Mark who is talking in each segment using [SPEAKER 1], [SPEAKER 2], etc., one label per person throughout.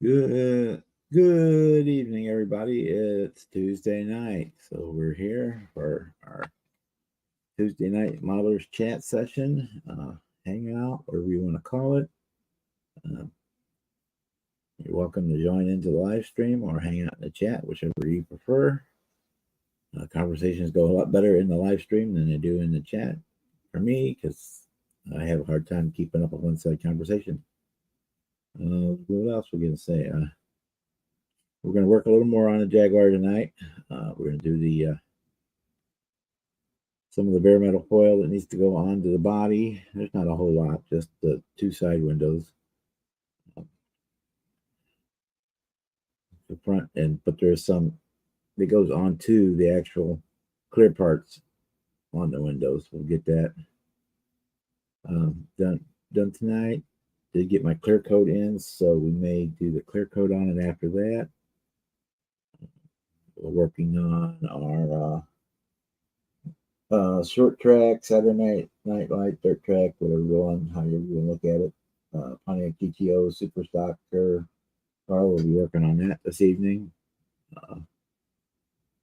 [SPEAKER 1] Good evening, everybody. It's Tuesday night, so we're here for our Tuesday night modelers chat session, hangout, whatever you want to call it. Uh, you're welcome to join into the live stream or hang out in the chat, whichever you prefer. Conversations go a lot better in the live stream than they do in the chat for me because I have a hard time keeping up a one-sided conversation. What else we're going to say? We're going to work a little more on the Jaguar tonight. We're going to do the some of the bare metal foil that needs to go onto the body. There's not a whole lot, just the two side windows, the front end, but there's some that goes onto the actual clear parts on the windows. We'll get that done tonight. Did get my clear coat in, so we may do the clear coat on it after that. We're working on our short track, Saturday night light, dirt track, whatever one, however you want to look at it. Pontiac GTO Super Stock car. We'll be working on that this evening. And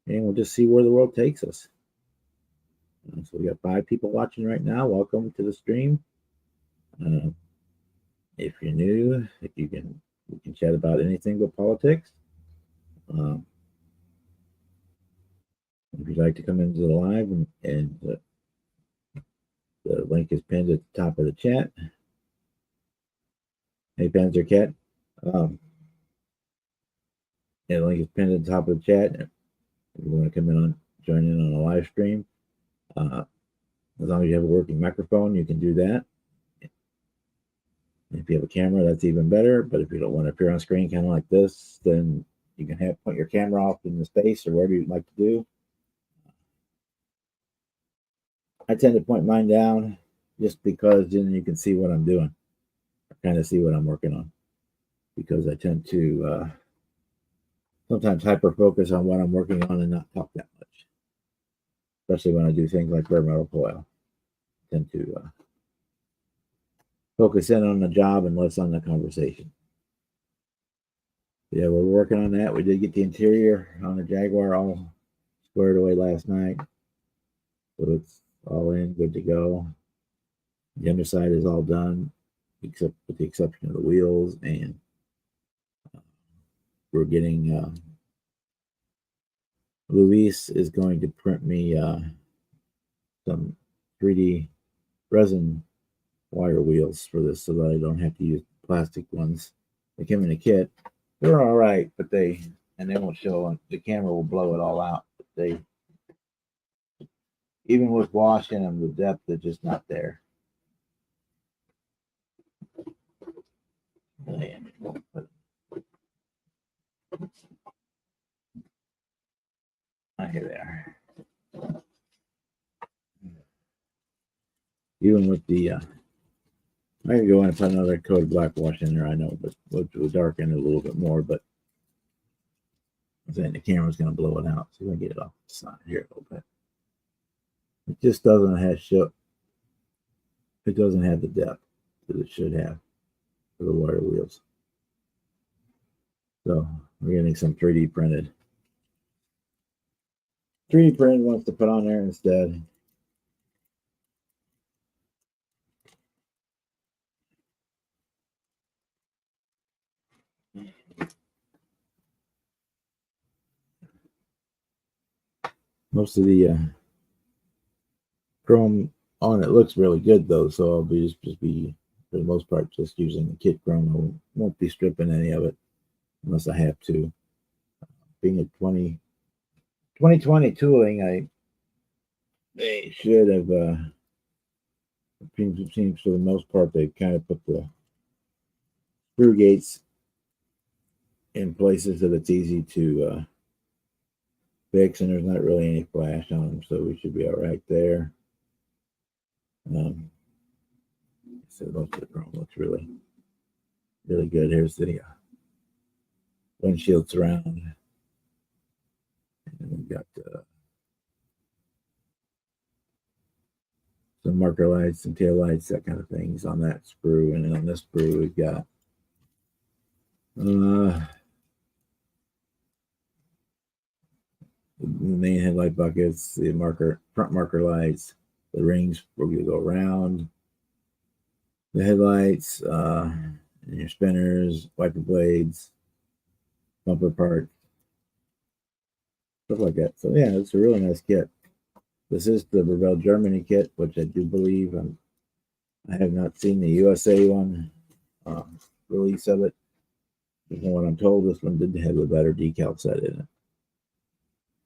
[SPEAKER 1] we'll just see where the world takes us. So we got 5 people watching right now. Welcome to the stream. If you're new, we can chat about anything but politics. If you'd like to come into the live, and the link is pinned at the top of the chat. Hey, Panzercat. The link is pinned at the top of the chat. If you want to come in join in on a live stream, as long as you have a working microphone, you can do that. If you have a camera, that's even better. But if you don't want to appear on screen kind of like this, then you can point your camera off in the space or wherever you'd like to do. I tend to point mine down just because then you can see what I'm doing, kind of see what I'm working on, because I tend to sometimes hyper focus on what I'm working on and not talk that much, especially when I do things like bare metal foil. I tend to focus in on the job and less on the conversation. Yeah, we're working on that. We did get the interior on the Jaguar all squared away last night, so it's all in, good to go. The underside is all done, except with the exception of the wheels, and we're getting Luis is going to print me some 3D resin wire wheels for this so that I don't have to use plastic ones. They come in a kit. They're all right, but they won't show. The camera will blow it all out. But they, even with washing them, the depth is just not there. Here they are. Even with the I can go in and put another coat of black wash in there, I know, but we'll darken it a little bit more. But I'm saying the camera's going to blow it out. So we're going to get it off the side here a little bit. It just doesn't have it doesn't have the depth that it should have for the wire wheels. So we're getting some 3D printed. 3D printed ones to put on there instead. Most of the chrome on it looks really good though, so I'll just be for the most part just using the kit chrome. I won't be stripping any of it unless I have to. Being a 2020 tooling, they should have seems for the most part they kind of put the screw gates in places that it's easy to fix, and there's not really any flash on them, so we should be all right there. So most of the chrome looks really good. Here's the windshield surround, and we've got some marker lights, some tail lights, that kind of things on that sprue, and then on this sprue we've got The main headlight buckets, the front marker lights, the rings where you go around, the headlights, and your spinners, wiper blades, bumper parts, stuff like that. So yeah, it's a really nice kit. This is the Revell Germany kit, which I do believe I have not seen the USA one release of it. From what I'm told, this one did have a better decal set in it.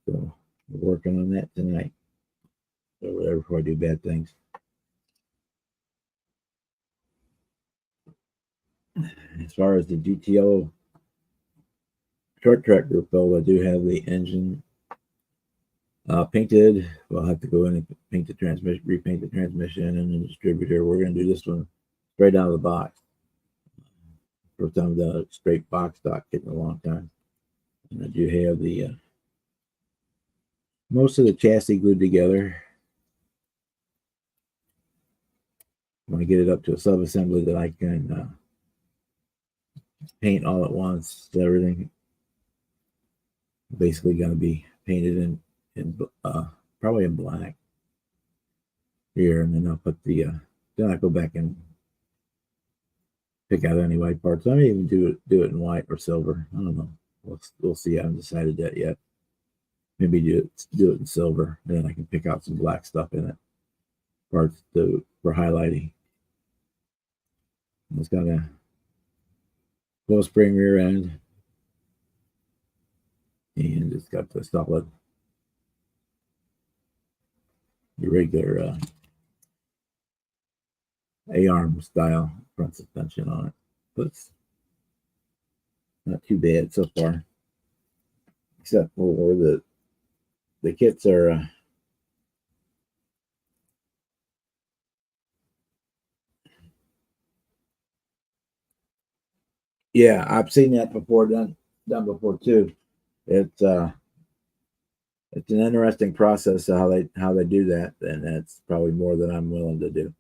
[SPEAKER 1] So we're working on that tonight. So whatever before I do bad things. As far as the GTO short track group though, I do have the engine painted. We'll have to go in and paint the transmission, repaint the transmission and the distributor. We're going to do this one straight out of the box. First time the straight box stock kit in a long time. And I do have the most of the chassis glued together. I want to get it up to a sub-assembly that I can paint all at once. So everything basically going to be painted in probably in black here, and then I'll put the then I'll go back and pick out any white parts. I may even do it in white or silver. I don't know. We'll see. I haven't decided that yet. Maybe do it in silver, and then I can pick out some black stuff in it. Parts for highlighting. It's got a full spring rear end, and it's got the solid, the regular A-arm style front suspension on it. But it's not too bad so far, except for the kits are yeah, I've seen that before done before too. It's an interesting process of how they do that, and that's probably more than I'm willing to do.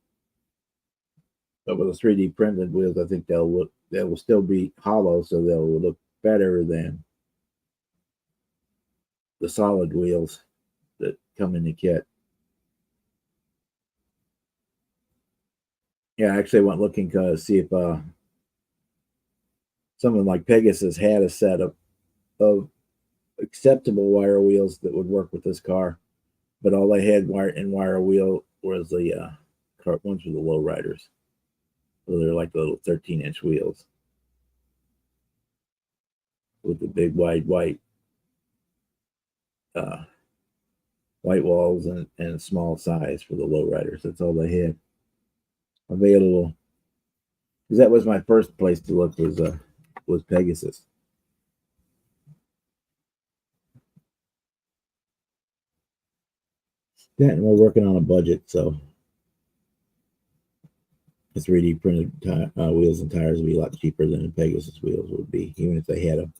[SPEAKER 1] But with the 3D printed wheels, I think they will still be hollow, so they'll look better than the solid wheels that come in the kit. Yeah, I actually went looking to see if someone like Pegasus had a set of acceptable wire wheels that would work with this car, but all they had wire wheel was the ones with the low riders. So they're like the little 13-inch wheels with the big wide white walls and small size for the low riders. That's all they had available. Because that was my first place to look was Pegasus. Yeah, and we're working on a budget, so the 3D printed wheels and tires would be a lot cheaper than the Pegasus wheels would be, even if they had them.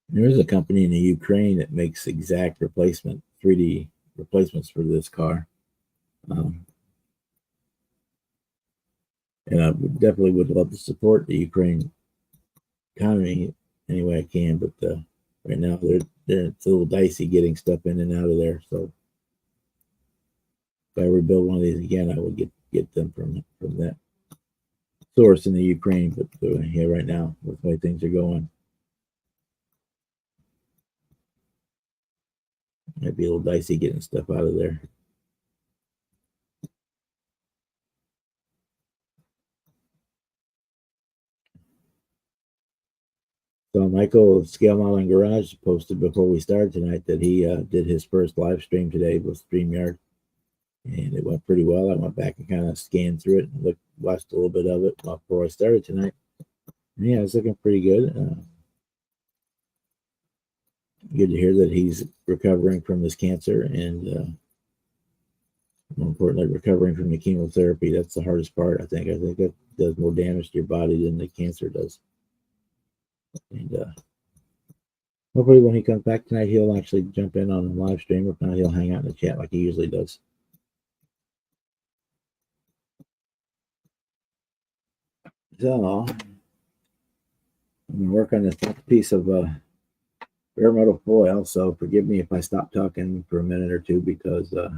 [SPEAKER 1] There is a company in the Ukraine that makes exact 3D replacements for this car. And I definitely would love to support the Ukraine economy any way I can, but right now it's a little dicey getting stuff in and out of there. So if I were to build one of these again, I would get them from that source in the Ukraine. But yeah, right now with the way things are going, it might be a little dicey getting stuff out of there. So Michael of Scale Modeling Garage posted before we started tonight that he did his first live stream today with StreamYard, and it went pretty well. I went back and kind of scanned through it and watched a little bit of it before I started tonight. And yeah, it's looking pretty good. Good to hear that he's recovering from this cancer and more importantly, recovering from the chemotherapy. That's the hardest part, I think. I think that does more damage to your body than the cancer does. And Hopefully, when he comes back tonight, he'll actually jump in on the live stream. If not, he'll hang out in the chat like he usually does. So, I'm gonna work on this piece of bare metal foil. So, forgive me if I stop talking for a minute or two because, like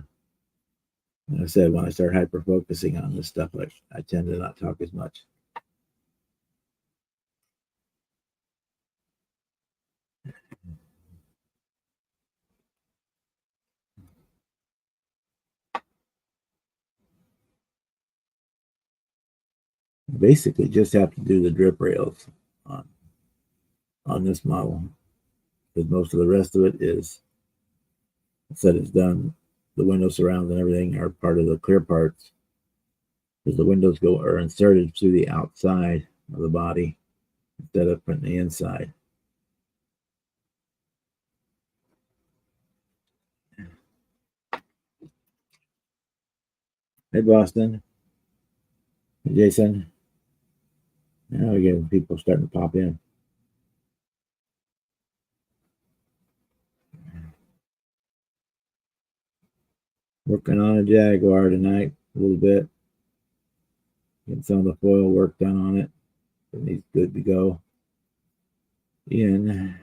[SPEAKER 1] I said, when I start hyper focusing on this stuff, I tend to not talk as much. Basically, just have to do the drip rails on on this model because most of the rest of it is said it's done. The window surrounds and everything are part of the clear parts because the windows are inserted through the outside of the body instead of from the inside. Hey, Boston. Hey, Jason. Now we get people starting to pop in. Working on a Jaguar tonight a little bit. Getting some of the foil work done on it. And he's good to go in.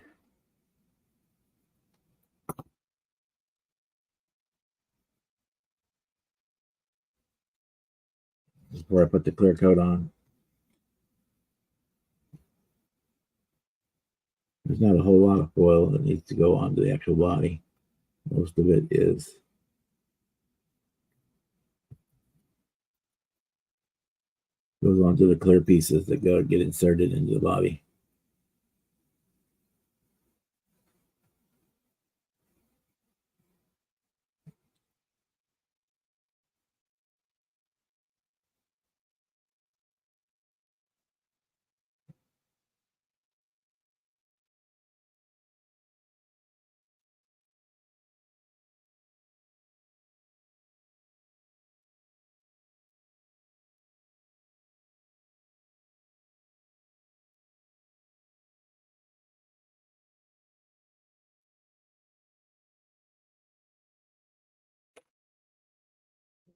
[SPEAKER 1] Before I put the clear coat on. There's not a whole lot of foil that needs to go onto the actual body. Most of it goes onto the clear pieces that get inserted into the body.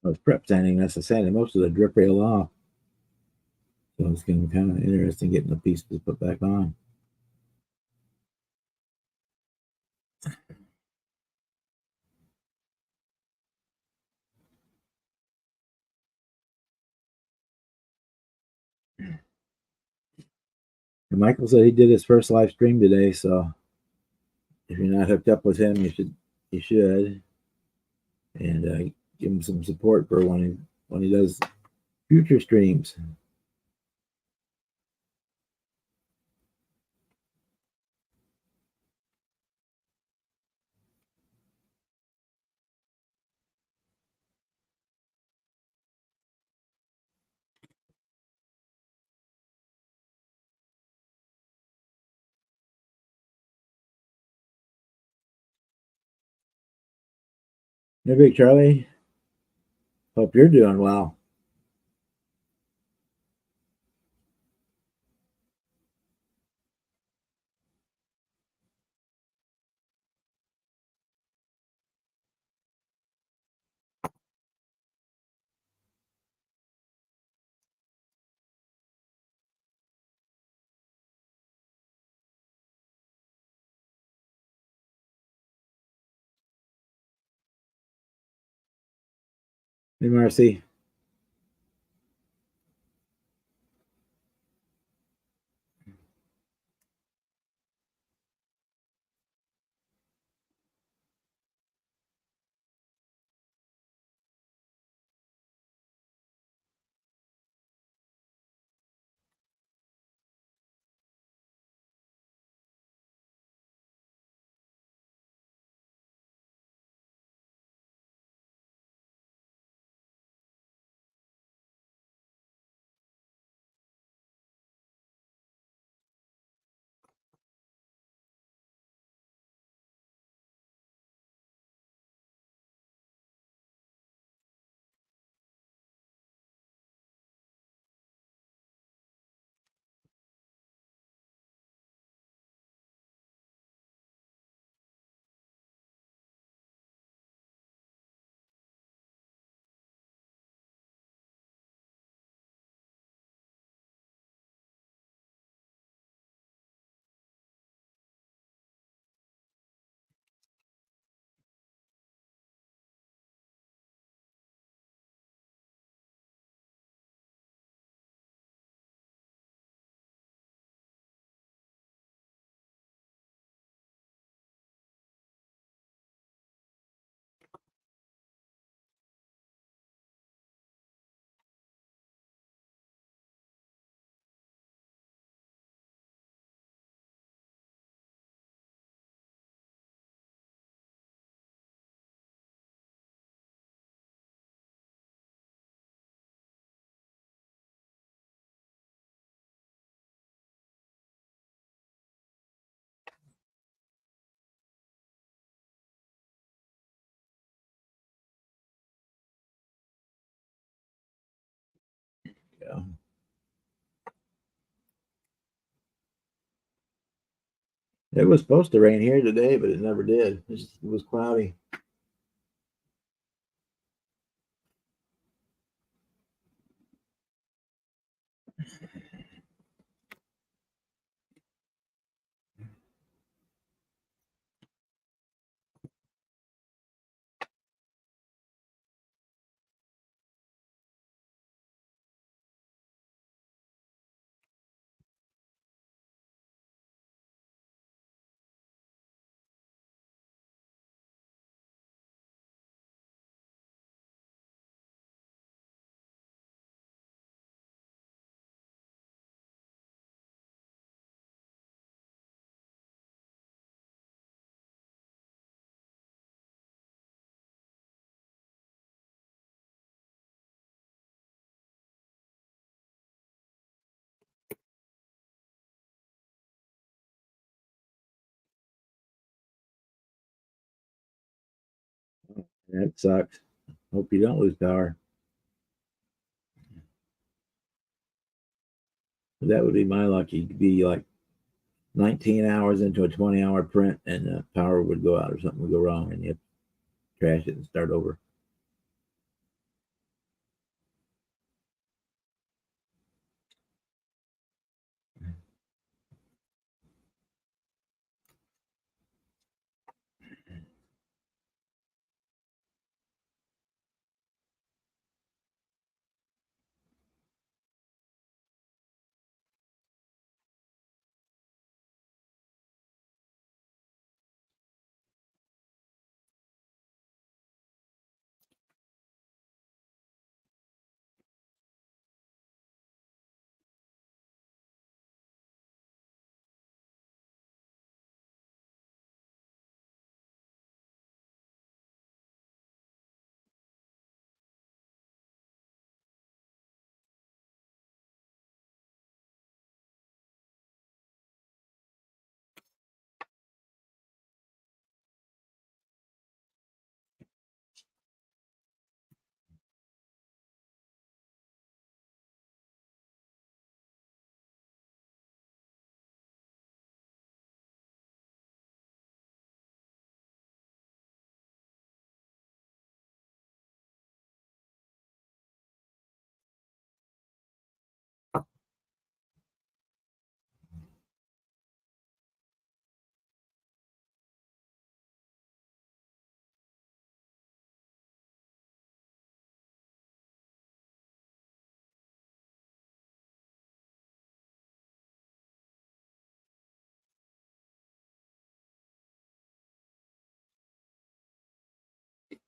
[SPEAKER 1] I was prep sanding, that's the sanding most of the drip rail off. So it's going to be kind of interesting getting the pieces put back on. And Michael said he did his first live stream today, so if you're not hooked up with him, you should, and give him some support for when he does future streams. Hey, Big Charlie. Hope you're doing well. Hey, Marcy. go. It was supposed to rain here today, but it never did. It was cloudy. That sucks. Hope you don't lose power. That would be my luck. You'd be like 19 hours into a 20-hour print, and the power would go out or something would go wrong, and you crash it and start over.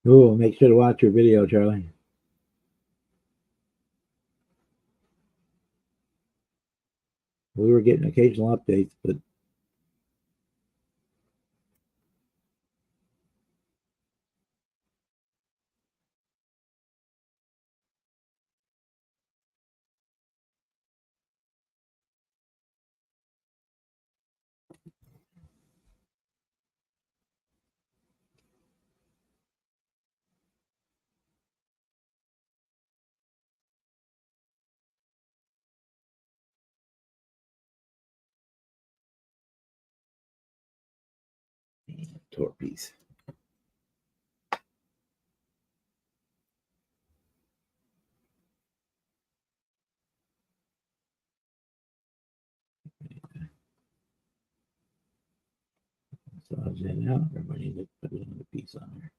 [SPEAKER 1] Oh, make sure to watch your video, Charlie. We were getting occasional updates, but torpees. Massage that out. Everybody needs to put another piece on there.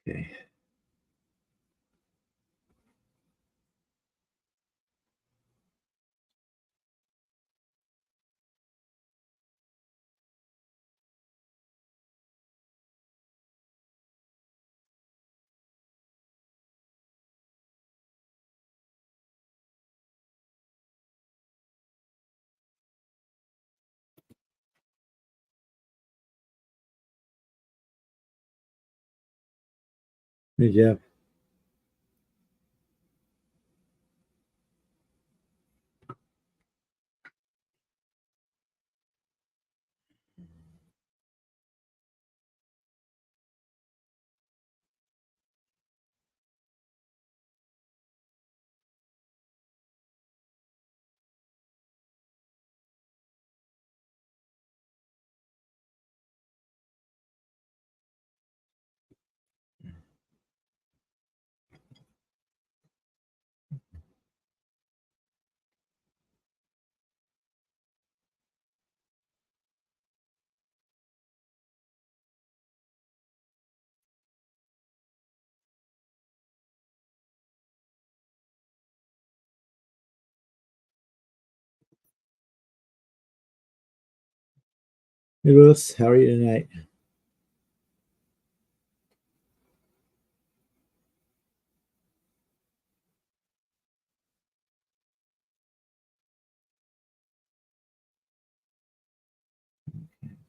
[SPEAKER 1] Okay. Hey, Jeff. Hey, Lewis. How are you tonight? I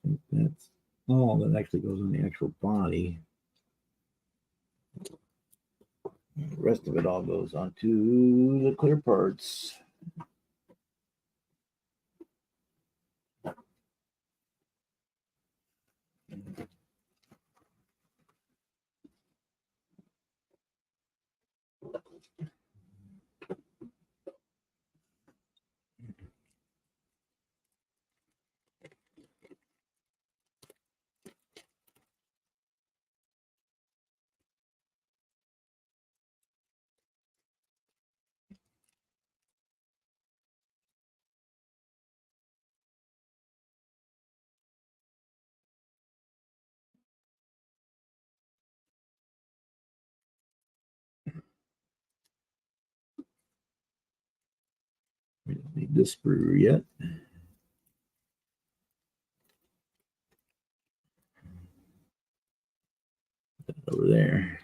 [SPEAKER 1] think that's all that actually goes on the actual body. The rest of it all goes onto the clear parts. We don't need this sprue yet. Over there.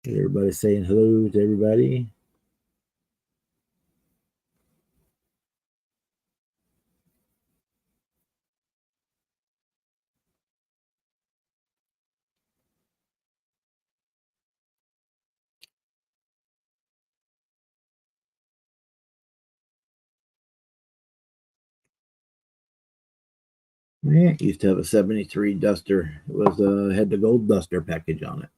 [SPEAKER 1] Everybody saying hello to everybody. Yeah, used to have a 73 Duster. It was had the gold Duster package on it.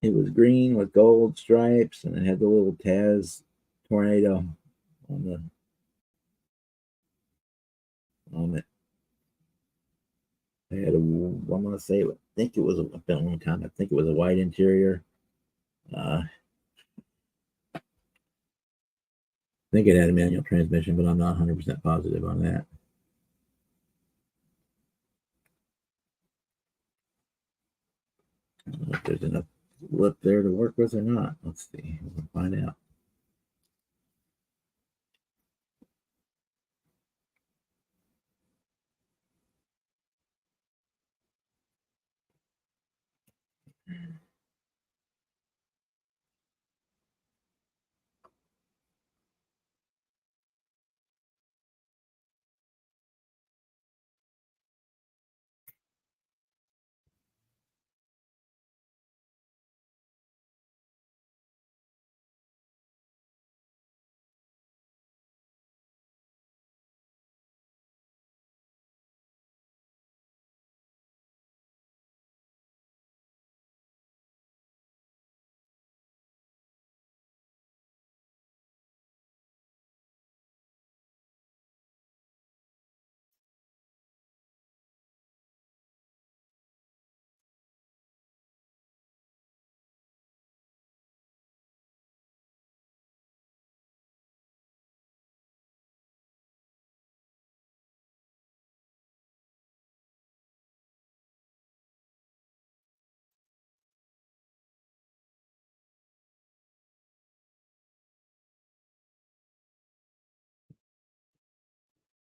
[SPEAKER 1] It was green with gold stripes, and it had the little Taz tornado on it. I had a, I'm gonna say, I think it was a been a long time. I think it was a white interior. I think it had a manual transmission, but I'm not 100% positive on that. I don't know if there's enough lip there to work with or not. Let's see. We'll find out.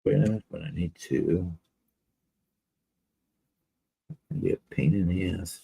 [SPEAKER 1] Wait a minute, but I need to be a pain in the ass.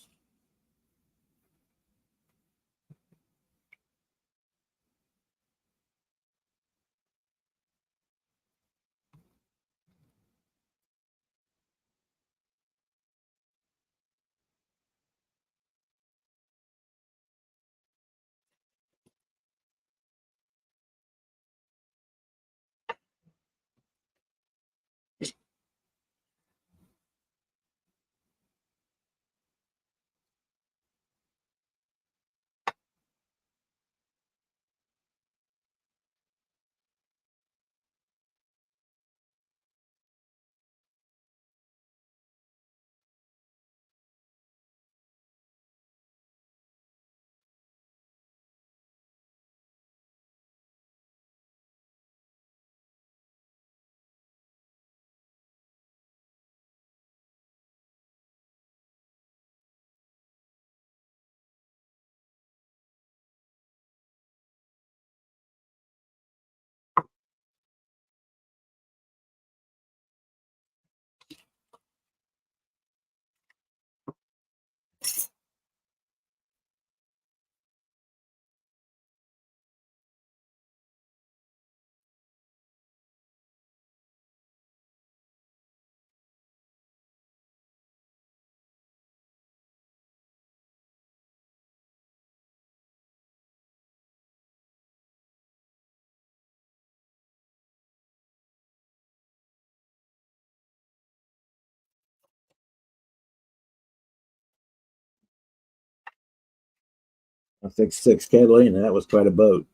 [SPEAKER 1] I think 6 Catalina, that was quite a boat.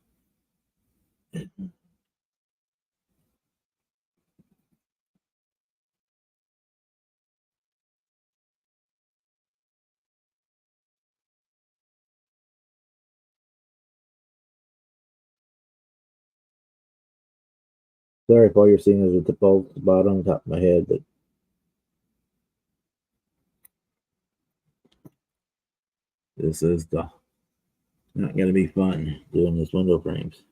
[SPEAKER 1] Sorry if all you're seeing is a default spot on the top of my head, but this is the not going to be fun doing this window frames.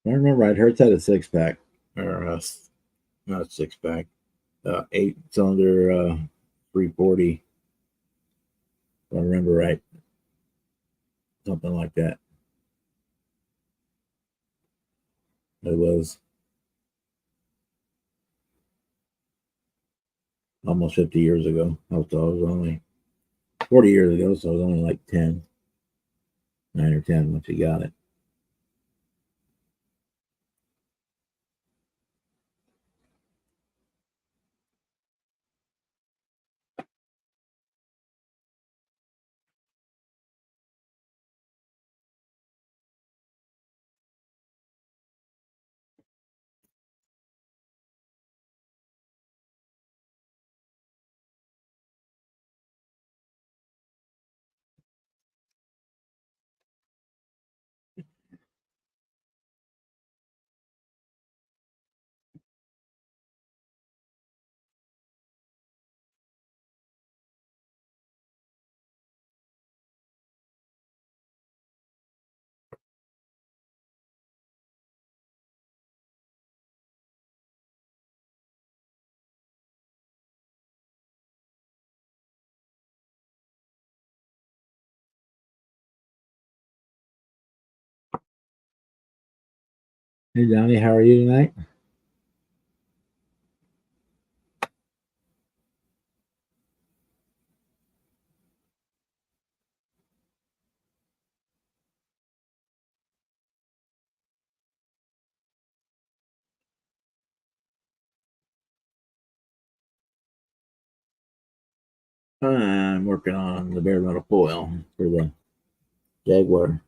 [SPEAKER 1] I remember I'd heard that a 6 pack or not a 6 pack, 8 cylinder 340. If I remember right, something like that. It was almost 50 years ago. I was only 40 years ago, so I was only like 10, 9 or 10 once you got it. Hey, Johnny, how are you tonight? I'm working on the bare metal foil for the Jaguar.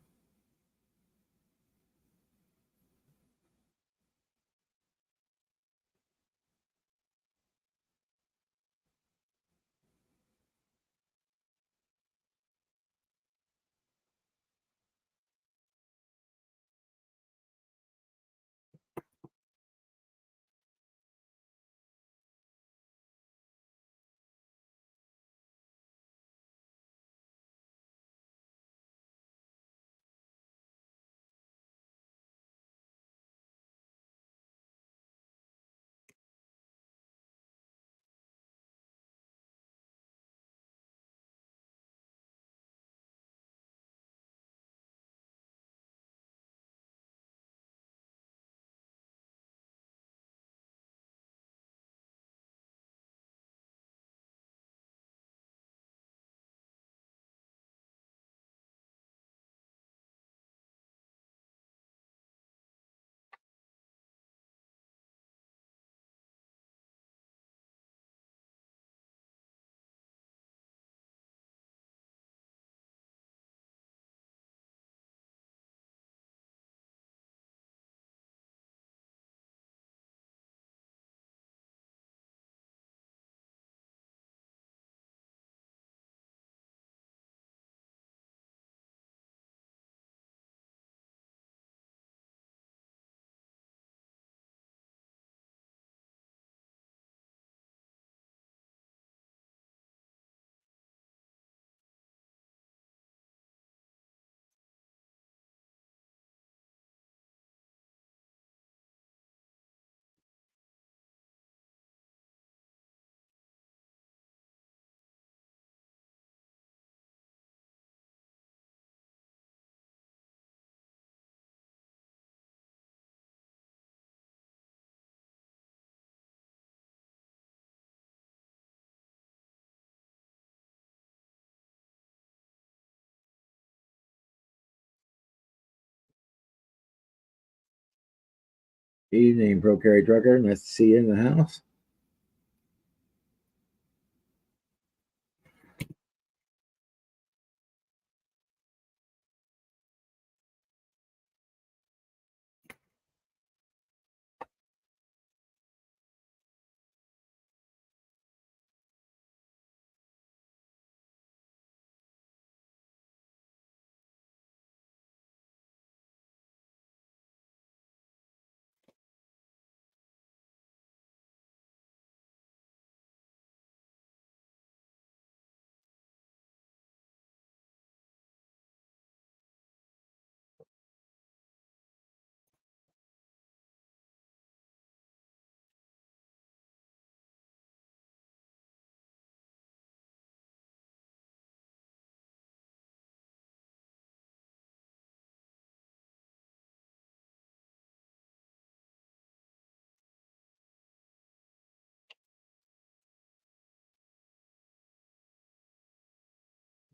[SPEAKER 1] Evening, Pro Carry Trucker. Nice to see you in the house.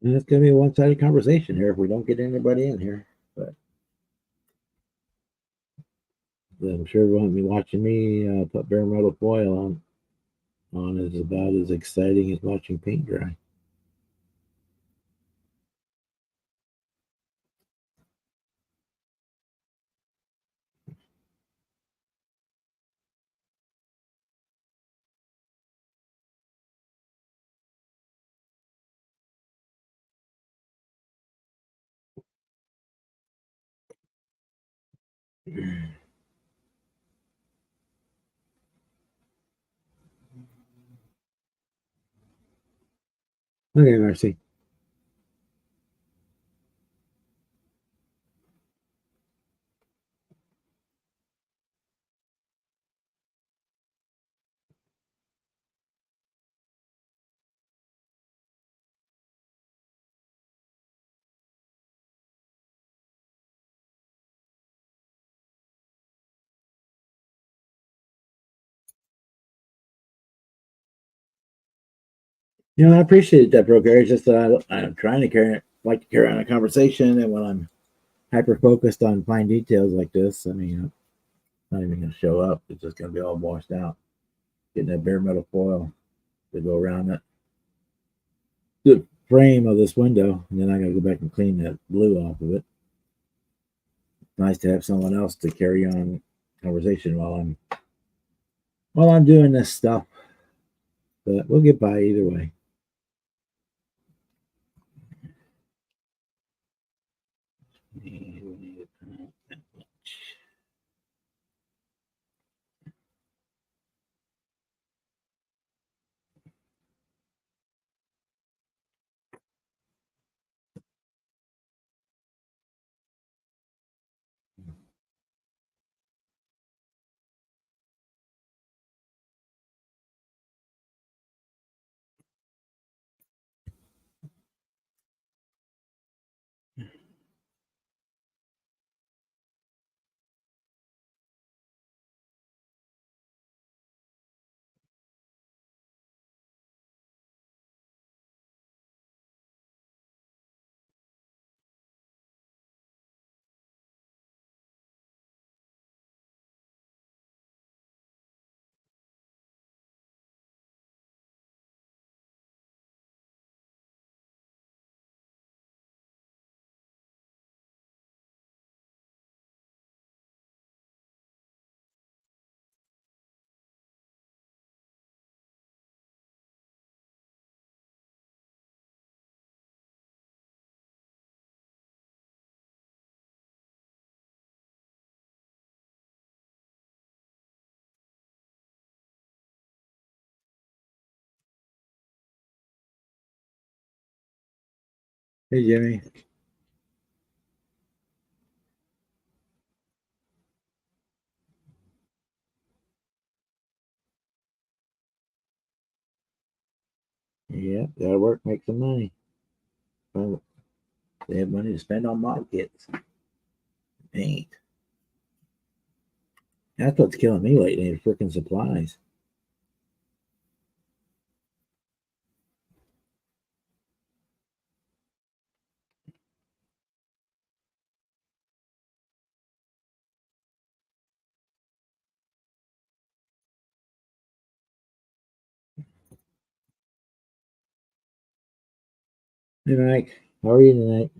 [SPEAKER 1] And it's going to be a one-sided conversation here if we don't get anybody in here. But I'm sure everyone will be watching me put bare metal foil on is about as exciting as watching paint dry. Okay, Marcy. I appreciate that, Bro Gary. It's just that I'm trying to like to carry on a conversation, and when I'm hyper focused on fine details like this, I mean, it's not even going to show up. It's just going to be all washed out. Getting that bare metal foil to go around it. the frame of this window, and then I got to go back and clean that blue off of it. Nice to have someone else to carry on conversation while I'm doing this stuff, but we'll get by either way. Hey, Jimmy. Yeah, gotta work, make some money. Well, they have money to spend on mod kits. Ain't. That's what's killing me lately, is freaking supplies. Hey, Mike. How are you tonight?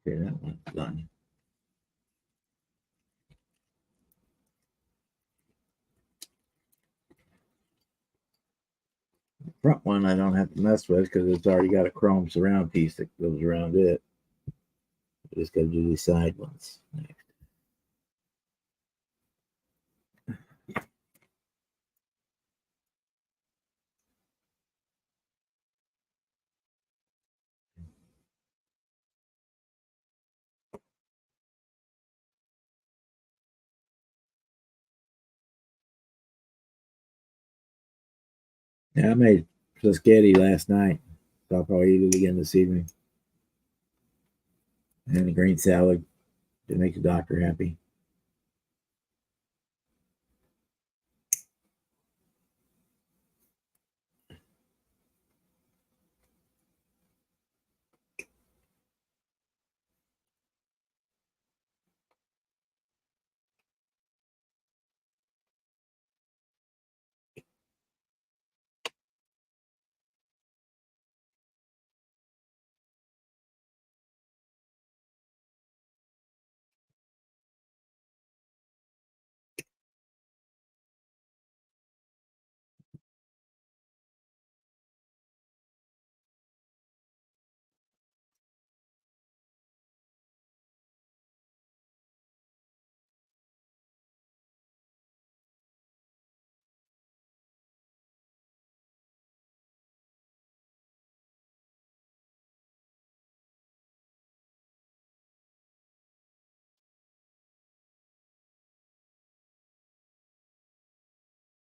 [SPEAKER 1] Okay, that one's done. The front one I don't have to mess with because it's already got a chrome surround piece that goes around it. I just got to do these side ones next. Yeah, I made spaghetti last night, so I'll probably eat it again this evening. And a green salad to make the doctor happy.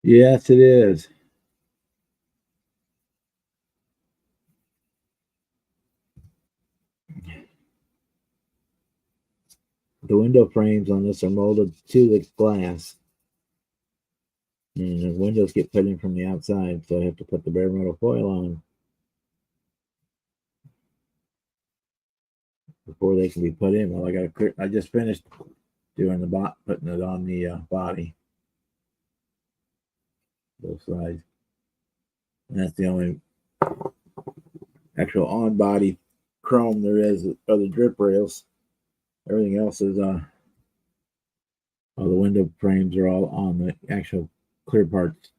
[SPEAKER 1] Yes, it is. The window frames on this are molded to the glass, and the windows get put in from the outside, so I have to put the bare metal foil on before they can be put in. Well, I got to clear. I just finished doing the putting it on the body, both sides, and that's the only actual on body chrome there is are the drip rails. Everything else is all the window frames are all on the actual clear parts.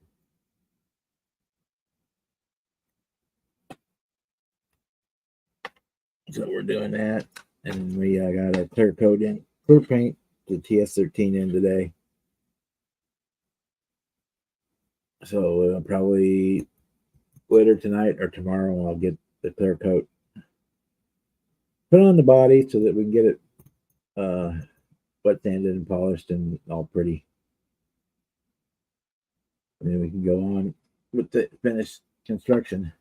[SPEAKER 1] So we're doing that, and we got a clear paint the TS13 in today. So probably later tonight or tomorrow I'll get the clear coat put on the body so that we can get it wet sanded and polished and all pretty. And then we can go on with the finished construction.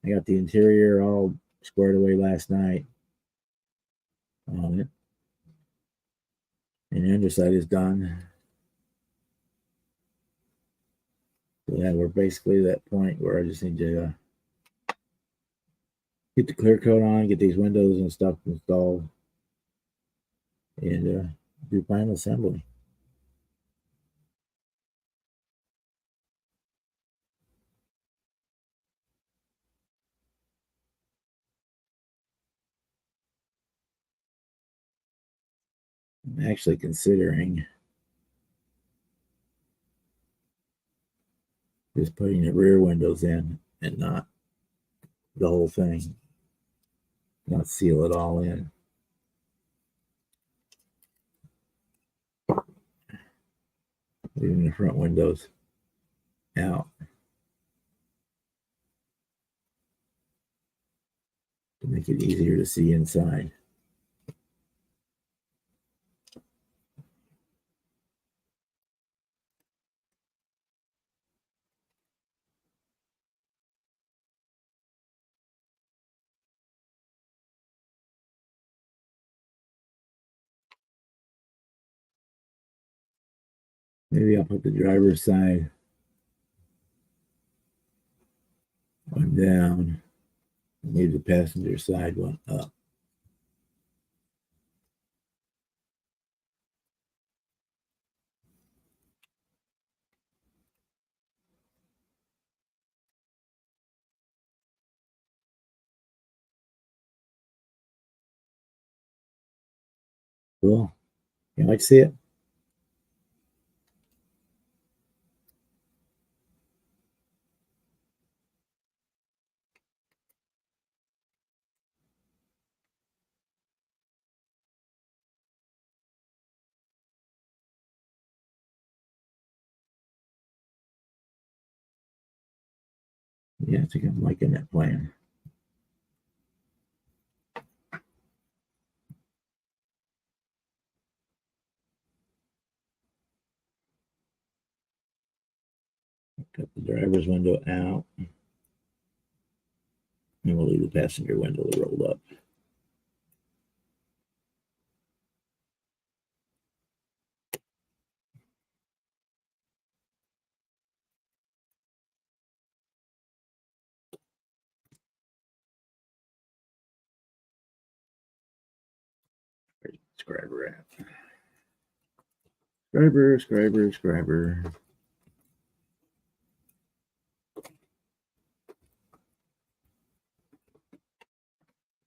[SPEAKER 1] I got the interior all squared away last night on it. And the underside is done. So yeah, we're basically at that point where I just need to get the clear coat on, get these windows and stuff installed, and do final assembly. I'm actually considering just putting the rear windows in and not the whole thing, not seal it all in. Leaving the front windows out to make it easier to see inside. Maybe I'll put the driver's side one down and leave the passenger side one up. Cool. You like to see it? Yeah, I think I'm liking that plan. Cut the driver's window out. And we'll leave the passenger window rolled up. Where's the scriber at? Scriber.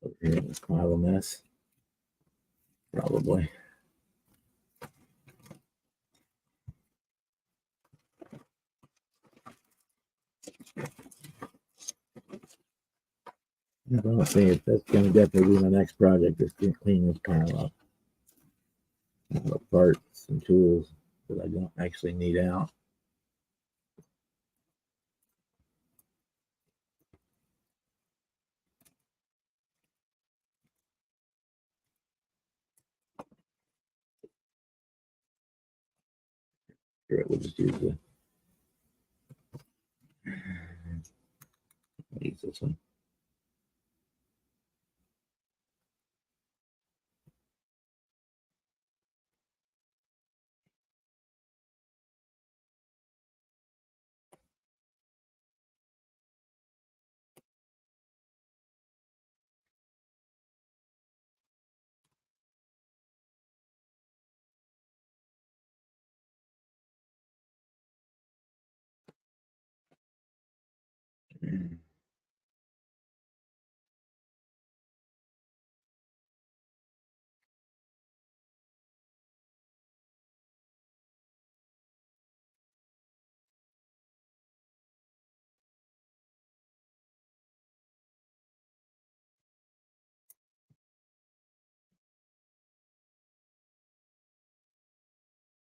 [SPEAKER 1] Over here in this pile of mess. Probably. Well, I'll see if that's going to definitely be my next project is to clean this pile up. Parts and tools that I don't actually need out. Sure, we'll just use the this one.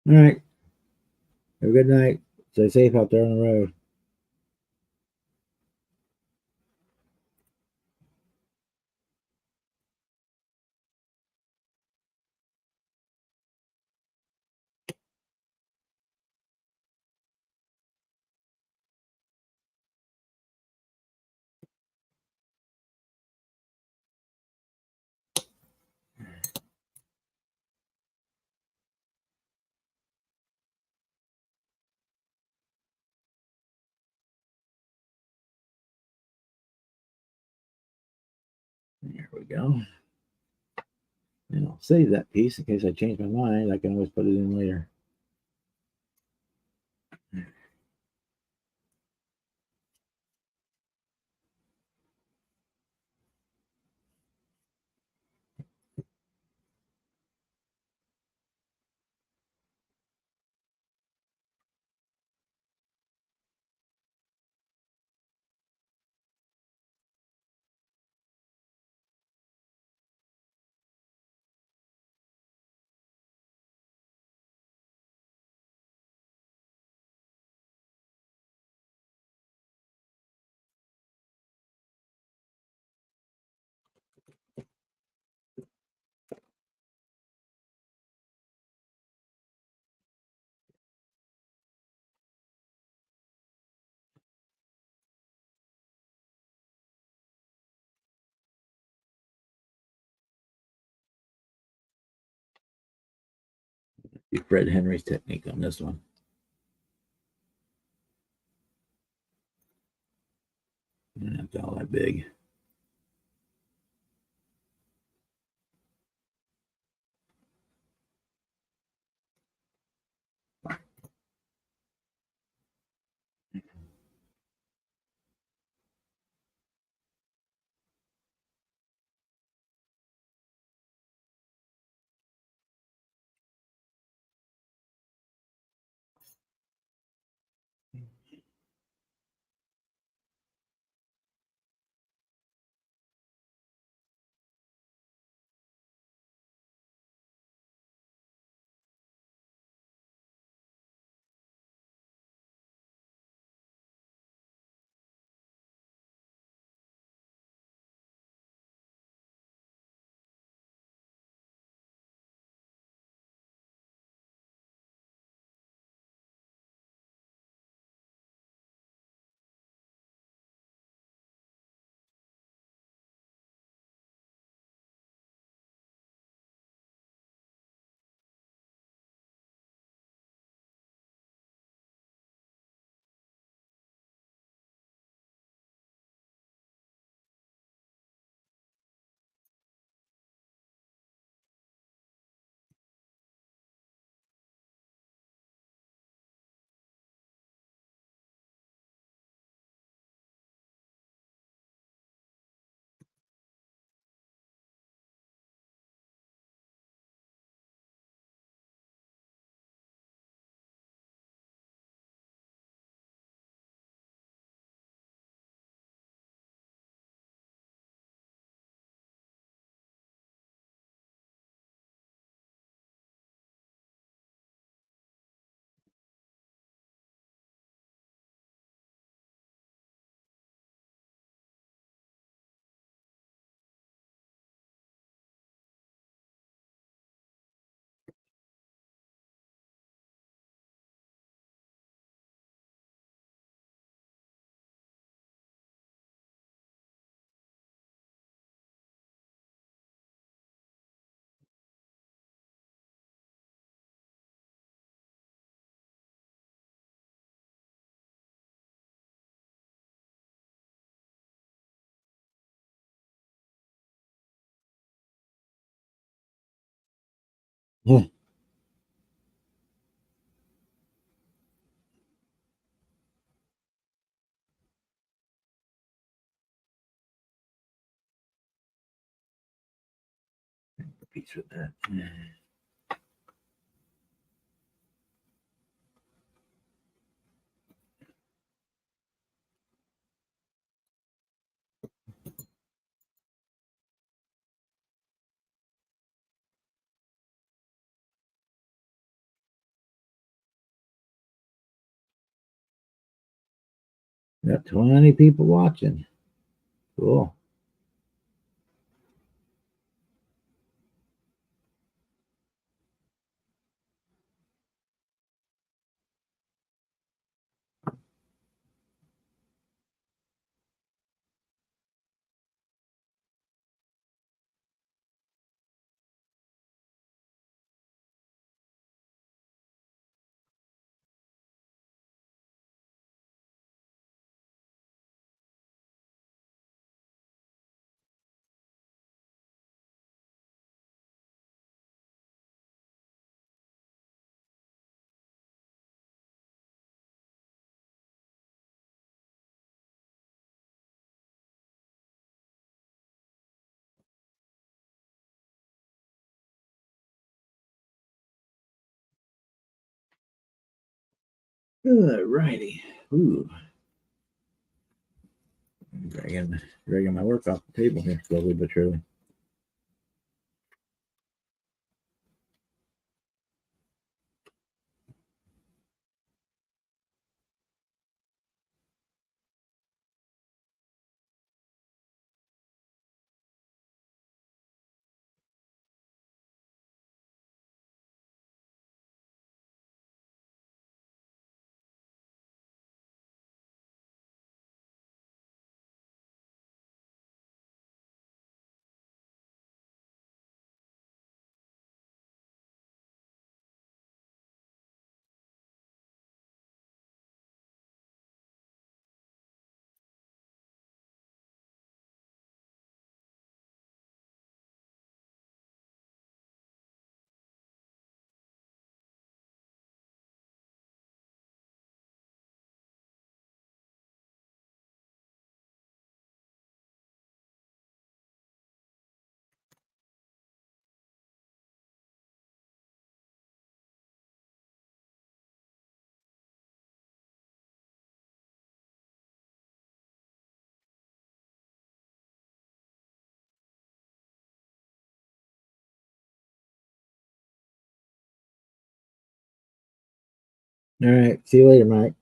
[SPEAKER 1] All right. Have a good night. Stay safe out there on the road. There we go. And I'll save that piece in case I change my mind. I can always put it in later. Fred Henry's technique on this one. Not all that big. Yeah. Peace with that. Got 20 people watching. Cool. All righty. Ooh. Dragging my work off the table here slowly but surely. All right. See you later, Mike.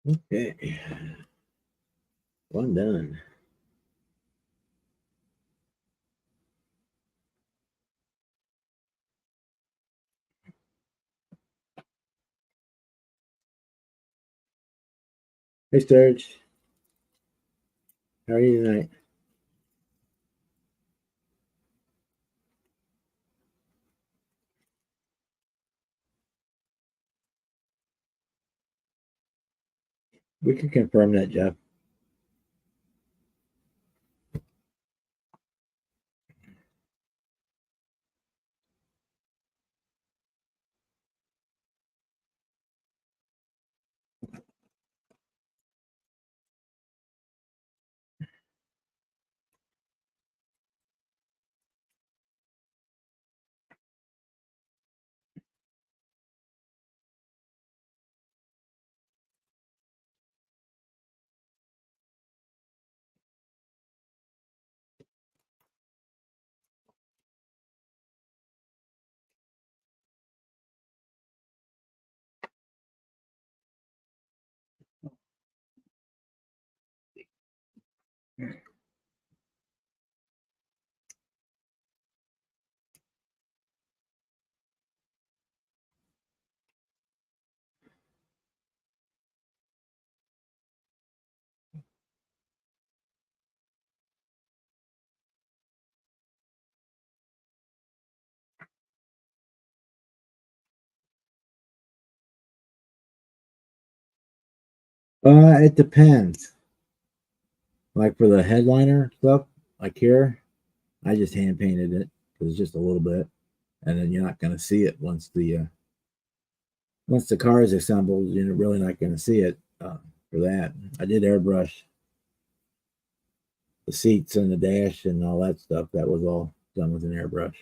[SPEAKER 1] Okay. One done. Hey, Sturge. How are you tonight? We can confirm that, Jeff. It depends. Like for the headliner stuff, like here, I just hand painted it because it's just a little bit, and then you're not going to see it once the car is assembled. You're really not going to see it for that. I did airbrush the seats and the dash and all that stuff. That was all done with an airbrush,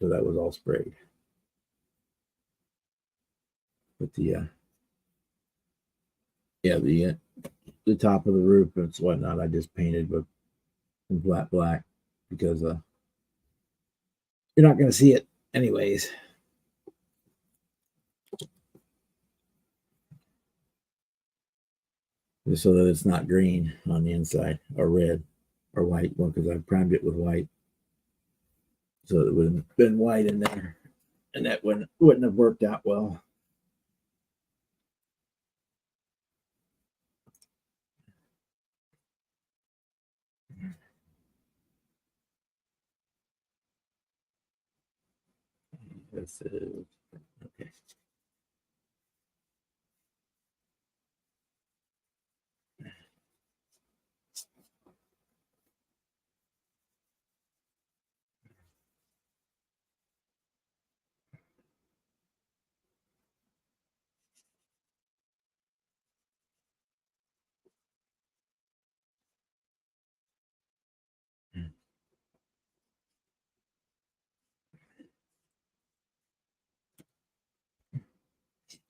[SPEAKER 1] so that was all sprayed. But the top of the roof and whatnot, I just painted with some flat black because you're not going to see it anyways. Just so that it's not green on the inside or red or white. Well, because I primed it with white, so it would have been white in there, and that wouldn't have worked out well. This is okay.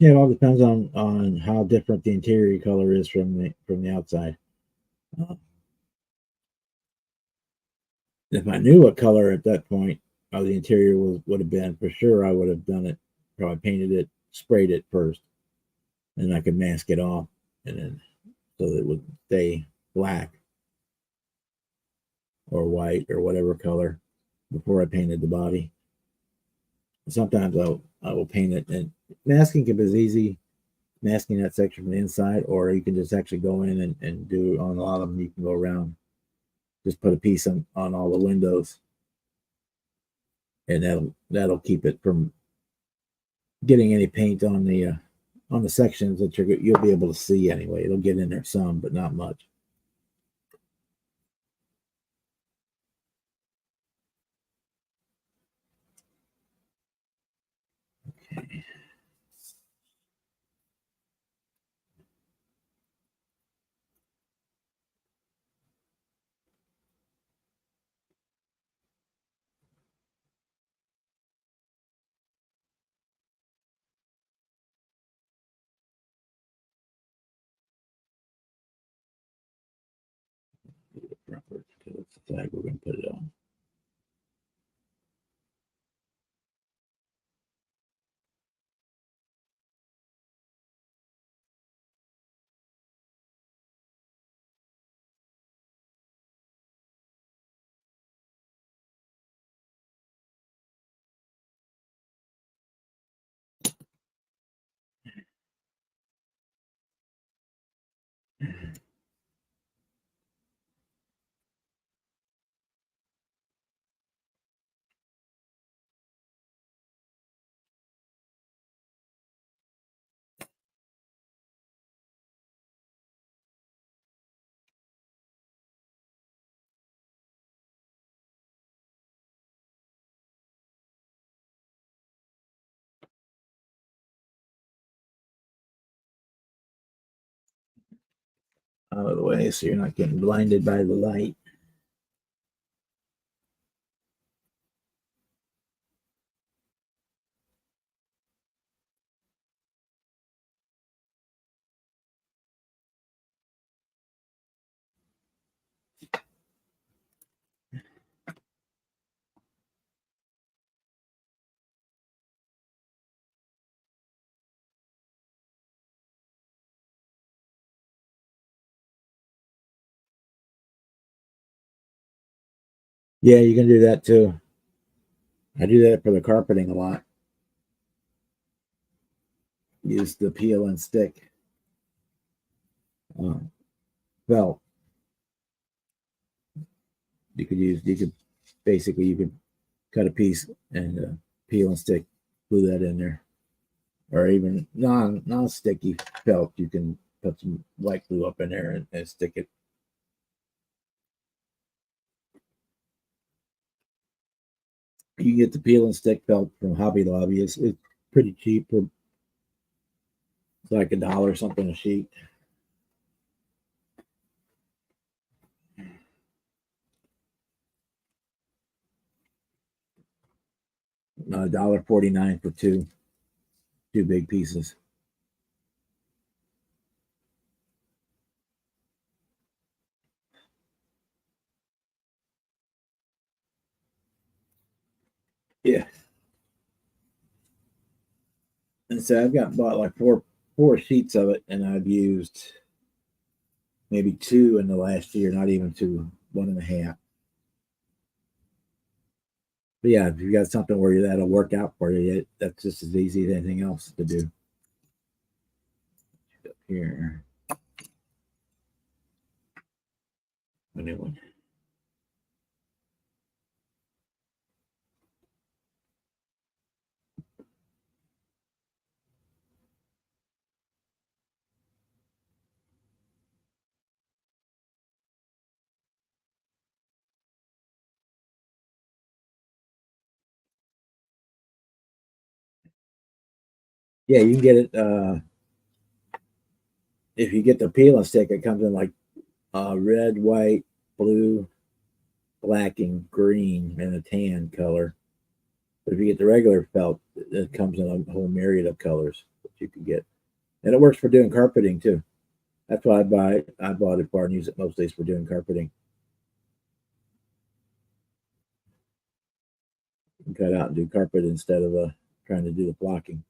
[SPEAKER 1] Yeah, it all depends on how different the interior color is from the outside. Uh, if I knew what color at that point the interior would have been, for sure, I would have done it. Probably painted it, sprayed it first, and I could mask it off, and then so that it would stay black or white or whatever color before I painted the body. Sometimes I will paint it, and masking can be as easy masking that section from the inside, or you can just actually go in and do on a lot of them. You can go around, just put a piece on all the windows, and that'll keep it from getting any paint on the sections that you'll be able to see anyway. It'll get in there some, but not much. Okay. That's the tag we're going to put it on. Out of the way so you're not getting blinded by the light. Yeah, you can do that too. I do that for the carpeting a lot. Use the peel and stick uh, felt. You could basically you could cut a piece and peel and stick, glue that in there, or even non sticky felt. You can put some white glue up in there and stick it. You can get the peel and stick felt from Hobby Lobby. It's pretty cheap. It's like $1 something a sheet. $1.49 for two big pieces. Yeah, and so I've got bought like four sheets of it, and I've used maybe two in the last year, not even two, one and a half. But yeah, if you got something where that'll work out for you, that's just as easy as anything else to do. Here, a new one. Yeah, you can get it. If you get the peel and stick, it comes in like red, white, blue, black, and green, and a tan color. But if you get the regular felt, it comes in a whole myriad of colors that you can get, and it works for doing carpeting too. That's why I bought it for and use it most days for doing carpeting. You can cut out and do carpet instead of trying to do the blocking.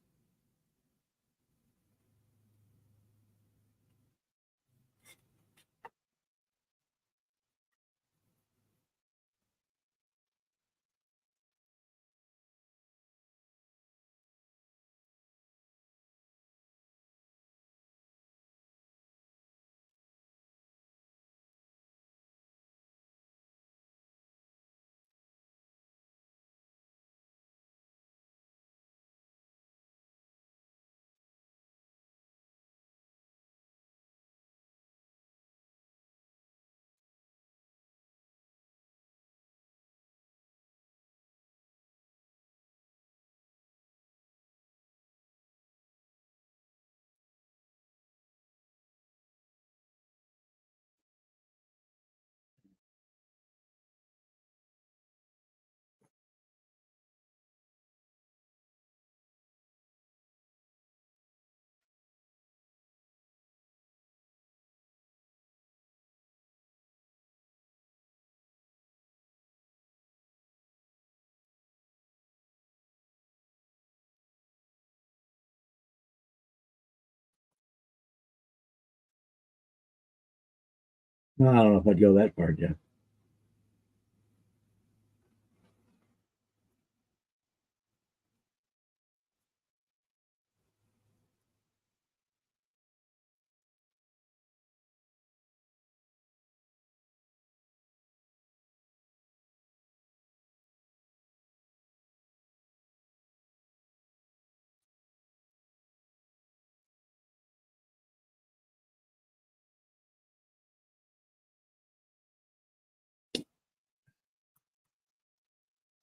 [SPEAKER 1] Well, I don't know if I'd go that far, Jeff.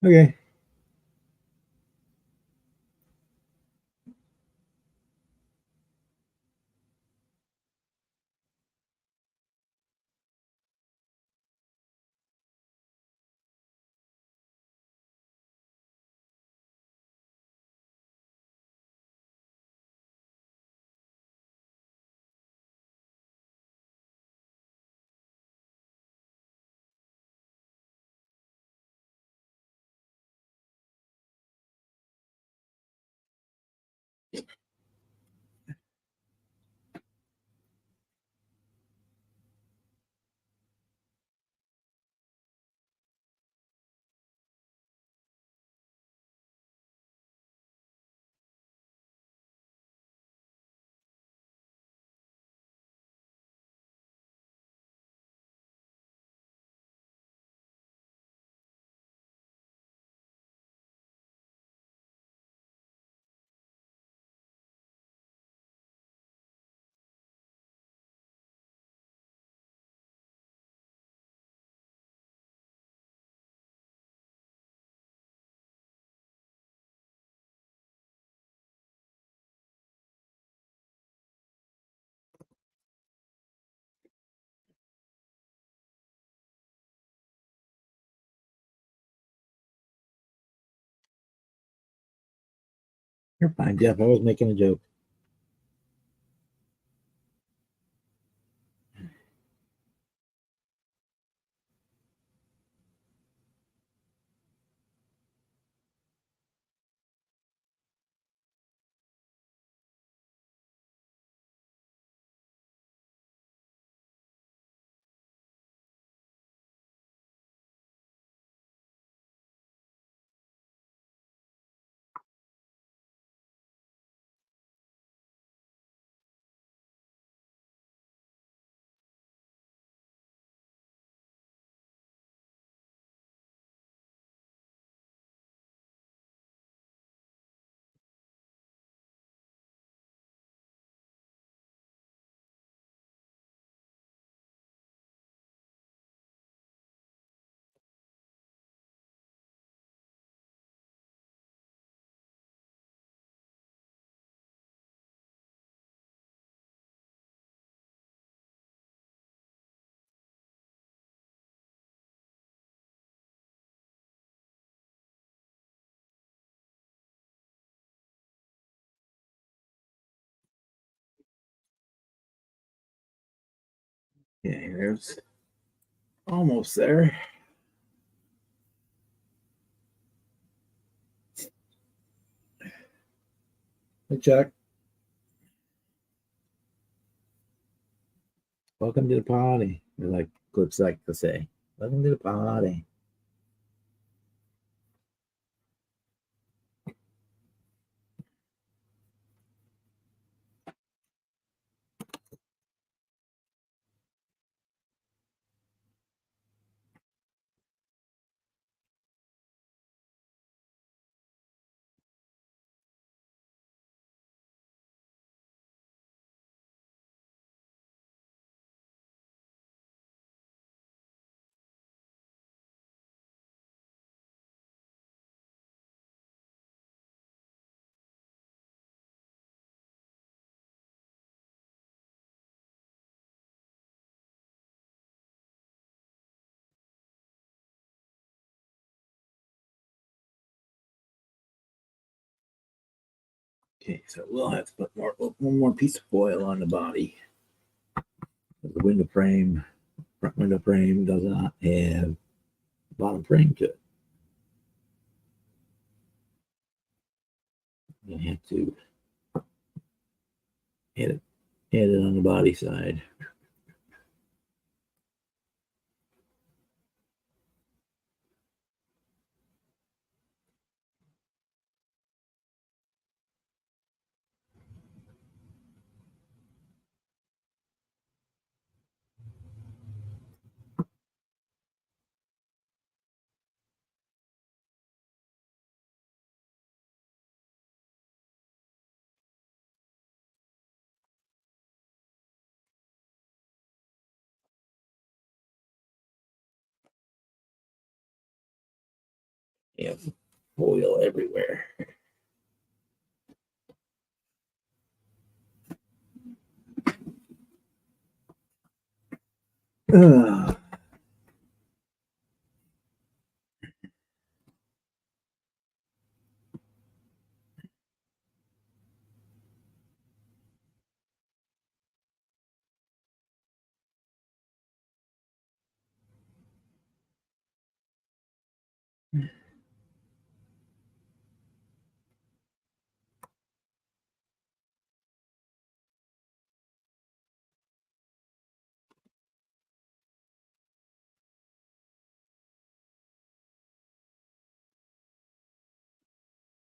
[SPEAKER 1] Okay. You're fine, Jeff. I was making a joke. Okay, there's almost there. Hey, Chuck. Welcome to the party. Like clips like to say. Welcome to the party. Okay, so we'll have to put one more piece of foil on the body. The front window frame does not have bottom frame to it. You have to add it on the body side. You have foil everywhere. Ugh.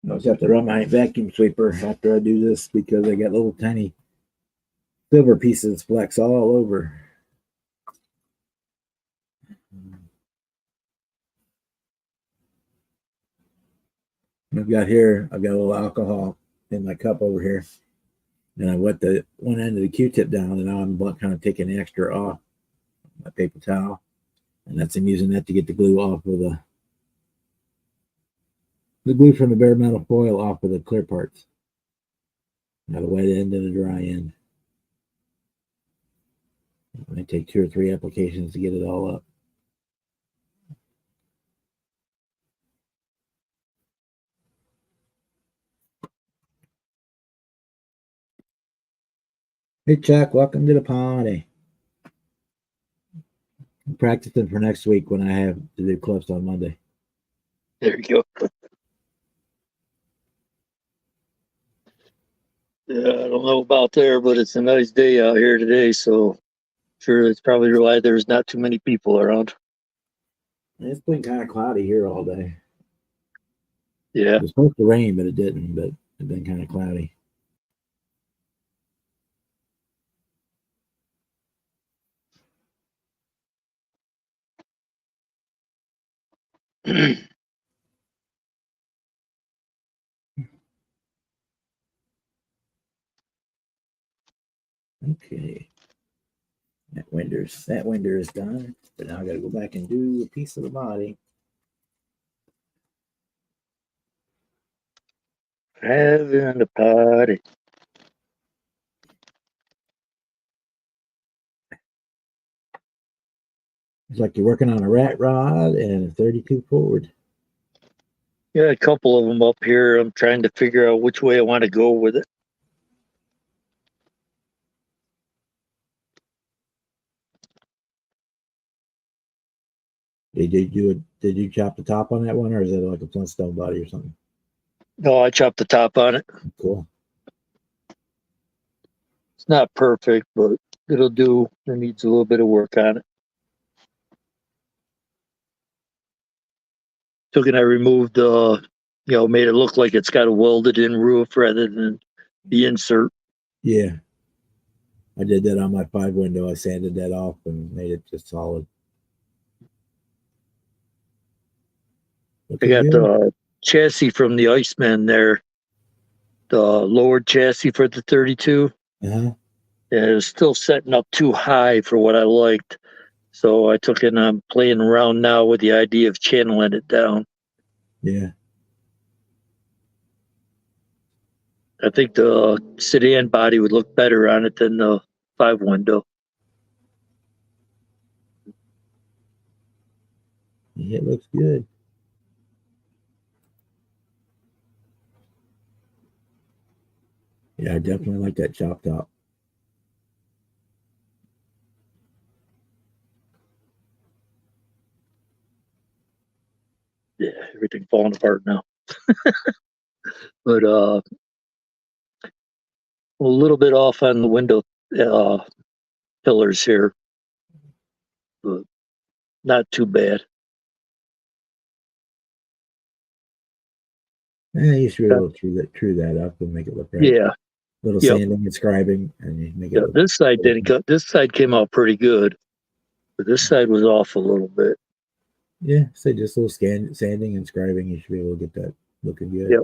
[SPEAKER 1] I always have to run my vacuum sweeper after I do this because I got little tiny silver pieces flecks all over. I've got a little alcohol in my cup over here. And I wet the one end of the Q-tip down, and now I'm kind of taking the extra off my paper towel. And I'm using that to get the glue off of the glue from the bare metal foil off of the clear parts. Now the wet end and the dry end. It might take 2 or 3 applications to get it all up. Hey Chuck, welcome to the party. I'm practicing for next week when I have to do clips on Monday.
[SPEAKER 2] There you go. Yeah, I don't know about there, but it's a nice day out here today, so sure it's probably why there's not too many people around.
[SPEAKER 1] It's been kind of cloudy here all day.
[SPEAKER 2] Yeah.
[SPEAKER 1] It was supposed to rain, but it didn't. But it's been kind of cloudy. Okay. That window is done. But now I got to go back and do a piece of the body.
[SPEAKER 2] Having a party.
[SPEAKER 1] It's like you're working on a rat rod and a 32 Ford.
[SPEAKER 2] Yeah, a couple of them up here. I'm trying to figure out which way I want to go with it.
[SPEAKER 1] Did you chop the top on that one, or is it like a Flintstone body or something?
[SPEAKER 2] No, I chopped the top on it.
[SPEAKER 1] Cool.
[SPEAKER 2] It's not perfect, but it'll do. It needs a little bit of work on it. And I removed made it look like it's got a welded in roof rather than the insert.
[SPEAKER 1] Yeah. I did that on my 5 window. I sanded that off and made it just solid.
[SPEAKER 2] I got the chassis from the Iceman there, the lowered chassis for the 32.
[SPEAKER 1] Uh-huh.
[SPEAKER 2] And it was still setting up too high for what I liked. So I took it and I'm playing around now with the idea of channeling it down.
[SPEAKER 1] Yeah.
[SPEAKER 2] I think the sedan body would look better on it than the 5 window.
[SPEAKER 1] It looks good. Yeah, I definitely like that chop top.
[SPEAKER 2] Yeah, everything falling apart now. But a little bit off on the window pillars here, but not too bad.
[SPEAKER 1] You should be able to true that up and make it look right.
[SPEAKER 2] Yeah.
[SPEAKER 1] Little sanding and scribing, and you make it.
[SPEAKER 2] Yeah, this side didn't go. This side came out pretty good, but this side was off a little bit.
[SPEAKER 1] Yeah, so just a little sanding and scribing, you should be able to get that looking good.
[SPEAKER 2] Yep.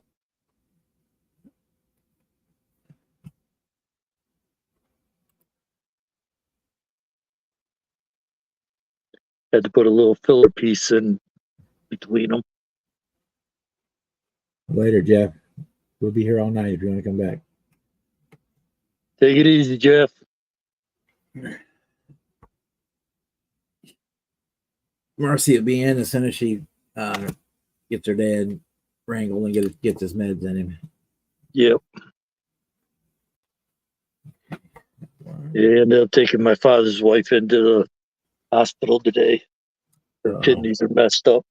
[SPEAKER 2] Had to put a little filler piece in between them.
[SPEAKER 1] Later, Jeff. We'll be here all night if you want to come back.
[SPEAKER 2] Take it easy, Jeff.
[SPEAKER 1] Marcy will be in as soon as she gets her dad wrangled and gets his meds in him.
[SPEAKER 2] Yep. Yeah, ended up taking my father's wife into the hospital today. Her kidneys are messed up.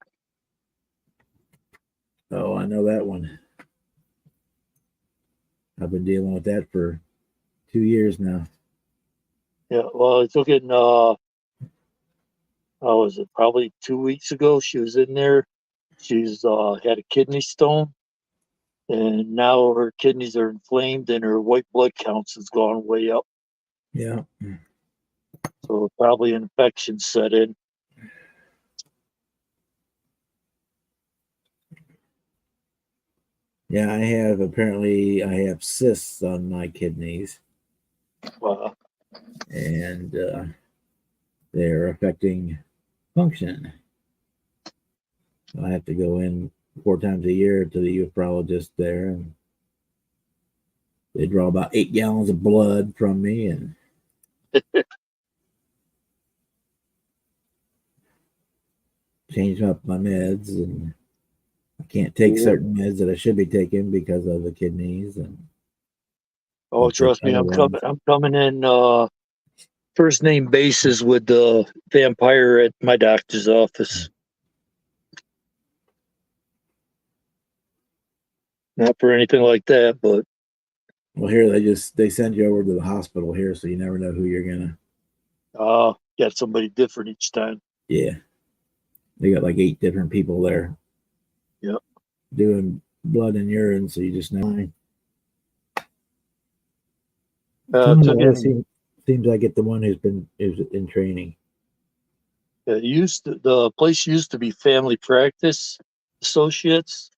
[SPEAKER 1] Oh, I know that one. I've been dealing with that for 2 years now.
[SPEAKER 2] Yeah, well, I took it in, how was it, probably 2 weeks ago. She was in there. She's had a kidney stone, and now her kidneys are inflamed and her white blood counts has gone way up.
[SPEAKER 1] Yeah.
[SPEAKER 2] So probably an infection set in.
[SPEAKER 1] Yeah, I have cysts on my kidneys.
[SPEAKER 2] Wow.
[SPEAKER 1] And they're affecting function. I have to go in 4 times a year to the nephrologist there, and they draw about 8 gallons of blood from me and change up my meds, and I can't take certain meds that I should be taking because of the kidneys. And
[SPEAKER 2] oh, trust me, I'm coming in first name basis with the vampire at my doctor's office. Not for anything like that, but
[SPEAKER 1] well, here they send you over to the hospital here, so you never know who you're gonna.
[SPEAKER 2] Got somebody different each time.
[SPEAKER 1] Yeah, they got like 8 different people there.
[SPEAKER 2] Yep.
[SPEAKER 1] Doing blood and urine, so you just know. Seems like it the one who's in training.
[SPEAKER 2] The place used to be Family Practice Associates,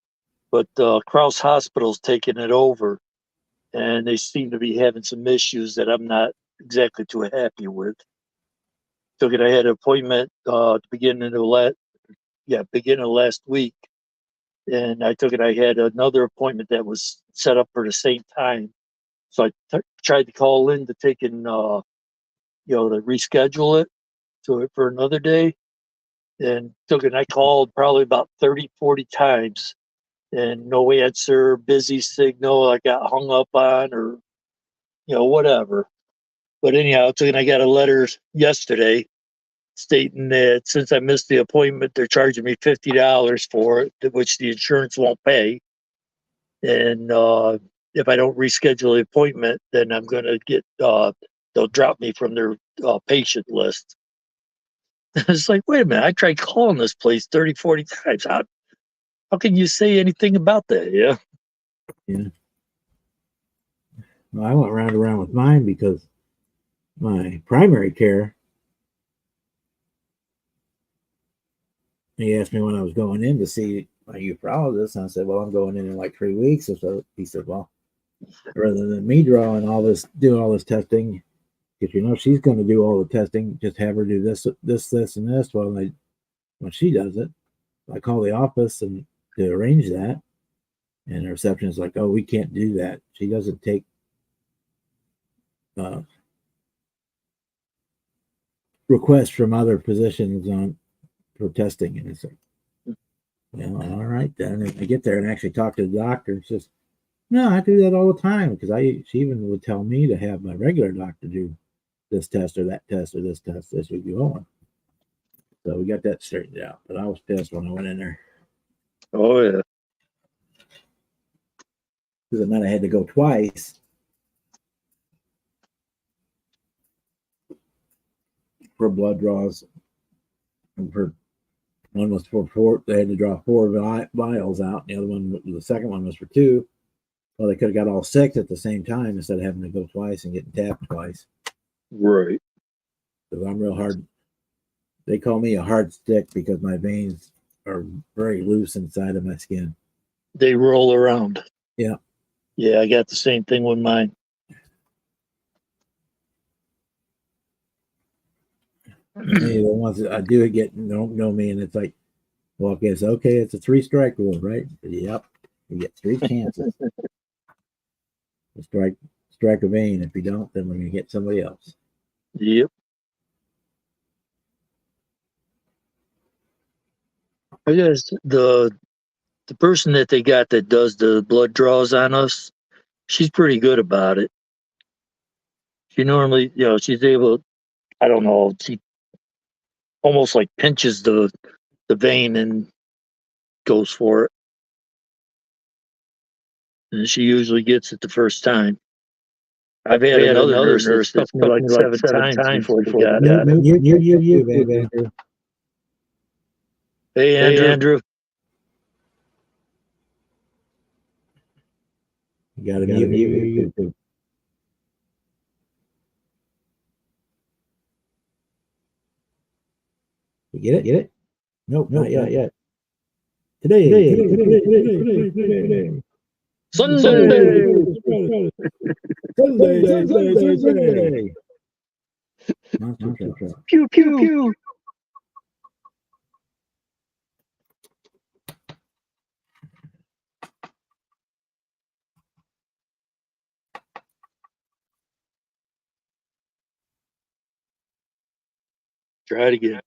[SPEAKER 2] but Crouse Hospital's taking it over, and they seem to be having some issues that I'm not exactly too happy with. I had an appointment beginning of last week, and I had another appointment that was set up for the same time. So I tried to call in to to reschedule it for another day, and I called probably about 30, 40 times, and no answer, busy signal, I got hung up on, or whatever. But anyhow, I got a letter yesterday stating that since I missed the appointment, they're charging me $50 for it, which the insurance won't pay. And if I don't reschedule the appointment, then I'm going to get, they'll drop me from their patient list. It's like, wait a minute, I tried calling this place 30, 40 times. How can you say anything about that? Yeah.
[SPEAKER 1] Yeah. Well, I went round and round with mine because my primary care, he asked me when I was going in to see my nephrologist, and I said, well, I'm going in like 3 weeks or so. He said, well, rather than me doing all this testing, if she's going to do all the testing, just have her do this, and this. Well, when she does it, I call the office and to arrange that, and the reception is like, oh, we can't do that. She doesn't take requests from other physicians for testing. And it's like, all right then. And I get there and actually talk to the doctor, and says, no, I do that all the time, because she even would tell me to have my regular doctor do this test or that test or this test as we go on. So we got that straightened out. But I was pissed when I went in there.
[SPEAKER 2] Oh yeah.
[SPEAKER 1] Because it meant I had to go twice for blood draws. And one was for 4. They had to draw 4 vials out. The second one was for 2. Well, they could have got all 6 at the same time instead of having to go twice and getting tapped twice.
[SPEAKER 2] Right.
[SPEAKER 1] Because I'm real hard. They call me a hard stick because my veins are very loose inside of my skin.
[SPEAKER 2] They roll around.
[SPEAKER 1] Yeah.
[SPEAKER 2] Yeah, I got the same thing with mine.
[SPEAKER 1] The ones that I do get don't know me, and it's like, well, it's okay. It's a 3-strike rule, right? Yep. You get 3 chances to strike a vein. If you don't, then we're gonna get somebody else.
[SPEAKER 2] Yep. I guess the person that they got that does the blood draws on us, she's pretty good about it. She normally, she's able, I don't know, she almost like pinches the vein and goes for it. And she usually gets it the first time. I've had another nurse that took me like 7 times before they got it.
[SPEAKER 1] You, baby.
[SPEAKER 2] Hey, Andrew.
[SPEAKER 1] You gotta mute you. You get it? Nope, not yet. Today.
[SPEAKER 2] Sunday. Pew, pew, pew. Try it again.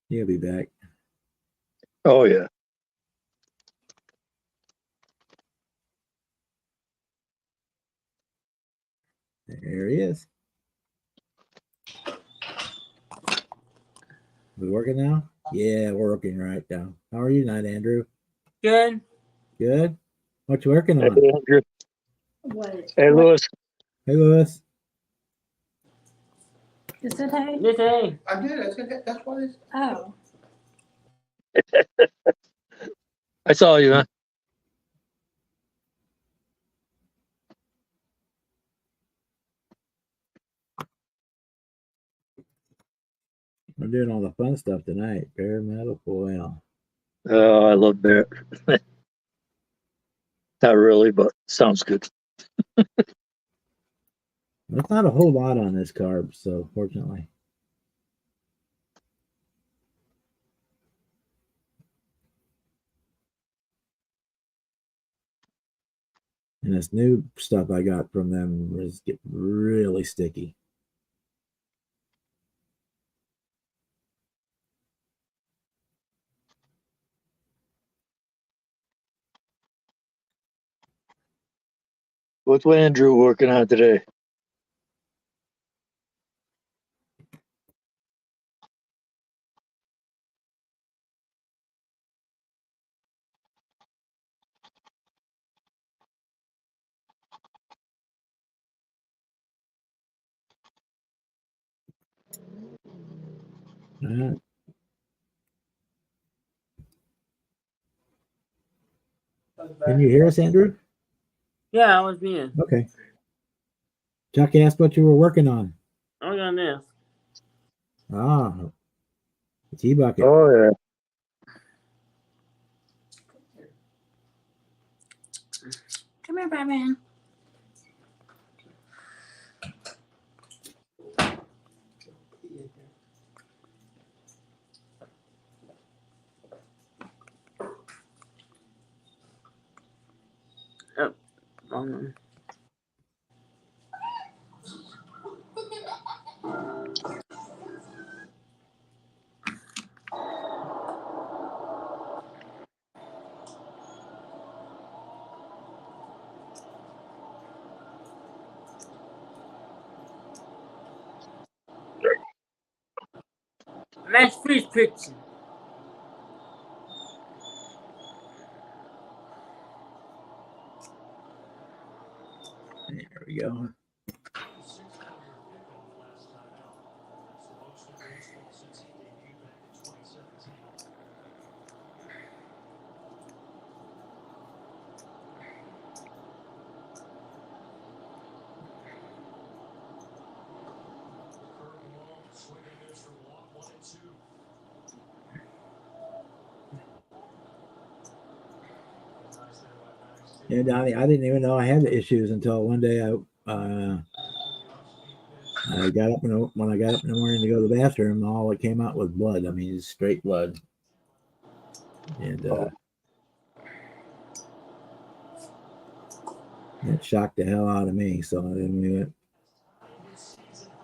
[SPEAKER 1] He'll be back.
[SPEAKER 2] Oh, yeah.
[SPEAKER 1] There he is. We working now? Yeah, we're working right now. How are you tonight, Andrew?
[SPEAKER 3] Good.
[SPEAKER 1] Good. What you working on?
[SPEAKER 2] Hey, Andrew.
[SPEAKER 4] What?
[SPEAKER 2] Hey, Louis.
[SPEAKER 1] Hey, Louis.
[SPEAKER 4] You said hey?
[SPEAKER 3] This hey.
[SPEAKER 5] I did. I said that's why.
[SPEAKER 4] Oh.
[SPEAKER 2] I saw you, huh?
[SPEAKER 1] We're doing all the fun stuff tonight. Bare metal coil.
[SPEAKER 2] Oh, I love Barrett. Not really, but sounds good.
[SPEAKER 1] There's not a whole lot on this carb, so fortunately. And this new stuff I got from them is getting really sticky.
[SPEAKER 2] What's Andrew working on today?
[SPEAKER 1] Can you hear us, Andrew?
[SPEAKER 3] Yeah, I was being.
[SPEAKER 1] Okay. Chuck asked what you were working on.
[SPEAKER 3] I'm on this.
[SPEAKER 1] Ah, the tea bucket.
[SPEAKER 2] Oh, yeah.
[SPEAKER 4] Come here, Batman.
[SPEAKER 3] Oh. Nice fish picture.
[SPEAKER 1] There we go. Yeah, Donnie, I didn't even know I had the issues until one day I I got up when I got up in the morning to go to the bathroom, all that came out was blood. I mean, it's straight blood. And it shocked the hell out of me. So then we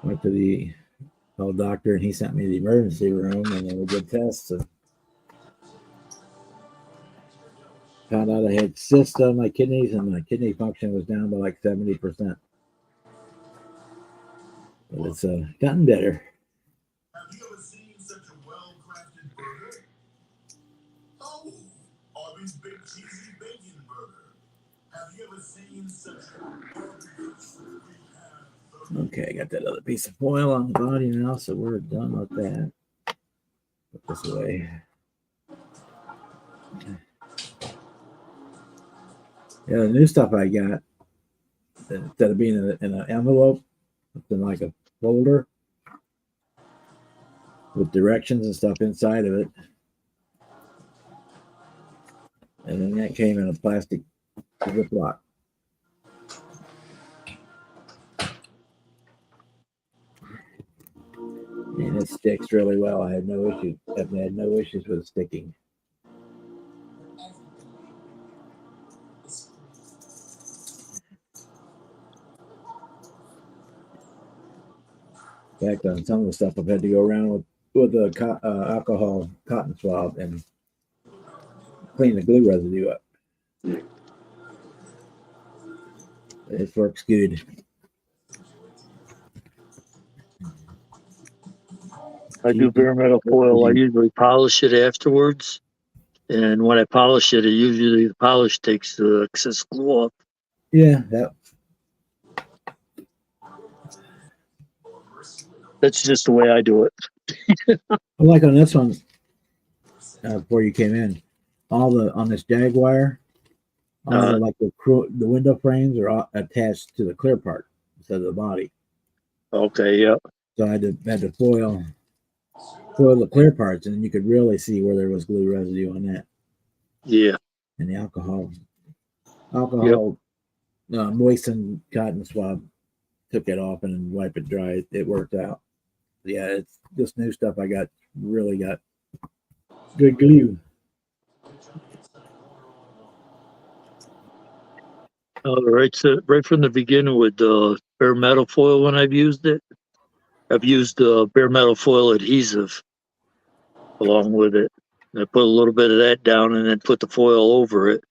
[SPEAKER 1] went to the old doctor, and he sent me to the emergency room, and then we did tests and found out I had cysts on my kidneys, and my kidney function was down by like 70%. But it's gotten better.
[SPEAKER 5] Have you ever seen such a well-crafted burger? Oh, Arby's Big Cheesy Bacon Burger. Have you ever seen such a
[SPEAKER 1] Okay, I got that other piece of foil on the body now, so we're done with that. Put this away. Yeah, the new stuff I got, instead of being in an envelope, it's in like a folder with directions and stuff inside of it. And then that came in a plastic Ziploc. And it sticks really well. I had no issues. I've had no issues with it sticking. In fact, on some of the stuff, I've had to go around with a alcohol cotton swab and clean the glue residue up. It works good.
[SPEAKER 2] I do bare metal foil. I usually polish it afterwards. And when I polish it, usually the polish takes the excess glue off.
[SPEAKER 1] Yeah, that.
[SPEAKER 2] That's just the way I do it.
[SPEAKER 1] Like on this one, before you came in, on this Jaguar, like the window frames are attached to the clear part instead of the body.
[SPEAKER 2] Okay, yeah.
[SPEAKER 1] So I had to foil the clear parts, and then you could really see where there was glue residue on that.
[SPEAKER 2] Yeah.
[SPEAKER 1] And the alcohol
[SPEAKER 2] Yep.
[SPEAKER 1] Moistened cotton swab took it off and then wipe it dry. It worked out. Yeah, it's this new stuff I got really got good glue.
[SPEAKER 2] Right. So right from the beginning with bare metal foil, when I've used it, I've used bare metal foil adhesive along with it. I put a little bit of that down and then put the foil over it,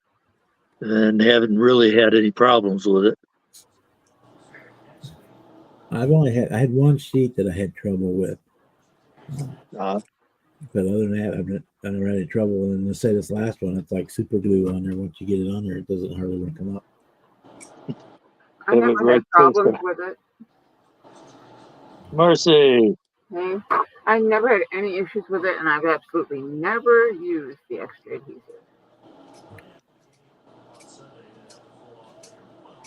[SPEAKER 2] and haven't really had any problems with it.
[SPEAKER 1] I had one sheet that I had trouble with. But other than that, I've never had any trouble. And let's say this last one, it's like super glue on there. Once you get it on there, it doesn't hardly want to come up.
[SPEAKER 6] I never had problems with it.
[SPEAKER 2] Mercy.
[SPEAKER 6] Okay. I never had any issues with it, and I've absolutely never used the extra adhesive.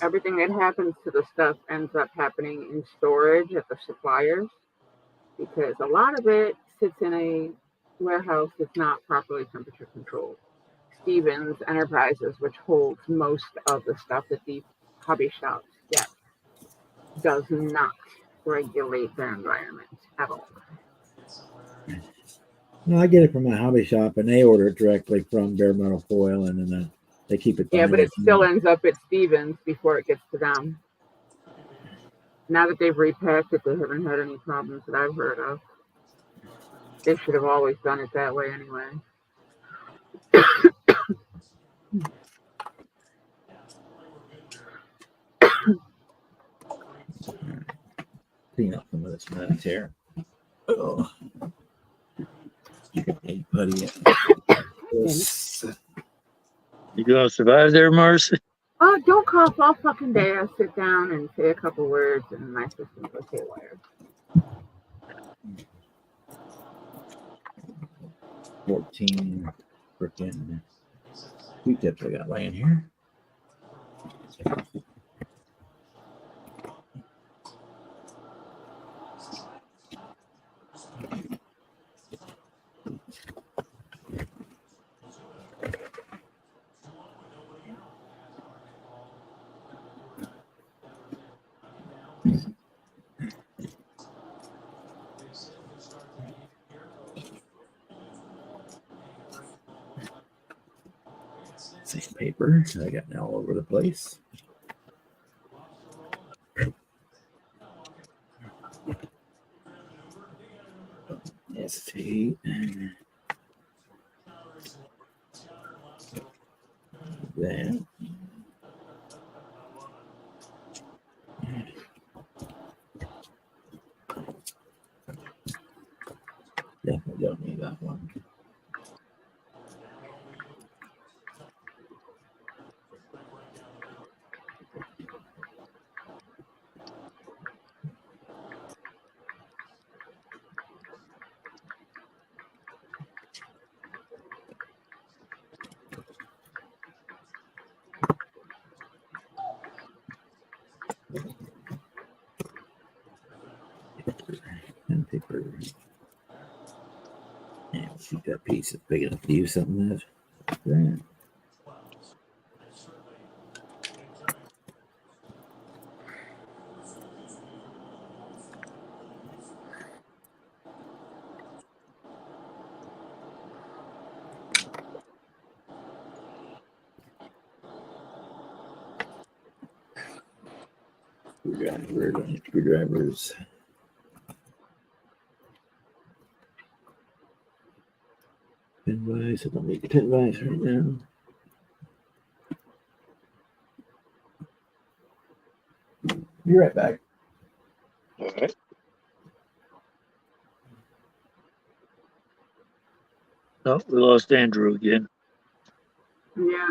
[SPEAKER 6] Everything that happens to the stuff ends up happening in storage at the suppliers, because a lot of it sits in a warehouse that's not properly temperature controlled. Stevens Enterprises, which holds most of the stuff that the hobby shops get, does not regulate their environment at all.
[SPEAKER 1] No, I get it from my hobby shop, and they order it directly from Bare Metal Foil, and then they keep it.
[SPEAKER 6] Yeah, but it still ends up at Stevens before it gets to them. Now that they've repacked it, they haven't had any problems that I've heard of. They should have always done it that way anyway.
[SPEAKER 1] Clean up some of this mess here. Oh, hey, buddy.
[SPEAKER 2] You gonna survive there, Marcy?
[SPEAKER 6] Oh, don't cough all fucking day. I sit down and say a couple words, and my system goes haywire.
[SPEAKER 1] 14 freaking Q-tips I got laying here. Same paper. I got all over the place. ST. That. Definitely don't need that one. And paper. Yeah, shoot, that piece is big enough to use something with. That. Screwdrivers. Pin vise. I don't need the pin vise right now. Be right back.
[SPEAKER 2] All right. Oh, we lost Andrew again.
[SPEAKER 6] Yeah.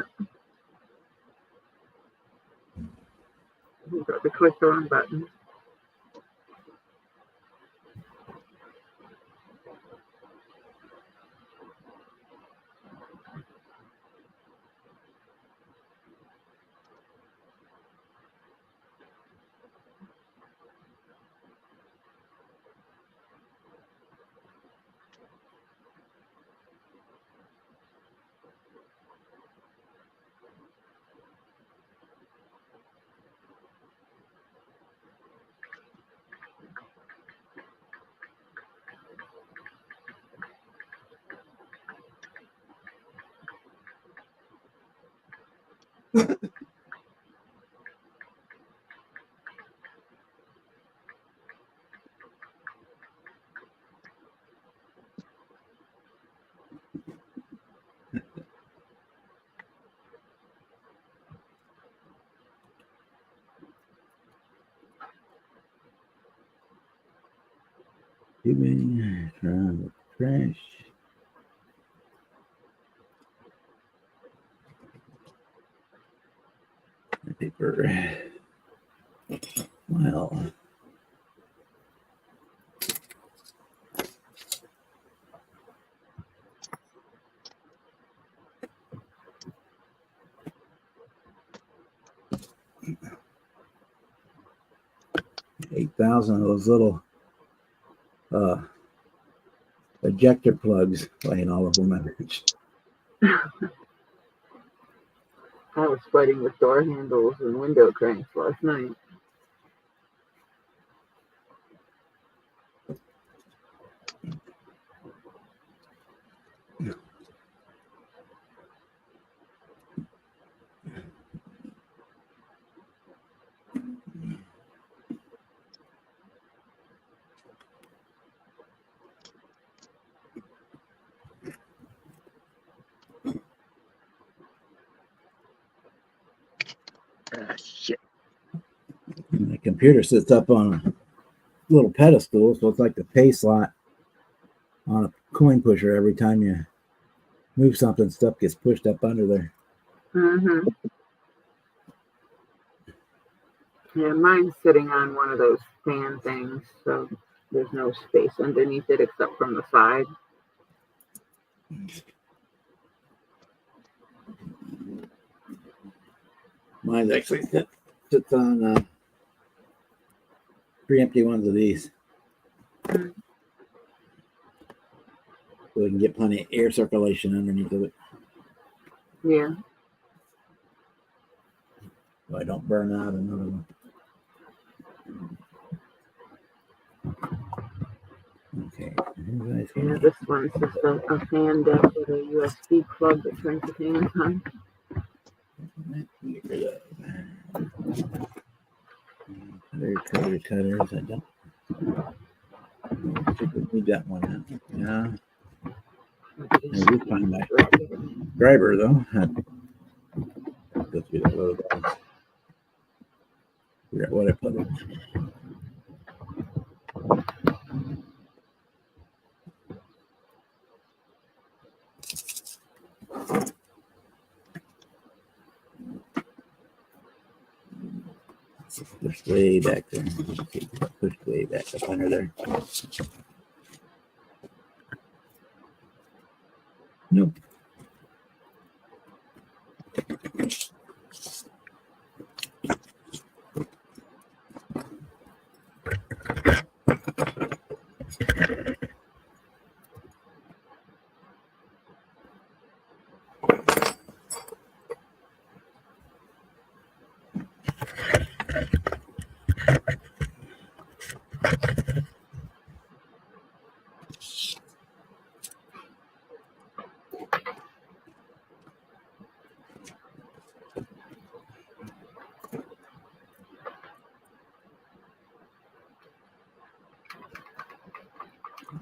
[SPEAKER 6] You got to click the wrong button.
[SPEAKER 1] Tubing from trash. Paper. Well. $8,000 of those little ejector plugs laying all over my bench.
[SPEAKER 6] I was fighting with door handles and window cranks last night.
[SPEAKER 2] Ah, shit.
[SPEAKER 1] The computer sits up on a little pedestal, so it's like the pay slot on a coin pusher. Every time you move something, stuff gets pushed up under there.
[SPEAKER 6] Mm-hmm. Yeah, mine's sitting on one of those fan things, so there's no space underneath it except from the side.
[SPEAKER 1] Mine's actually sits on 3 empty ones of these. So we can get plenty of air circulation underneath of it.
[SPEAKER 6] Yeah.
[SPEAKER 1] So I don't burn out another one. Okay.
[SPEAKER 6] Yeah, this one's just a fan deck with a USB plug that turns the fans on.
[SPEAKER 1] Cutters. I don't think we need that one. Yeah. I did find my driver though. Go through that little box. Figure out what I put in. Pushed way back there. Pushed way back up under there. Nope.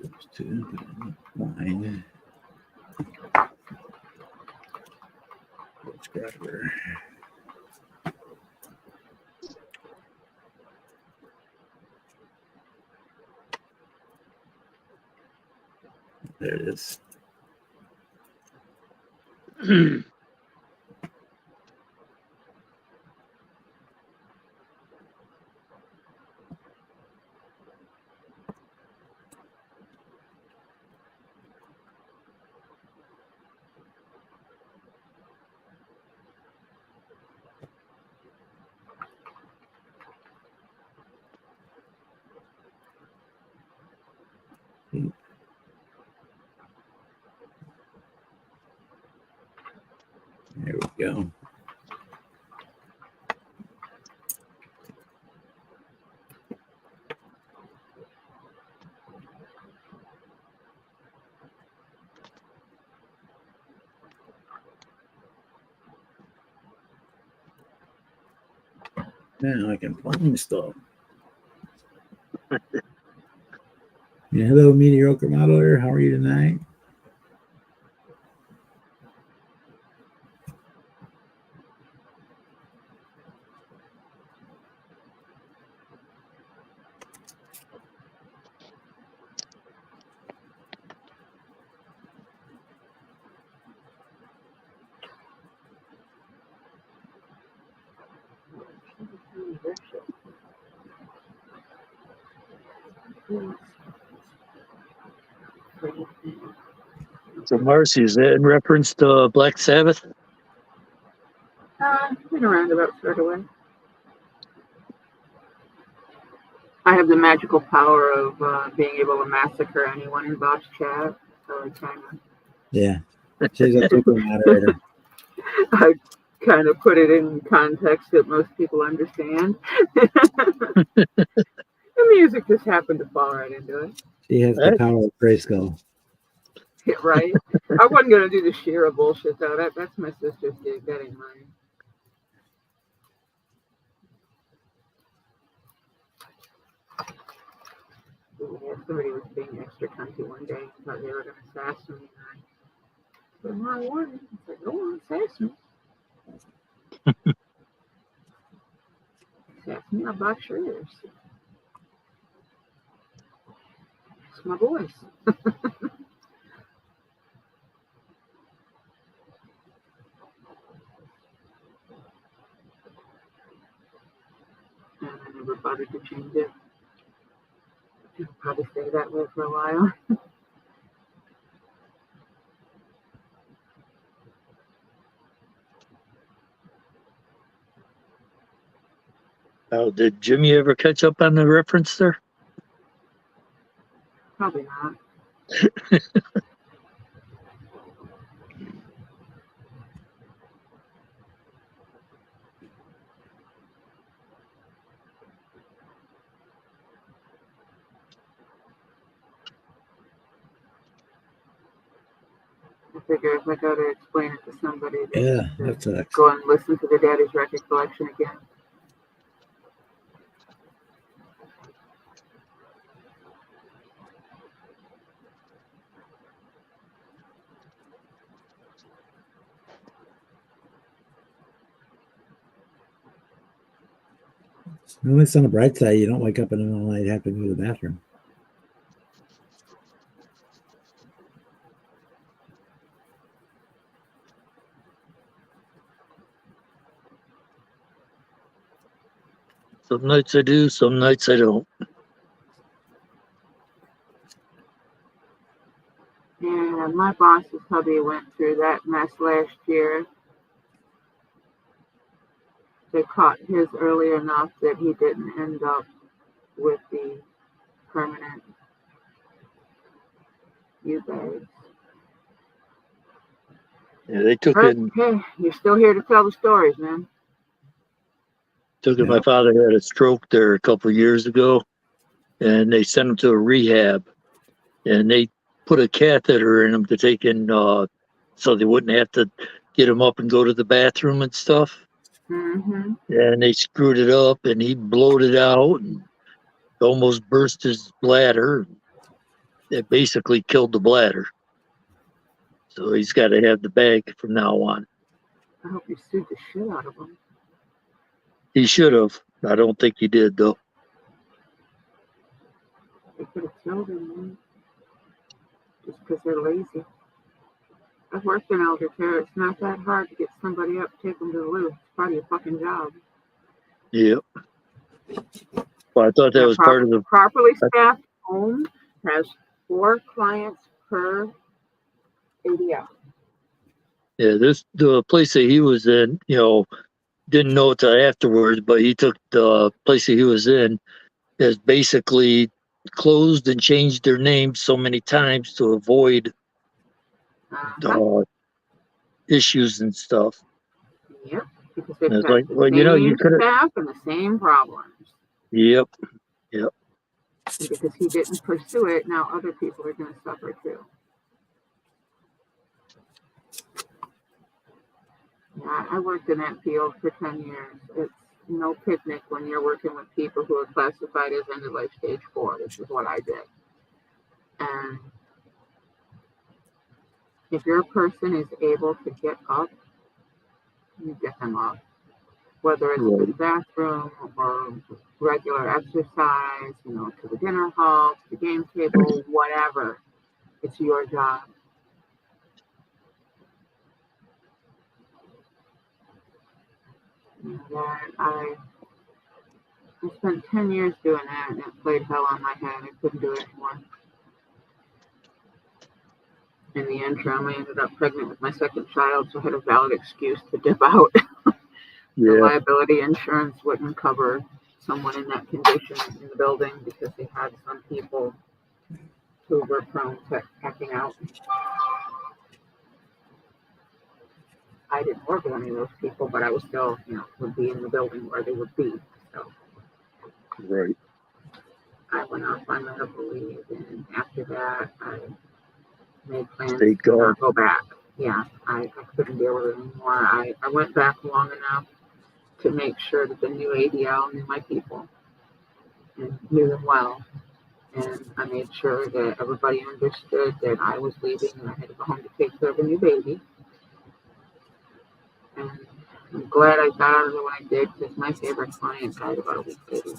[SPEAKER 1] Those two, line. Let's grab her. There it is. There we go. Now I can find stuff. Yeah, hello, mediocre modeler. How are you tonight?
[SPEAKER 2] So Marcy, is that in reference to Black Sabbath?
[SPEAKER 6] In a roundabout sort of way. I have the magical power of being able to massacre anyone in Bob's chat. So I
[SPEAKER 1] Yeah, she's a super moderator.
[SPEAKER 6] I kind of put it in context that most people understand. The music just happened to fall right into it.
[SPEAKER 1] She has the power of Grayskull.
[SPEAKER 6] Right? I wasn't going to do the Shira bullshit, though. That's my sister's gig. That ain't mine. Yeah, somebody was being extra cunty one day. Thought they were going to sass me. And I said, "No, I wasn't." I said, "Go on, sass me." Sass me, I'll box your ears. It's my voice. And I never bothered to change it. It'll probably stay that way for a while.
[SPEAKER 2] Oh, did Jimmy ever catch up on the reference there?
[SPEAKER 6] Probably not. figure if I gotta explain it to somebody, they
[SPEAKER 1] Yeah,
[SPEAKER 6] have to
[SPEAKER 1] that sucks.
[SPEAKER 6] go and listen to the Daddy's Record Collection again.
[SPEAKER 1] Well, it's on the bright side. You don't wake up in the middle of the night, have to go to the bathroom.
[SPEAKER 2] Some nights I do, some nights I don't.
[SPEAKER 6] Yeah, my boss's hubby went through that mess last year. They caught his early enough that he didn't end up with the permanent U-bags.
[SPEAKER 2] Yeah, they took
[SPEAKER 6] But
[SPEAKER 2] in
[SPEAKER 6] hey, you're still here to tell the stories, man.
[SPEAKER 2] My
[SPEAKER 1] Yeah.
[SPEAKER 2] father had a stroke there a couple of years ago, and they sent him to a rehab, and they put a catheter in him to take in, so they wouldn't have to get him up and go to the bathroom and stuff.
[SPEAKER 6] Mm-hmm.
[SPEAKER 2] And they screwed it up, and he bloated out and almost burst his bladder. It basically killed the bladder. So he's got to have the bag from now on.
[SPEAKER 6] I hope you sued the shit out of him.
[SPEAKER 2] He should have. I don't think he did, though.
[SPEAKER 6] They could have killed him, man. Just because they're lazy. I've worked in elder care. It's not that hard to get somebody up, take them to the loo. It's part of your fucking job.
[SPEAKER 2] Yep. Well, I thought that
[SPEAKER 6] And
[SPEAKER 2] was part of the.
[SPEAKER 6] properly staffed home has 4 clients per ADL.
[SPEAKER 2] Yeah, the place that he was in, didn't know it till afterwards, but he took the place that he was in has basically closed and changed their name so many times to avoid issues and stuff.
[SPEAKER 6] Yep, because they've
[SPEAKER 2] And it's
[SPEAKER 6] got
[SPEAKER 2] like,
[SPEAKER 6] the
[SPEAKER 2] well, you
[SPEAKER 6] same
[SPEAKER 2] could have.
[SPEAKER 6] staff and the same problems.
[SPEAKER 2] Yep.
[SPEAKER 6] And because he didn't pursue it, now other people are going to suffer too. Yeah, I worked in that field for 10 years. It's no picnic when you're working with people who are classified as end of life stage 4. This is what I did. And if your person is able to get up, you get them up. Whether it's to the bathroom or regular exercise, to the dinner hall, to the game table, whatever. It's your job. And I spent 10 years doing that, and it played hell on my head. I couldn't do it anymore. In the interim, I ended up pregnant with my second child, so I had a valid excuse to dip out. The liability insurance wouldn't cover someone in that condition in the building because they had some people who were prone to acting out. I didn't work with any of those people, but I was still, would be in the building where they would be. So
[SPEAKER 2] Right.
[SPEAKER 6] I went off on medical leave, and after that, I made plans
[SPEAKER 2] State
[SPEAKER 6] to
[SPEAKER 2] guard.
[SPEAKER 6] not go back. Yeah, I couldn't deal with it anymore. I went back long enough to make sure that the new ADL knew my people and knew them well. And I made sure that everybody understood that I was leaving and I had to go home to take care of a new baby. And I'm glad I got out of it when I did, because my favorite client died about a week later.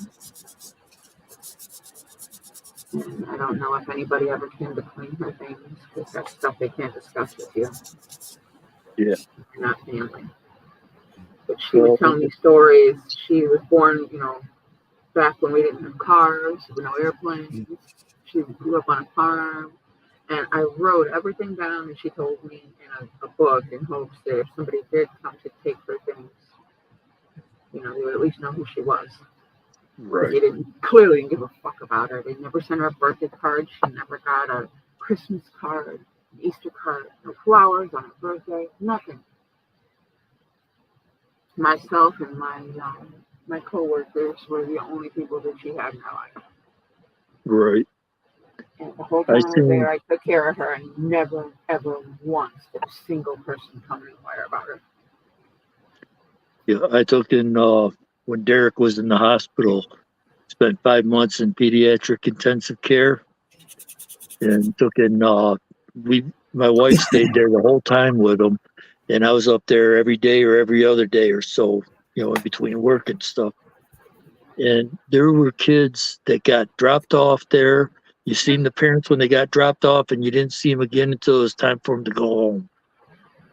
[SPEAKER 6] And I don't know if anybody ever came to claim her things, because that's stuff they can't discuss with you.
[SPEAKER 2] Yeah.
[SPEAKER 6] You're not family. But she would tell me stories. She was born, back when we didn't have cars, no airplanes. She grew up on a farm. And I wrote everything down that she told me in a book in hopes that if somebody did come to take her things, they would at least know who she was.
[SPEAKER 2] Right.
[SPEAKER 6] They clearly didn't give a fuck about her. They never sent her a birthday card. She never got a Christmas card, an Easter card, no flowers on her birthday, nothing. Myself and my coworkers were the only people that she had in her life.
[SPEAKER 2] Right.
[SPEAKER 6] And the whole
[SPEAKER 2] I
[SPEAKER 6] time I was
[SPEAKER 2] seen,
[SPEAKER 6] there, I took care of her, and never, ever once did a single person come and inquire about her.
[SPEAKER 2] yeah, I took in, when Derek was in the hospital, spent 5 months in pediatric intensive care and took in, my wife stayed there the whole time with him. And I was up there every day or every other day or so, in between work and stuff. And there were kids that got dropped off there. You seen the parents when they got dropped off, and you didn't see them again until it was time for them to go home.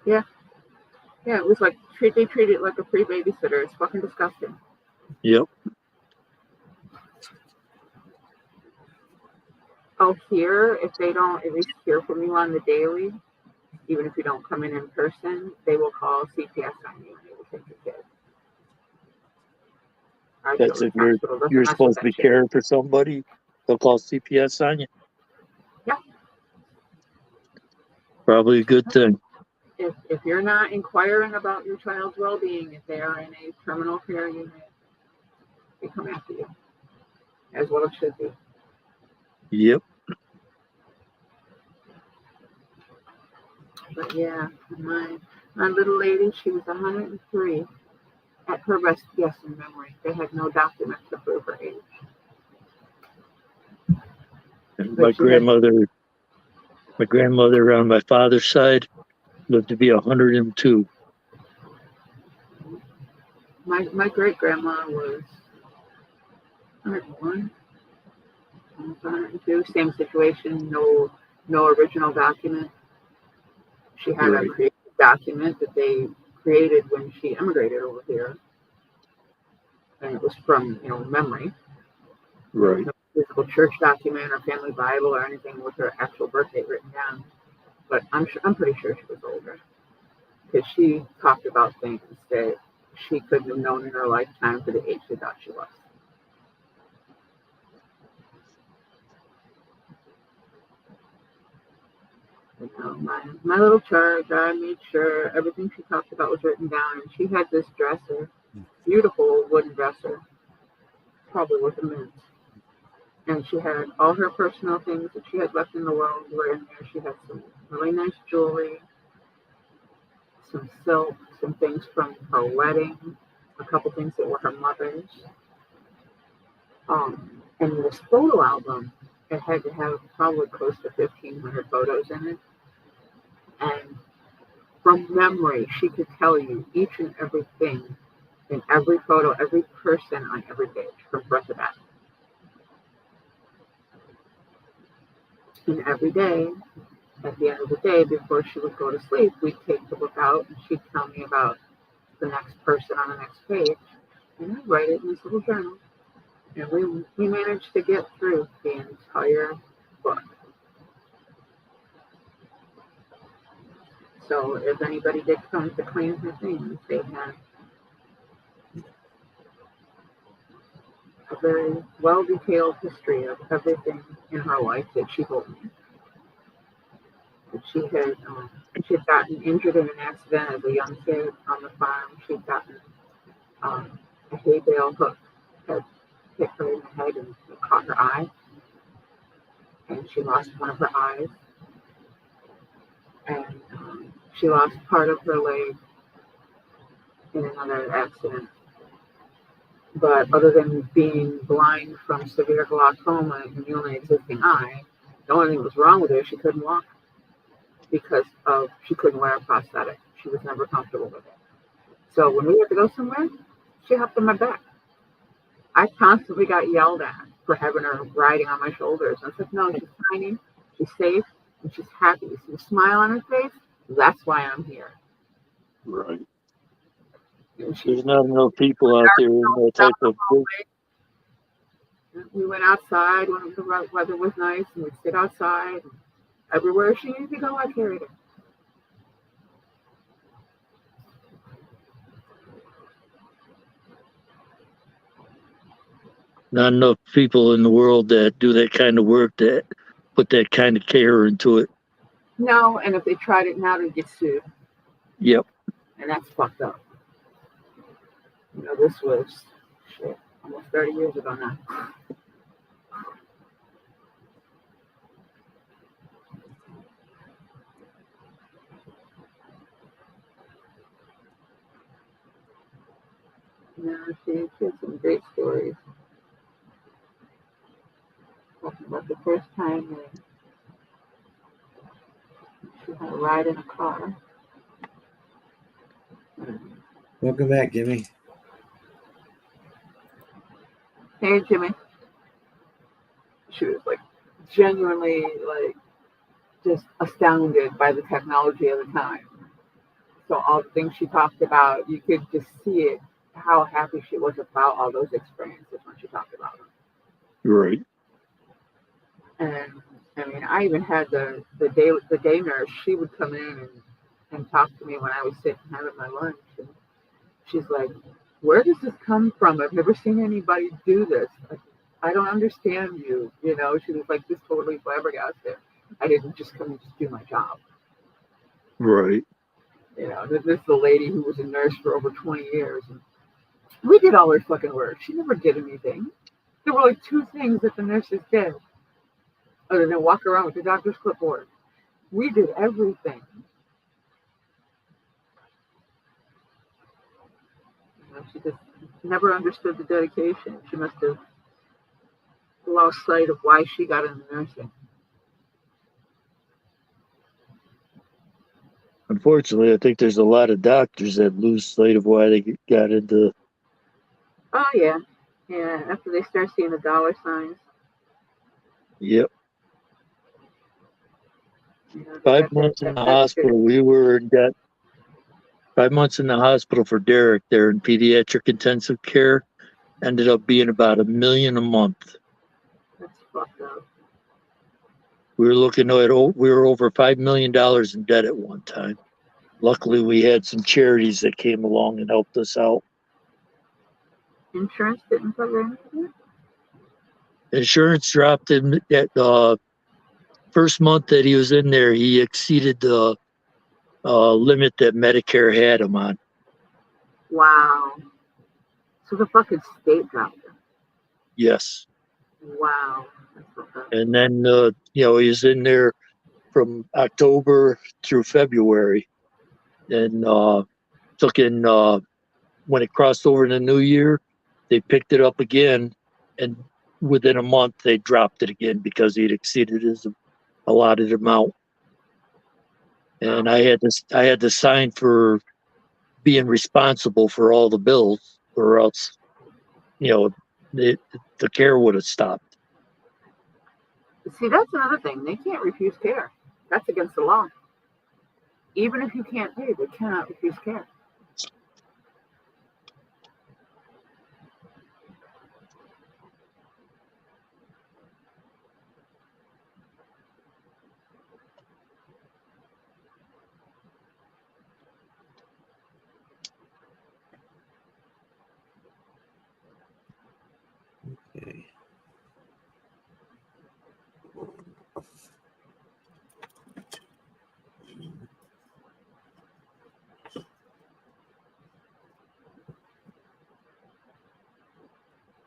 [SPEAKER 6] Yeah, it was like they treat it like a free babysitter. It's fucking disgusting.
[SPEAKER 2] Yep.
[SPEAKER 6] Oh, here, if they don't at least hear from you on the daily, even if you don't come in person, they will call CPS on you and they will take your kid. Our
[SPEAKER 2] That's if
[SPEAKER 6] children's hospital doesn't
[SPEAKER 2] you're
[SPEAKER 6] mess with
[SPEAKER 2] supposed to
[SPEAKER 6] that
[SPEAKER 2] be
[SPEAKER 6] shit.
[SPEAKER 2] caring for somebody, they'll call CPS on you.
[SPEAKER 6] Yeah.
[SPEAKER 2] Probably a good thing.
[SPEAKER 6] If you're not inquiring about your child's well-being, if they are in a terminal care unit, they come after you, as well it should be.
[SPEAKER 2] Yep.
[SPEAKER 6] But yeah, my little lady, she was 103 at her best guess in memory. They had no documents to prove her age.
[SPEAKER 2] And
[SPEAKER 6] But
[SPEAKER 2] my grandmother on my father's side lived to be 102.
[SPEAKER 6] My great grandma was 101, 102. Same situation. No original document. She had
[SPEAKER 2] Right.
[SPEAKER 6] a created document that they created when she immigrated over here, and it was from memory. There was
[SPEAKER 2] Right.
[SPEAKER 6] no physical church document or family Bible or anything with her actual birth date written down. But I'm pretty sure she was older because she talked about things that she couldn't have known in her lifetime for the age she thought she was. My little charge, I made sure everything she talked about was written down. And she had this dresser, beautiful wooden dresser, probably worth a mint. And she had all her personal things that she had left in the world were in there. She had some really nice jewelry, some silk, some things from her wedding, a couple things that were her mother's. And this photo album, it had to have probably close to 1,500 photos in it. And from memory, she could tell you each and everything in every photo, every person on every page, from front to back. And every day, at the end of the day, before she would go to sleep, we'd take the book out and she'd tell me about the next person on the next page. And I'd write it in this little journal. And we managed to get through the entire book. So if anybody did come to claim her things, they had a very well-detailed history of everything in her life that she told me. That she had gotten injured in an accident as a young kid on the farm. She'd gotten a hay bale hook had hit her in the head and caught her eye. And she lost one of her eyes. And she lost part of her leg in another accident. But other than being blind from severe glaucoma in the only existing eye, the only thing that was wrong with her, she couldn't walk because she couldn't wear a prosthetic. She was never comfortable with it. So when we had to go somewhere, she hopped on my back. I constantly got yelled at for having her riding on my shoulders. And I said, no, she's tiny, she's safe, and she's happy. You see a smile on her face? That's why I'm here.
[SPEAKER 2] Right. There's not enough people out there in that type of book.
[SPEAKER 6] We went outside when the weather was nice, and we'd sit outside. Everywhere she needed to go, I carried her.
[SPEAKER 2] Not enough people in the world that do that kind of work, that put that kind of care into it.
[SPEAKER 6] No, and if they tried it now, they'd get sued.
[SPEAKER 2] Yep.
[SPEAKER 6] And that's fucked up. This was almost 30 years ago now. Yeah, she had some great stories. Talking about the first time that she had a ride in a car.
[SPEAKER 1] Welcome back, Jimmy.
[SPEAKER 6] Hey, Jimmy. She was like genuinely like just astounded by the technology of the time. So all the things she talked about, you could just see it, how happy she was about all those experiences when she talked about them.
[SPEAKER 2] Right.
[SPEAKER 6] And I mean, I even had the day nurse. She would come in and talk to me when I was sitting having my lunch, and she's like, "Where does this come from? I've never seen anybody do this. I don't understand you." You know, she was like, just totally flabbergasted. I didn't just come and just do my job.
[SPEAKER 2] Right.
[SPEAKER 6] You know, this is the lady who was a nurse for over 20 years. And we did all her fucking work. She never did anything. There were like two things that the nurses did other than walk around with the doctor's clipboard. We did everything. You know, she just never understood the dedication. She must have lost sight of why she got into nursing.
[SPEAKER 2] Unfortunately, I think there's a lot of doctors that lose sight of why they got into.
[SPEAKER 6] Oh, yeah. Yeah, after they start seeing the dollar signs.
[SPEAKER 2] Yep.
[SPEAKER 6] You know, they
[SPEAKER 2] 5
[SPEAKER 6] got
[SPEAKER 2] months in the
[SPEAKER 6] that
[SPEAKER 2] hospital. We were in debt. 5 months in the hospital for Derek there in pediatric intensive care. Ended up being about $1 million a month.
[SPEAKER 6] That's fucked up.
[SPEAKER 2] We were looking at we were over $5 million in debt at one time. Luckily, we had some charities that came along and helped us out.
[SPEAKER 6] Insurance didn't cover anything?
[SPEAKER 2] Insurance dropped him at the first month that he was in there. He exceeded the limit that Medicare had him on.
[SPEAKER 6] Wow. So the fucking state dropped him.
[SPEAKER 2] Yes.
[SPEAKER 6] Wow. That's fucked up.
[SPEAKER 2] And then, he was in there from October through February. And took in, when it crossed over in the new year, they picked it up again. And within a month, they dropped it again because he'd exceeded his allotted amount. And I had to sign for being responsible for all the bills, or else, the care would have stopped.
[SPEAKER 6] See, that's another thing. They can't refuse care. That's against the law. Even if you can't pay, they cannot refuse care.
[SPEAKER 1] Okay.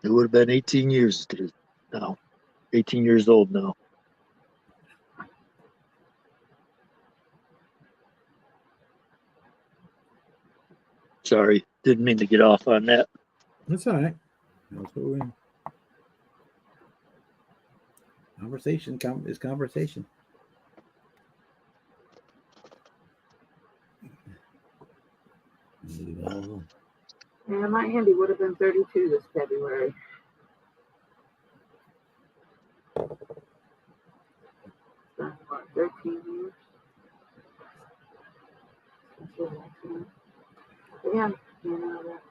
[SPEAKER 2] It would have been 18 years now. 18 years old now. Sorry, didn't mean to get off on that.
[SPEAKER 1] That's all right. That's what we conversation is conversation.
[SPEAKER 6] Yeah, my Andy would have been 32 this February. That's what, 13 years? Yeah, that's...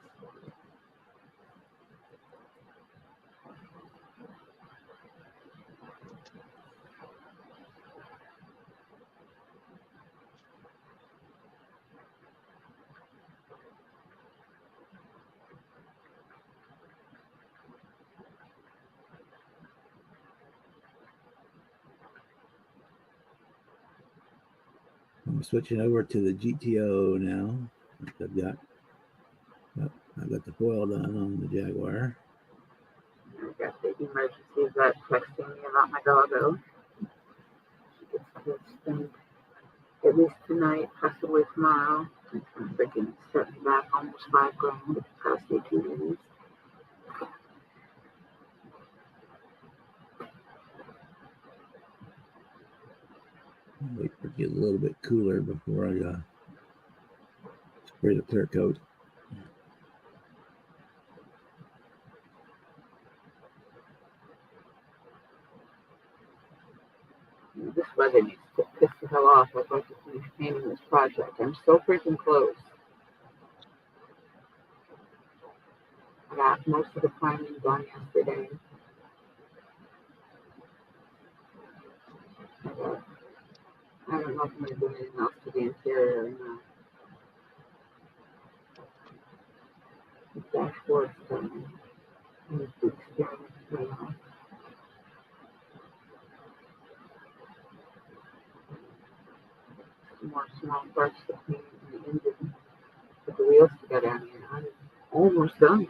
[SPEAKER 1] I'm switching over to the GTO now. I've got the foil done on the Jaguar.
[SPEAKER 6] I got the emergency vet texting me about my doggo. She gets to spend at least tonight, possibly tomorrow, I'm thinking setting back almost $5,000 the past 18 days.
[SPEAKER 1] Wait for it to get a little bit cooler before I spray the clear coat.
[SPEAKER 6] This weather needs to piss the hell off. I'd like to finish painting this project. I'm so freaking close. I got most of the priming done yesterday. I don't know if I'm going to do anything else to the interior or not. The dashboard's done. And the big steering wheel. Some more small parts to paint in the engine. Put the wheels together. I mean, I'm almost done.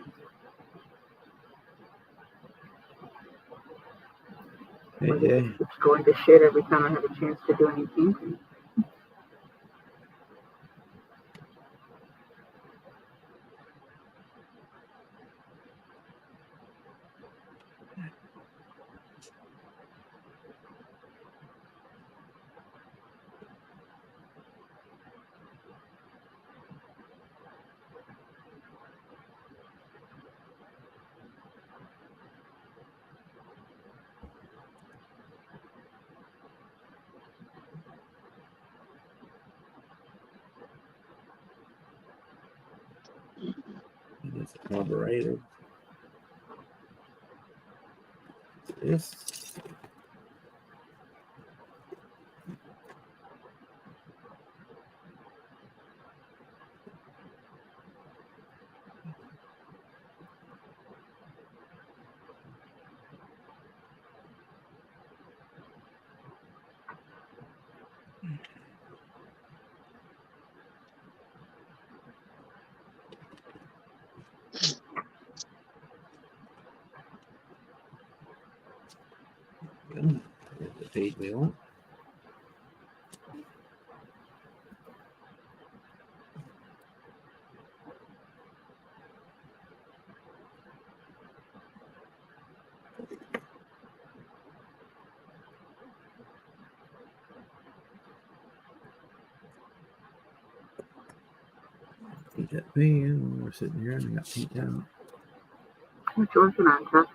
[SPEAKER 1] Hey, Jay.
[SPEAKER 6] It's going to shit every time I have a chance to do any painting.
[SPEAKER 1] It's a carburetor. This. There's the page we want. Paint that pan. We're sitting here and I got paint out.
[SPEAKER 6] What you working on, Chuck?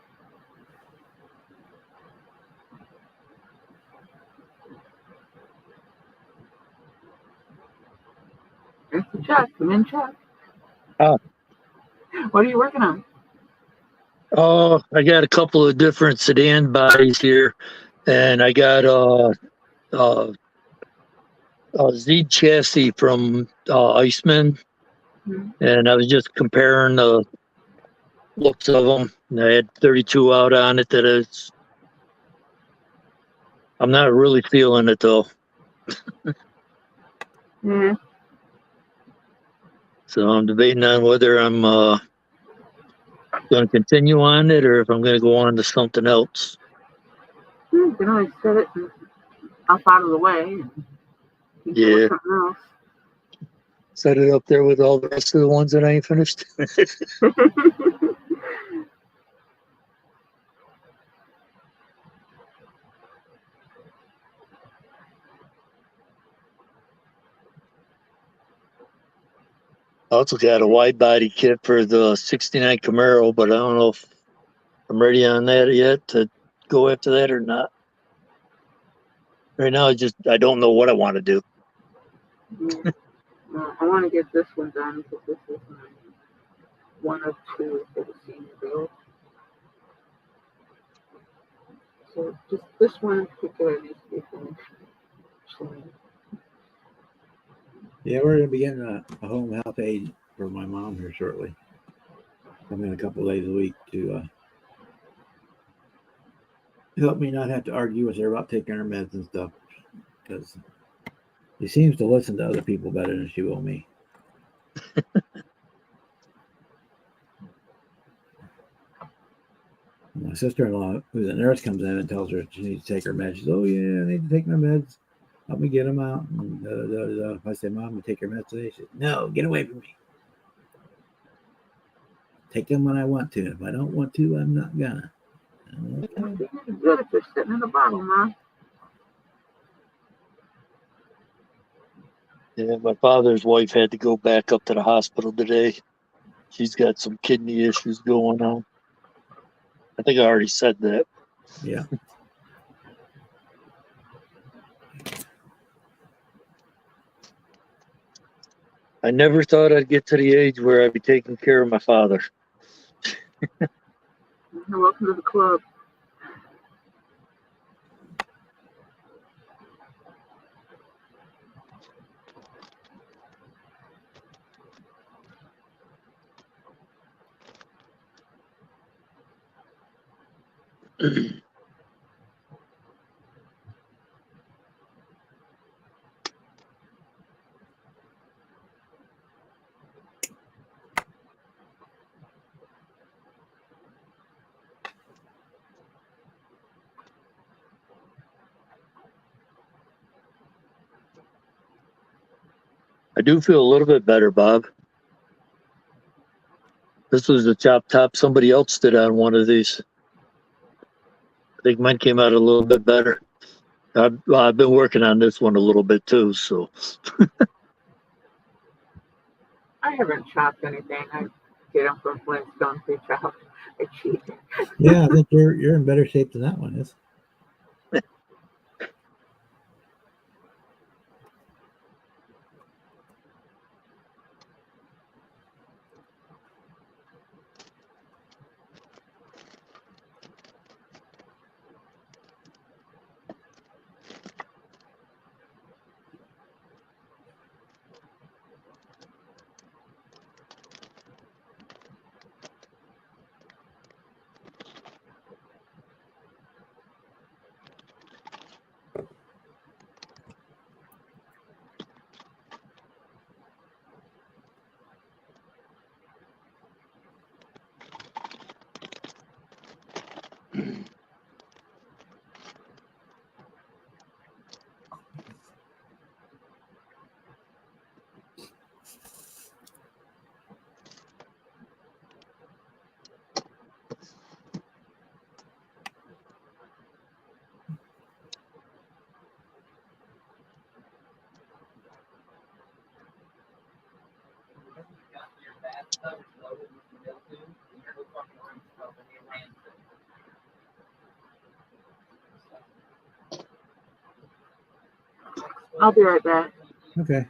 [SPEAKER 6] There's the Chuck. Come in, Chuck.
[SPEAKER 2] Ah.
[SPEAKER 6] What are you working on?
[SPEAKER 2] Oh, I got a couple of different sedan bodies here, and I got a Z chassis from Iceman, and I was just comparing the looks of them. And I had 32 out on it. I'm not really feeling it though.
[SPEAKER 6] Yeah.
[SPEAKER 2] So I'm debating on whether I'm going to continue on it or if I'm going to go on to something else.
[SPEAKER 6] You can always set it up out of the way and keep it with something else.
[SPEAKER 2] Set it up there with all the rest of the ones that I ain't finished. I also got a wide body kit for the 69 Camaro, but I don't know if I'm ready on that yet to go after that or not. Right now, I don't know what I want to do.
[SPEAKER 6] Yeah. Well, I want to get this one done because this is my one of two for the senior build. So just this one in particular needs to be finished. So,
[SPEAKER 1] Yeah, we're gonna be getting a home health aide for my mom here shortly. Come in a couple days a week to help me not have to argue with her about taking her meds and stuff, because she seems to listen to other people better than she will me. My sister-in-law, who's a nurse, comes in and tells her she needs to take her meds. She says, "Oh yeah, I need to take my meds. help me get them out. And if I say, Mom, I'm gonna take your meds today, she said, no, get away from me. Take them when I want to. If I don't want to, I'm not gonna. Okay.
[SPEAKER 6] You're good if you're sitting in the bottle, Mom.
[SPEAKER 2] Yeah, my father's wife had to go back up to the hospital today. She's got some kidney issues going on. I think I already said that.
[SPEAKER 1] Yeah.
[SPEAKER 2] I never thought I'd get to the age where I'd be taking care of my father.
[SPEAKER 6] Welcome to the club.
[SPEAKER 2] I do feel a little bit better, Bob. This was the chop top somebody else did on one of these. I think mine came out a little bit better. I've been working on this one a little bit too, so
[SPEAKER 6] I haven't chopped anything. I get them from Flintstone pre-chopped. I cheat.
[SPEAKER 1] Yeah, I think you're in better shape than that one is.
[SPEAKER 6] I'll be right back.
[SPEAKER 1] Okay.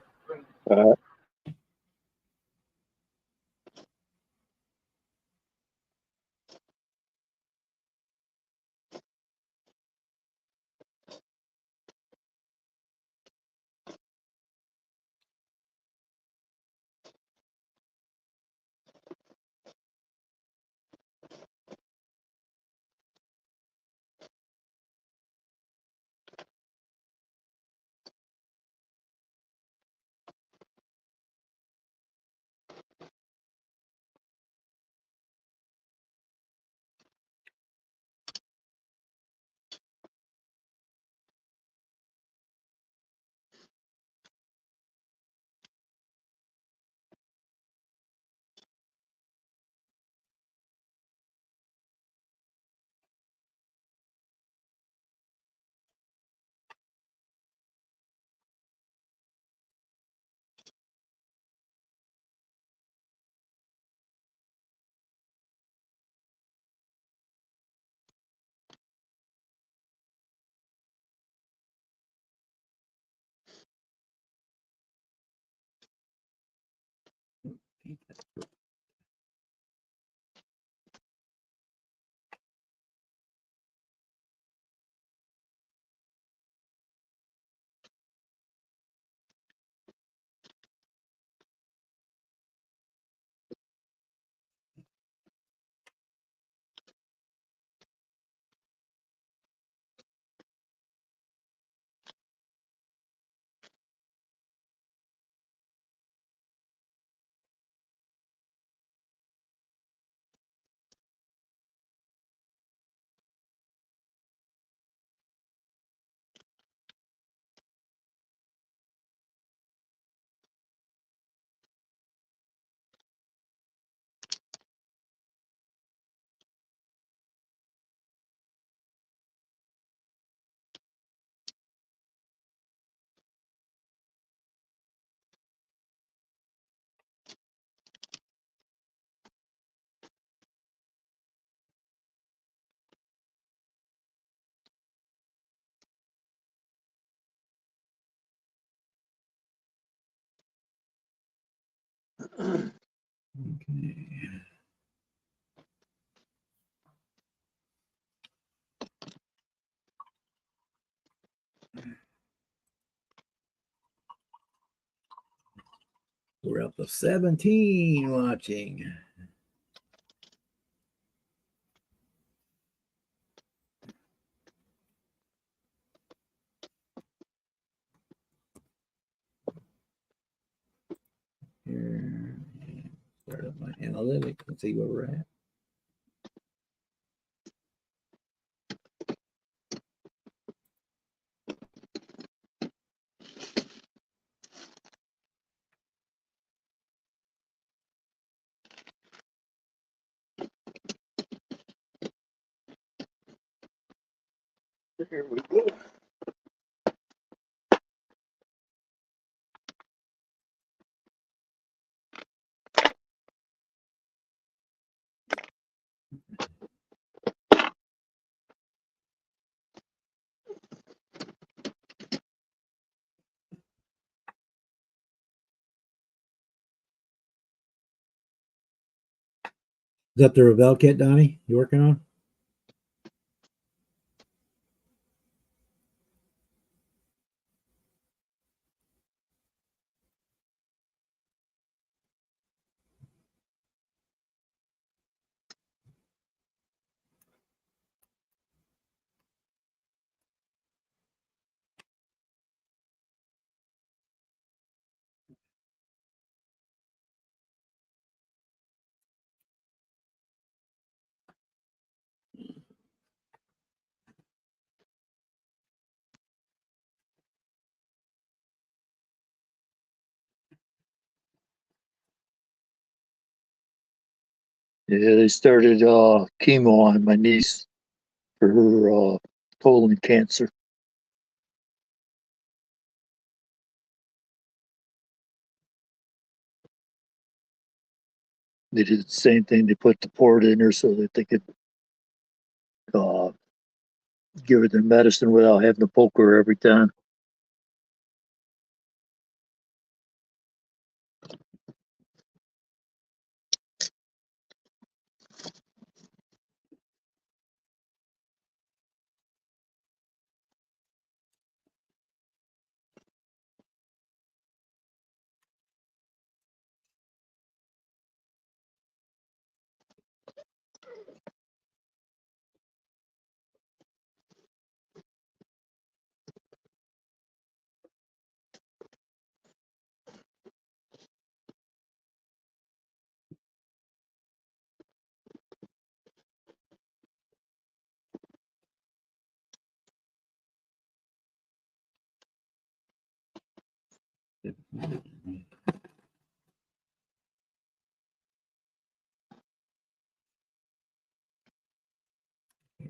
[SPEAKER 1] Okay. We're up to 17 watching. Here, start up my analytics and see where we're at.
[SPEAKER 2] Here we go.
[SPEAKER 1] Is that the Revell kit, Donnie? You working on?
[SPEAKER 2] Yeah, they started chemo on my niece for her colon cancer. They did the same thing. They put the port in her so that they could uh, give her the medicine without having to poke her every time.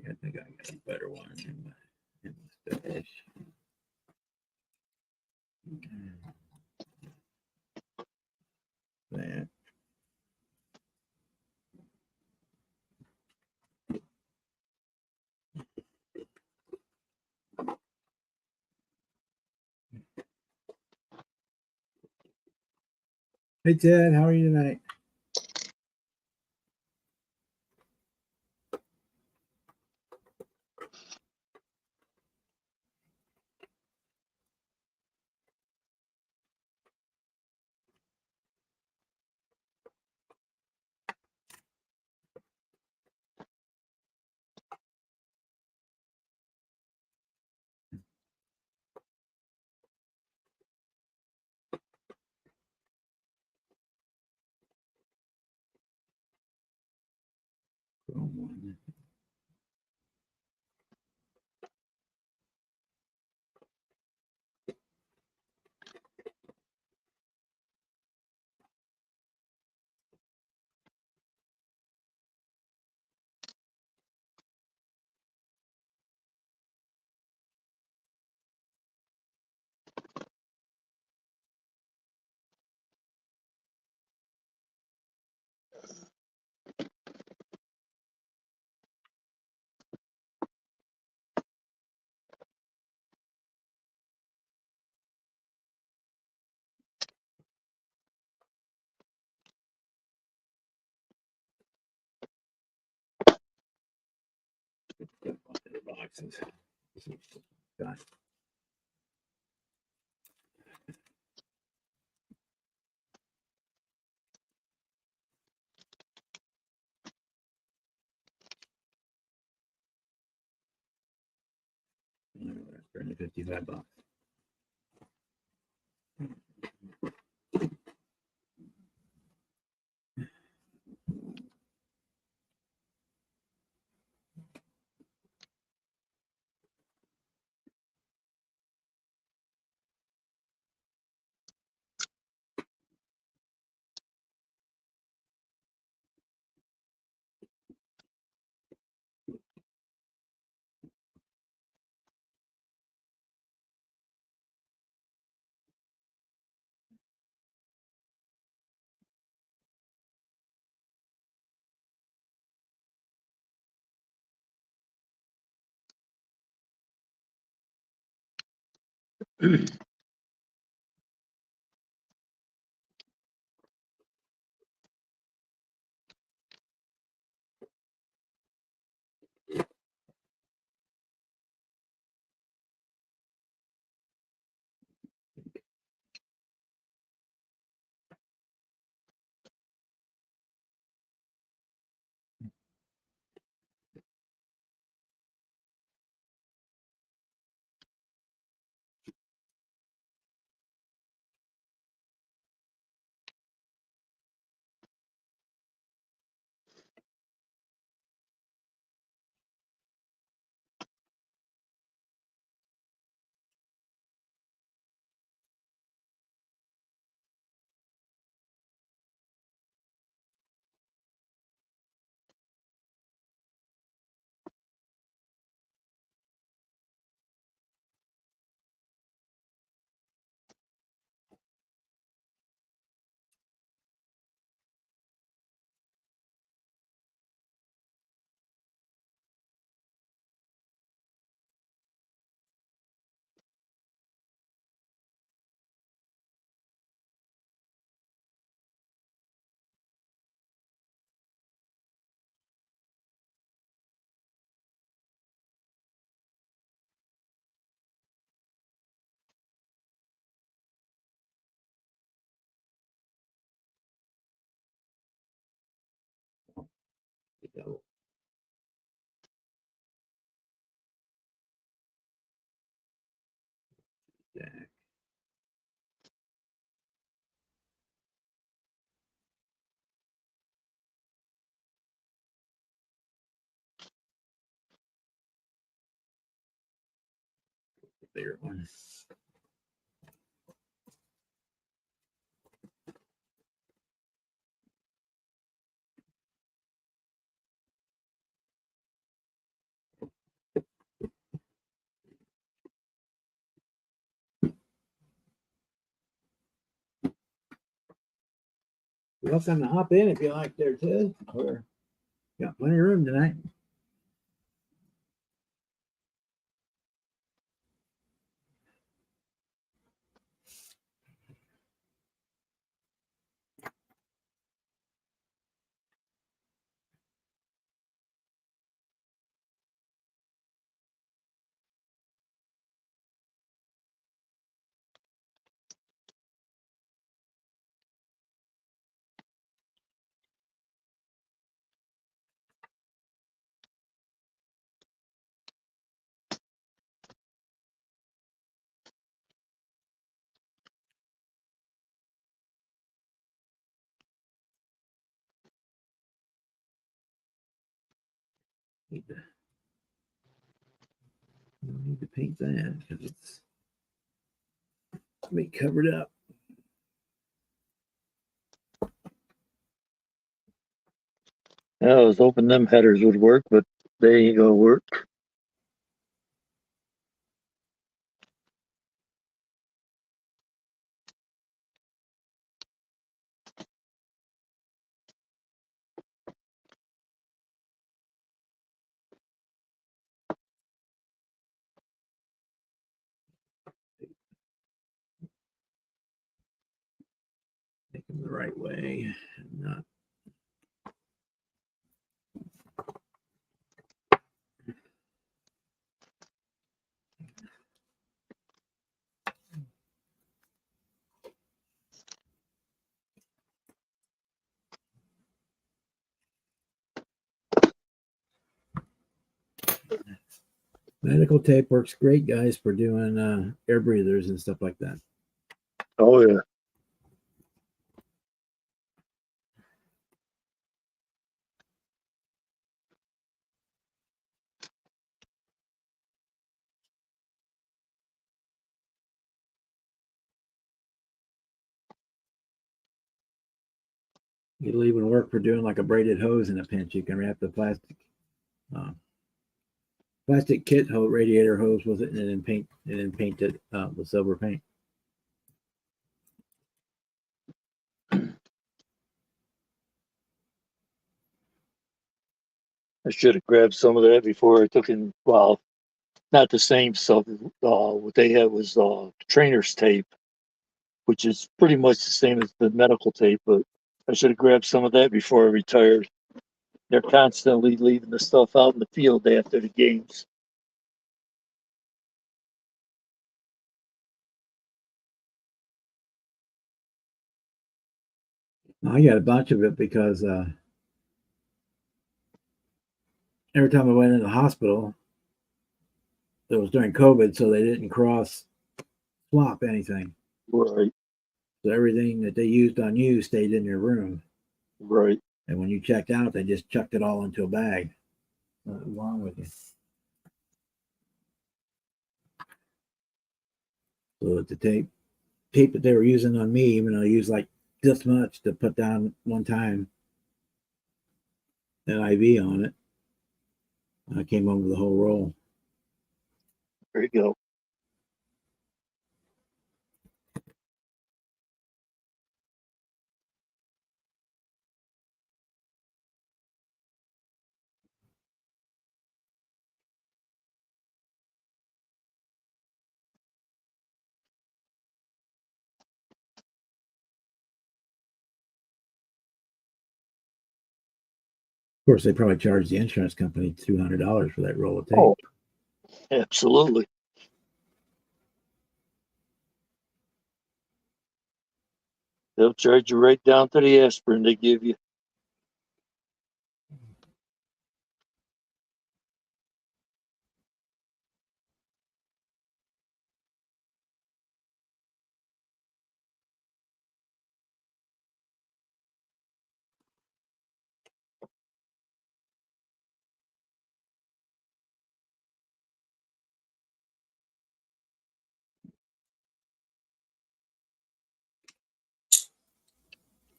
[SPEAKER 1] I think I got a better one in my stash. That. Hey Ted, how are you tonight? Chrome one. Boxes. Got it. $355. Go. Jack. Bigger one. You're welcome to hop in if you like there too. We're got plenty of room tonight. Need to, need to paint that because it's be covered up.
[SPEAKER 2] I was hoping them headers would work, but they ain't gonna work.
[SPEAKER 1] Make them the right way, not Medical tape works great, guys, for doing air breathers and stuff like that.
[SPEAKER 2] Oh yeah.
[SPEAKER 1] It'll even work for doing like a braided hose in a pinch. You can wrap the plastic kit hose, radiator hose with it, and then paint it with silver paint.
[SPEAKER 2] I should have grabbed some of that before I took in. Well, not the same stuff. What they had was trainer's tape, which is pretty much the same as the medical tape, but I should have grabbed some of that before I retired. They're constantly leaving the stuff out in the field after the games.
[SPEAKER 1] I got a bunch of it because every time I went in the hospital, it was during COVID, so they didn't cross swap anything.
[SPEAKER 2] Right,
[SPEAKER 1] So everything that they used on you stayed in your room.
[SPEAKER 2] right.
[SPEAKER 1] And when you checked out, they just chucked it all into a bag. What's wrong with you? So the tape that they were using on me, even though I used like this much to put down one time an IV on it, I came home with the whole roll.
[SPEAKER 2] There you go.
[SPEAKER 1] Of course, they probably charged the insurance company $200 for that roll of tape.
[SPEAKER 2] Oh, absolutely. They'll charge you right down to the aspirin they give you.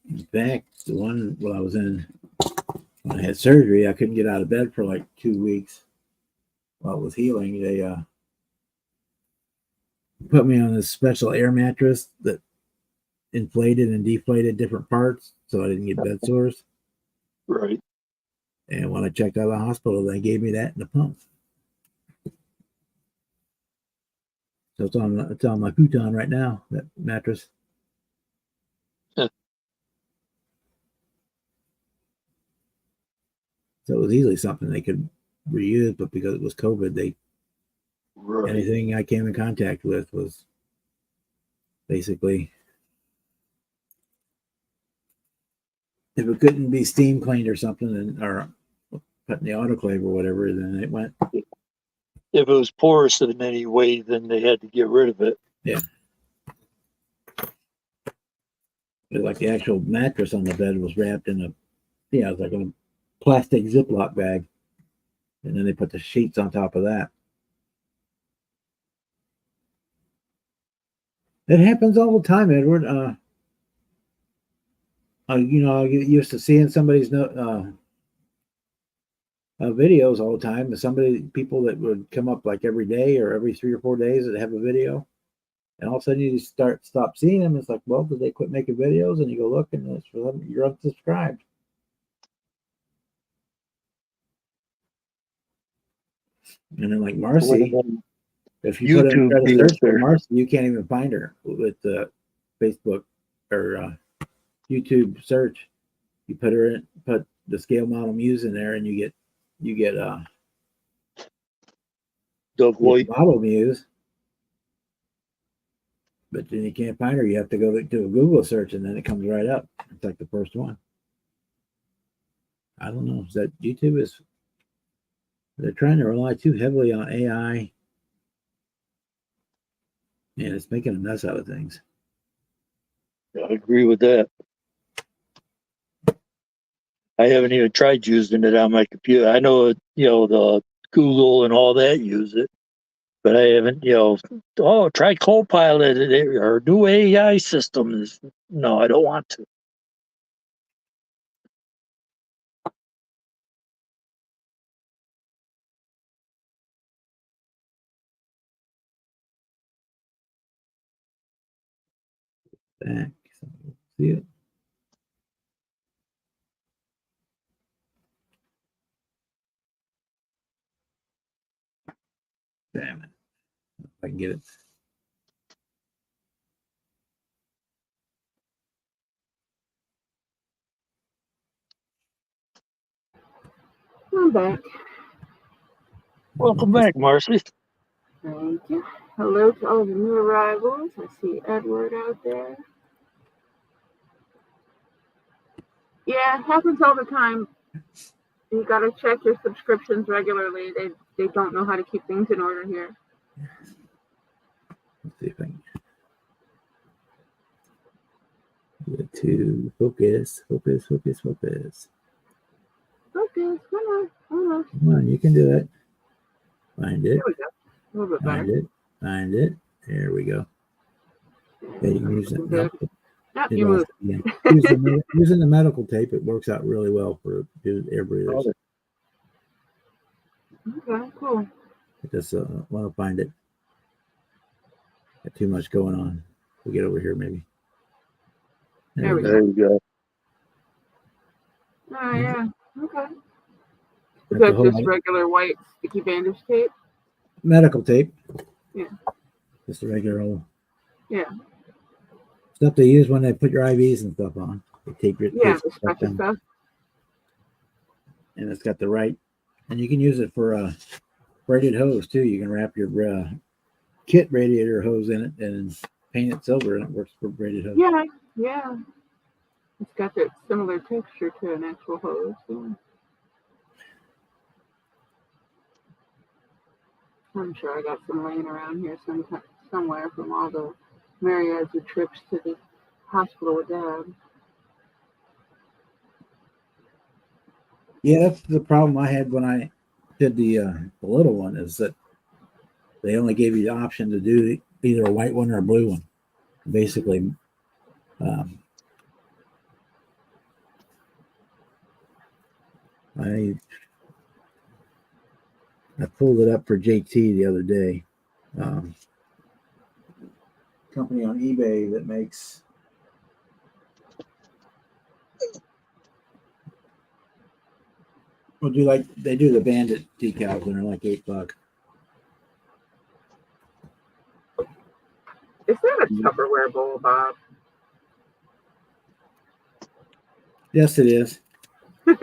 [SPEAKER 1] In fact, the one when I had surgery, I couldn't get out of bed for like 2 weeks while it was healing. They put me on this special air mattress that inflated and deflated different parts so I didn't get bed sores.
[SPEAKER 2] Right.
[SPEAKER 1] And when I checked out of the hospital, they gave me that and a pump. So it's on my futon right now, that mattress. So it was easily something they could reuse, but because it was COVID,
[SPEAKER 2] Right.
[SPEAKER 1] anything I came in contact with was basically, if it couldn't be steam cleaned or something, or put in the autoclave or whatever, then it went.
[SPEAKER 2] If it was porous in any way, then they had to get rid of it.
[SPEAKER 1] Yeah. Like the actual mattress on the bed was wrapped in it was like a plastic Ziploc bag. And then they put the sheets on top of that. It happens all the time, Edward. I get used to seeing somebody's videos all the time. And people that would come up like every day or every 3 or 4 days that have a video. And all of a sudden you stop seeing them. It's like, well, did they quit making videos? And you go look, and it's for them. You're unsubscribed. And then like Marcy, if you put in a search for Marcy, you can't even find her with Facebook or YouTube search. You put the scale model muse in there, and you get
[SPEAKER 2] Doug White
[SPEAKER 1] model muse. But then you can't find her. You have to go to a Google search, and then it comes right up. It's like the first one. I don't know. Is that YouTube? They're trying to rely too heavily on AI, and it's making a mess out of things.
[SPEAKER 2] I agree with that. I haven't even tried using it on my computer. I know, the Google and all that use it, but I haven't, try Copilot or new AI systems. No, I don't want to.
[SPEAKER 1] Back, so see it. Damn it! If I can get it.
[SPEAKER 6] I'm back.
[SPEAKER 2] Welcome back, Marcy.
[SPEAKER 6] Thank you. Hello to all the new arrivals. I see Edward out there. Yeah, it happens all the time. You gotta check your subscriptions regularly. They don't know how to keep things in order here.
[SPEAKER 1] Let's see if I can get to focus.
[SPEAKER 6] Focus, come on.
[SPEAKER 1] Come on, you can do it. Find it.
[SPEAKER 6] There we go. A little bit
[SPEAKER 1] Find
[SPEAKER 6] better.
[SPEAKER 1] it. Find it. There we go. Yeah, you can use it.
[SPEAKER 6] Good. Yep,
[SPEAKER 1] Did
[SPEAKER 6] you
[SPEAKER 1] last
[SPEAKER 6] moved.
[SPEAKER 1] again. Using the medical tape, it works out really well for air breathers.
[SPEAKER 6] Okay, cool.
[SPEAKER 1] I just want to find it. Got too much going on. We'll get over here maybe.
[SPEAKER 6] There we
[SPEAKER 2] There you go.
[SPEAKER 6] Oh, yeah. Okay. Is
[SPEAKER 1] Got the
[SPEAKER 6] that
[SPEAKER 1] whole
[SPEAKER 6] just regular white sticky bandage tape?
[SPEAKER 1] medical tape.
[SPEAKER 6] Yeah.
[SPEAKER 1] Just a regular old
[SPEAKER 6] Yeah.
[SPEAKER 1] stuff they use when they put your IVs and stuff on. They tape your
[SPEAKER 6] Yeah,
[SPEAKER 1] tape
[SPEAKER 6] the
[SPEAKER 1] stuff
[SPEAKER 6] special
[SPEAKER 1] down.
[SPEAKER 6] stuff.
[SPEAKER 1] And it's got the right, and you can use it for a braided hose too. You can wrap your kit radiator hose in it and paint it silver, and it works for braided hose.
[SPEAKER 6] Yeah. It's got that similar texture to an actual hose. Yeah. I'm sure I got some laying around here somewhere from all the myriads of trips to the hospital with Dad.
[SPEAKER 1] Yeah, that's the problem I had when I did the little one, is that they only gave you the option to do either a white one or a blue one. Basically, I pulled it up for JT the other day. Company on eBay that makes they do the Bandit decals, and they're like $8.
[SPEAKER 6] Is that a Tupperware bowl, Bob?
[SPEAKER 1] Yes, it is.
[SPEAKER 6] I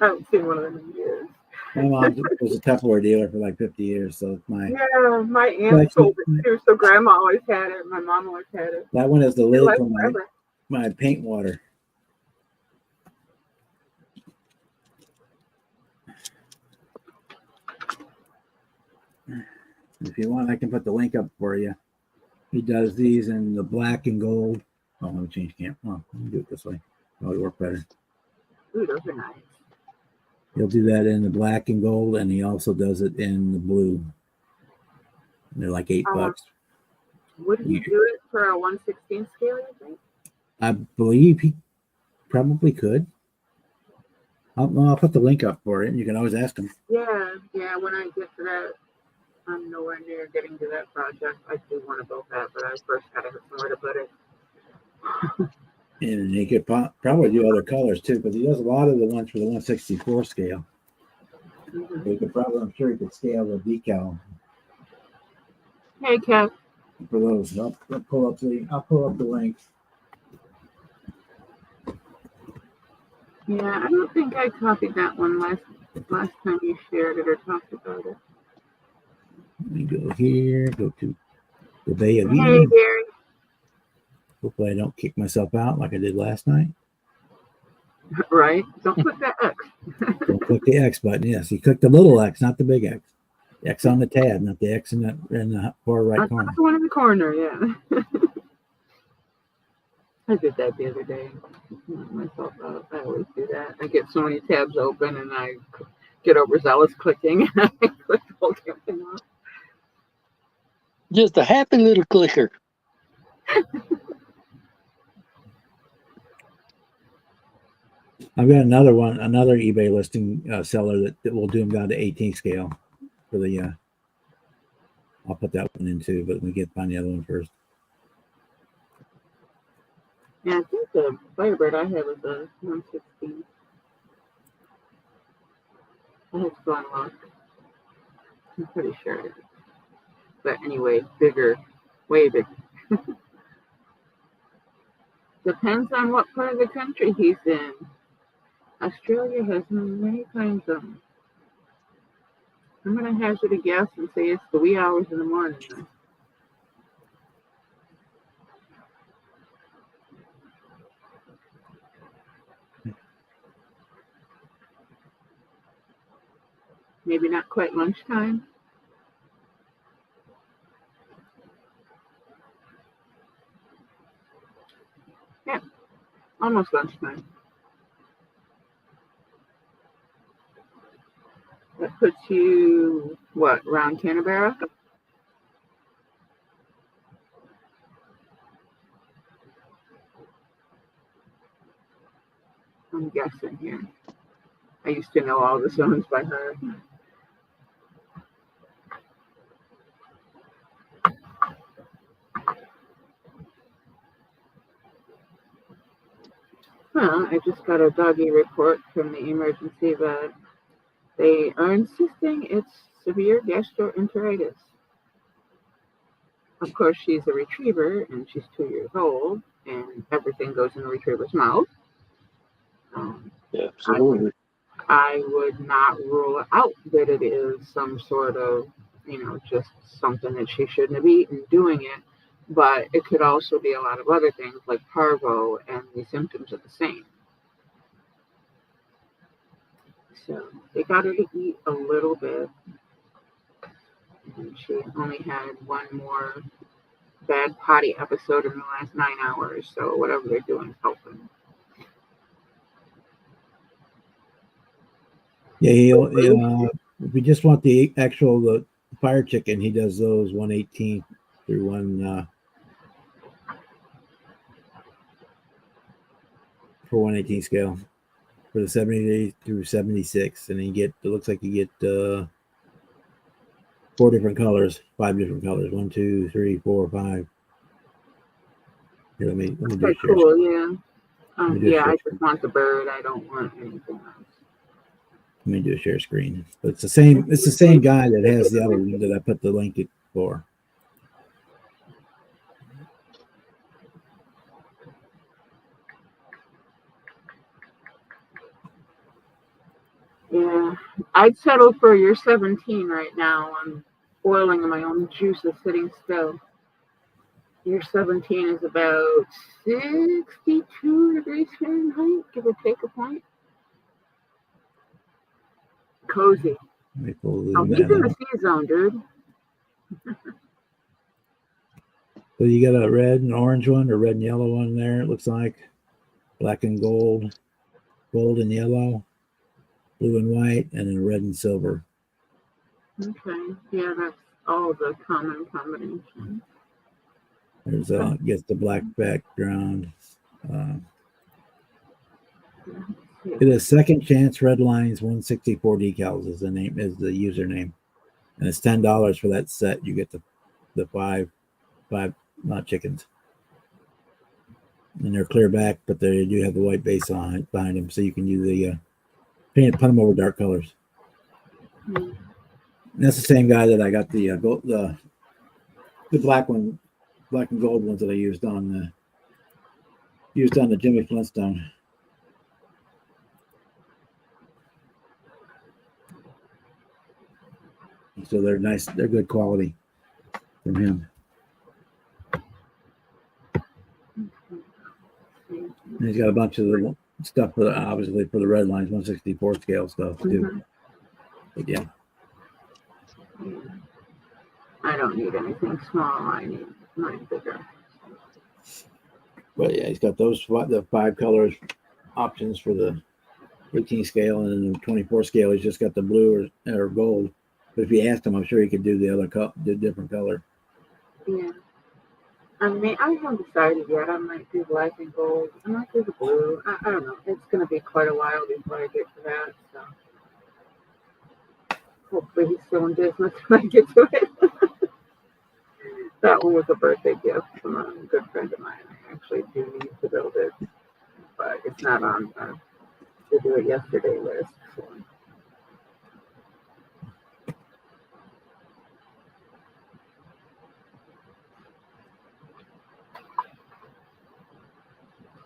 [SPEAKER 6] haven't seen one of them in years.
[SPEAKER 1] My mom was a Tupperware dealer for like 50 years, so it's my
[SPEAKER 6] Yeah, my aunt sold it too, so Grandma always had it. My mom always had it.
[SPEAKER 1] that one is the
[SPEAKER 6] It
[SPEAKER 1] lid
[SPEAKER 6] lasts
[SPEAKER 1] for
[SPEAKER 6] forever.
[SPEAKER 1] my paint water. If you want, I can put the link up for you. He does these in the black and gold. Oh, let me change camp. Oh, let me do it this way. Probably work better.
[SPEAKER 6] Ooh, those are nice.
[SPEAKER 1] He'll do that in the black and gold, and he also does it in the blue. And they're like $8.
[SPEAKER 6] Would he do it for a 1/16 scale, you think?
[SPEAKER 1] I believe he probably could. I'll put the link up for it, and you can always ask him.
[SPEAKER 6] Yeah. When I get to that, I'm nowhere near getting to that project. I do want to build that, but I first gotta have somewhere to put it.
[SPEAKER 1] And he could probably do other colors too, because he does a lot of the ones for the 1/64 scale.
[SPEAKER 6] Mhm.
[SPEAKER 1] He could probably, I'm sure he could scale the decal
[SPEAKER 6] Hey, Kev.
[SPEAKER 1] for those. I'll pull up the link.
[SPEAKER 6] Yeah, I don't think I copied that one last time you shared it or talked about it.
[SPEAKER 1] Let me go here, go to the Bay of
[SPEAKER 6] Hey,
[SPEAKER 1] Eden.
[SPEAKER 6] Gary.
[SPEAKER 1] Hopefully I don't kick myself out like I did last night.
[SPEAKER 6] Right? Don't click that X.
[SPEAKER 1] Don't click the X button. Yes, you click the little X, not the big X. X on the tab, not the X in the far right corner.
[SPEAKER 6] That's the one in the corner, yeah. I did that the other day. Myself out. I always do that. I get so many tabs open and I get overzealous clicking and I click the whole damn thing off.
[SPEAKER 2] Just a happy little clicker.
[SPEAKER 1] I've got another eBay listing seller that will do them down to 18 scale for the. I'll put that one in too, but we get find the other one first.
[SPEAKER 6] Yeah, I think the Firebird I have is a 116. I have to go and look. I'm pretty sure it is. But anyway, bigger, way bigger. Depends on what part of the country he's in. Australia has many time zones. I'm going to hazard a guess and say it's the wee hours in the morning. Then. Maybe not quite lunchtime. Yeah, almost lunchtime. That puts you, what, around Canberra? I'm guessing here. I used to know all the zones by heart. Well, I just got a doggy report from the emergency vet. They are insisting it's severe gastroenteritis. Of course, she's a retriever and she's 2 years old, and everything goes in a retriever's mouth.
[SPEAKER 2] Absolutely.
[SPEAKER 6] I would not rule out that it is some sort of, just something that she shouldn't have eaten doing it, but it could also be a lot of other things like parvo, and the symptoms are the same. So they got her to eat a little bit, and she only had one more bad potty episode in the last 9 hours, so whatever they're doing is helping.
[SPEAKER 1] Yeah, if we just want the actual fire chicken, he does those 118 through for 118 scale for the 70 through 76, and it looks like you get 5 different colors. 1, 2, 3, 4, 5. Here, let me do a share.
[SPEAKER 6] Cool, yeah. I just want the bird. I don't want anything else.
[SPEAKER 1] Let me do a share screen. But it's the same. It's the same guy that has the other one that I put the link for.
[SPEAKER 6] Yeah, I'd settle for your 17 right now. I'm boiling my own juices sitting still. Your 17 is about 62 degrees Fahrenheit, give or take a point. Cozy.
[SPEAKER 1] Let me pull
[SPEAKER 6] Oh, he's in the C zone, dude.
[SPEAKER 1] So you got a red and orange one, or red and yellow one there, it looks like. Black and gold, gold and yellow, blue and white, and then red and silver.
[SPEAKER 6] Okay, yeah, that's all the common combinations.
[SPEAKER 1] There's gets the black background. It is Second Chance Red Lines 164 decals is the username, and it's $10 for that set. You get the five chickens, and they're clear back, but they do have the white base behind them, so you can use the put them over dark colors. And that's the same guy that I got the black one, black and gold ones that I used on the Jimmy Flintstone. So they're nice. They're good quality from him. And he's got a bunch of stuff for the, obviously for the red lines, 164 scale stuff too.
[SPEAKER 6] Mhm.
[SPEAKER 1] But yeah,
[SPEAKER 6] Yeah. I don't need anything small. I need mine bigger.
[SPEAKER 1] but yeah, he's got the 5 colors options for the 18 scale, and then the 24 scale. He's just got the blue or gold. But if you asked him, I'm sure he could do the other different color.
[SPEAKER 6] Yeah. I mean, I haven't decided yet. I might do black and gold. I might do the blue. I don't know. It's going to be quite a while before I get to that. So hopefully he's still in business when I get to it. That one was a birthday gift from a good friend of mine. I actually do need to build it, but it's not on to do it yesterday list. So.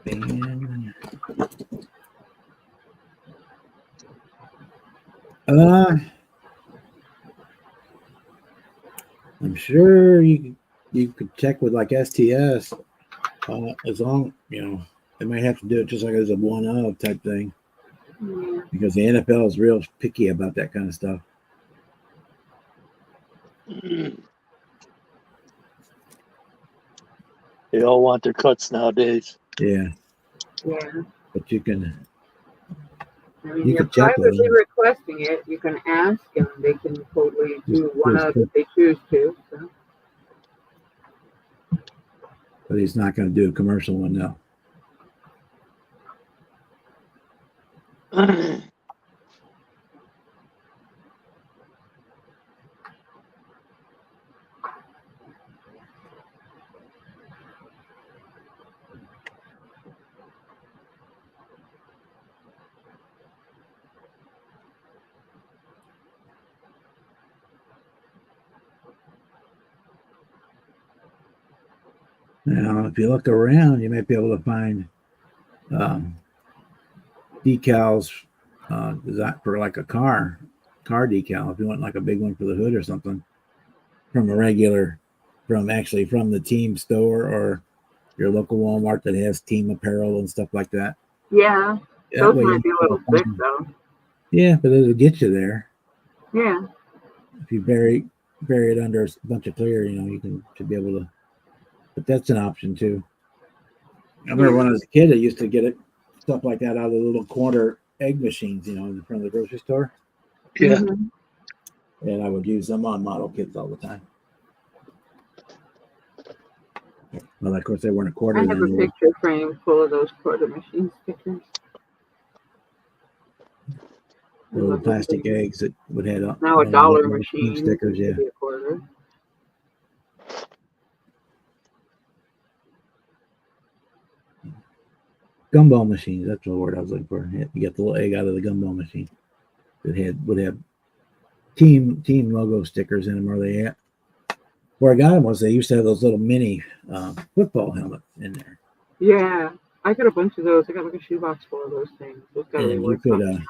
[SPEAKER 1] And, I'm sure you could check with like STS. As long they might have to do it just like as a one of type thing,
[SPEAKER 6] Yeah.
[SPEAKER 1] because the NFL is real picky about that kind of stuff.
[SPEAKER 2] They all want their cuts nowadays.
[SPEAKER 1] Yeah,
[SPEAKER 6] Yeah.
[SPEAKER 1] but you can.
[SPEAKER 6] I mean,
[SPEAKER 1] You
[SPEAKER 6] you're
[SPEAKER 1] could check with
[SPEAKER 6] privately
[SPEAKER 1] them.
[SPEAKER 6] requesting it. You can ask, and they can totally do one
[SPEAKER 1] Just-
[SPEAKER 6] of if they choose to. So.
[SPEAKER 1] But he's not going to do a commercial one now. Now, if you look around, you might be able to find decals designed for like a car decal. If you want like a big one for the hood or something, from the team store or your local Walmart that has team apparel and stuff like that.
[SPEAKER 6] Yeah,
[SPEAKER 1] That
[SPEAKER 6] those
[SPEAKER 1] way
[SPEAKER 6] might be
[SPEAKER 1] you
[SPEAKER 6] a little
[SPEAKER 1] can
[SPEAKER 6] thick
[SPEAKER 1] find-
[SPEAKER 6] though.
[SPEAKER 1] Yeah, but it'll get you there.
[SPEAKER 6] Yeah.
[SPEAKER 1] If you bury it under a bunch of clear, you should be able to. But that's an option too. I remember when I was a kid, I used to get stuff like that out of the little corner egg machines, in front of the grocery store,
[SPEAKER 2] Yeah.
[SPEAKER 6] Mhm.
[SPEAKER 1] and I would use them on model kits all the time. Well, of course, they weren't a quarter.
[SPEAKER 6] I have a
[SPEAKER 1] Then they were
[SPEAKER 6] picture frame full of those quarter machine stickers. I
[SPEAKER 1] little
[SPEAKER 6] love those
[SPEAKER 1] plastic
[SPEAKER 6] things.
[SPEAKER 1] eggs that would have
[SPEAKER 6] Now a dollar
[SPEAKER 1] little
[SPEAKER 6] machine
[SPEAKER 1] stickers.
[SPEAKER 6] used
[SPEAKER 1] Yeah,
[SPEAKER 6] to be a quarter.
[SPEAKER 1] gumball machines. That's the word I was looking for. You get the little egg out of the gumball machine. That would have team logo stickers in them. Where I got them was they used to have those little mini football helmets in there,
[SPEAKER 6] Yeah, I got a bunch of those. I got like a shoebox full of those things. Those gotta be
[SPEAKER 1] and
[SPEAKER 6] worth something.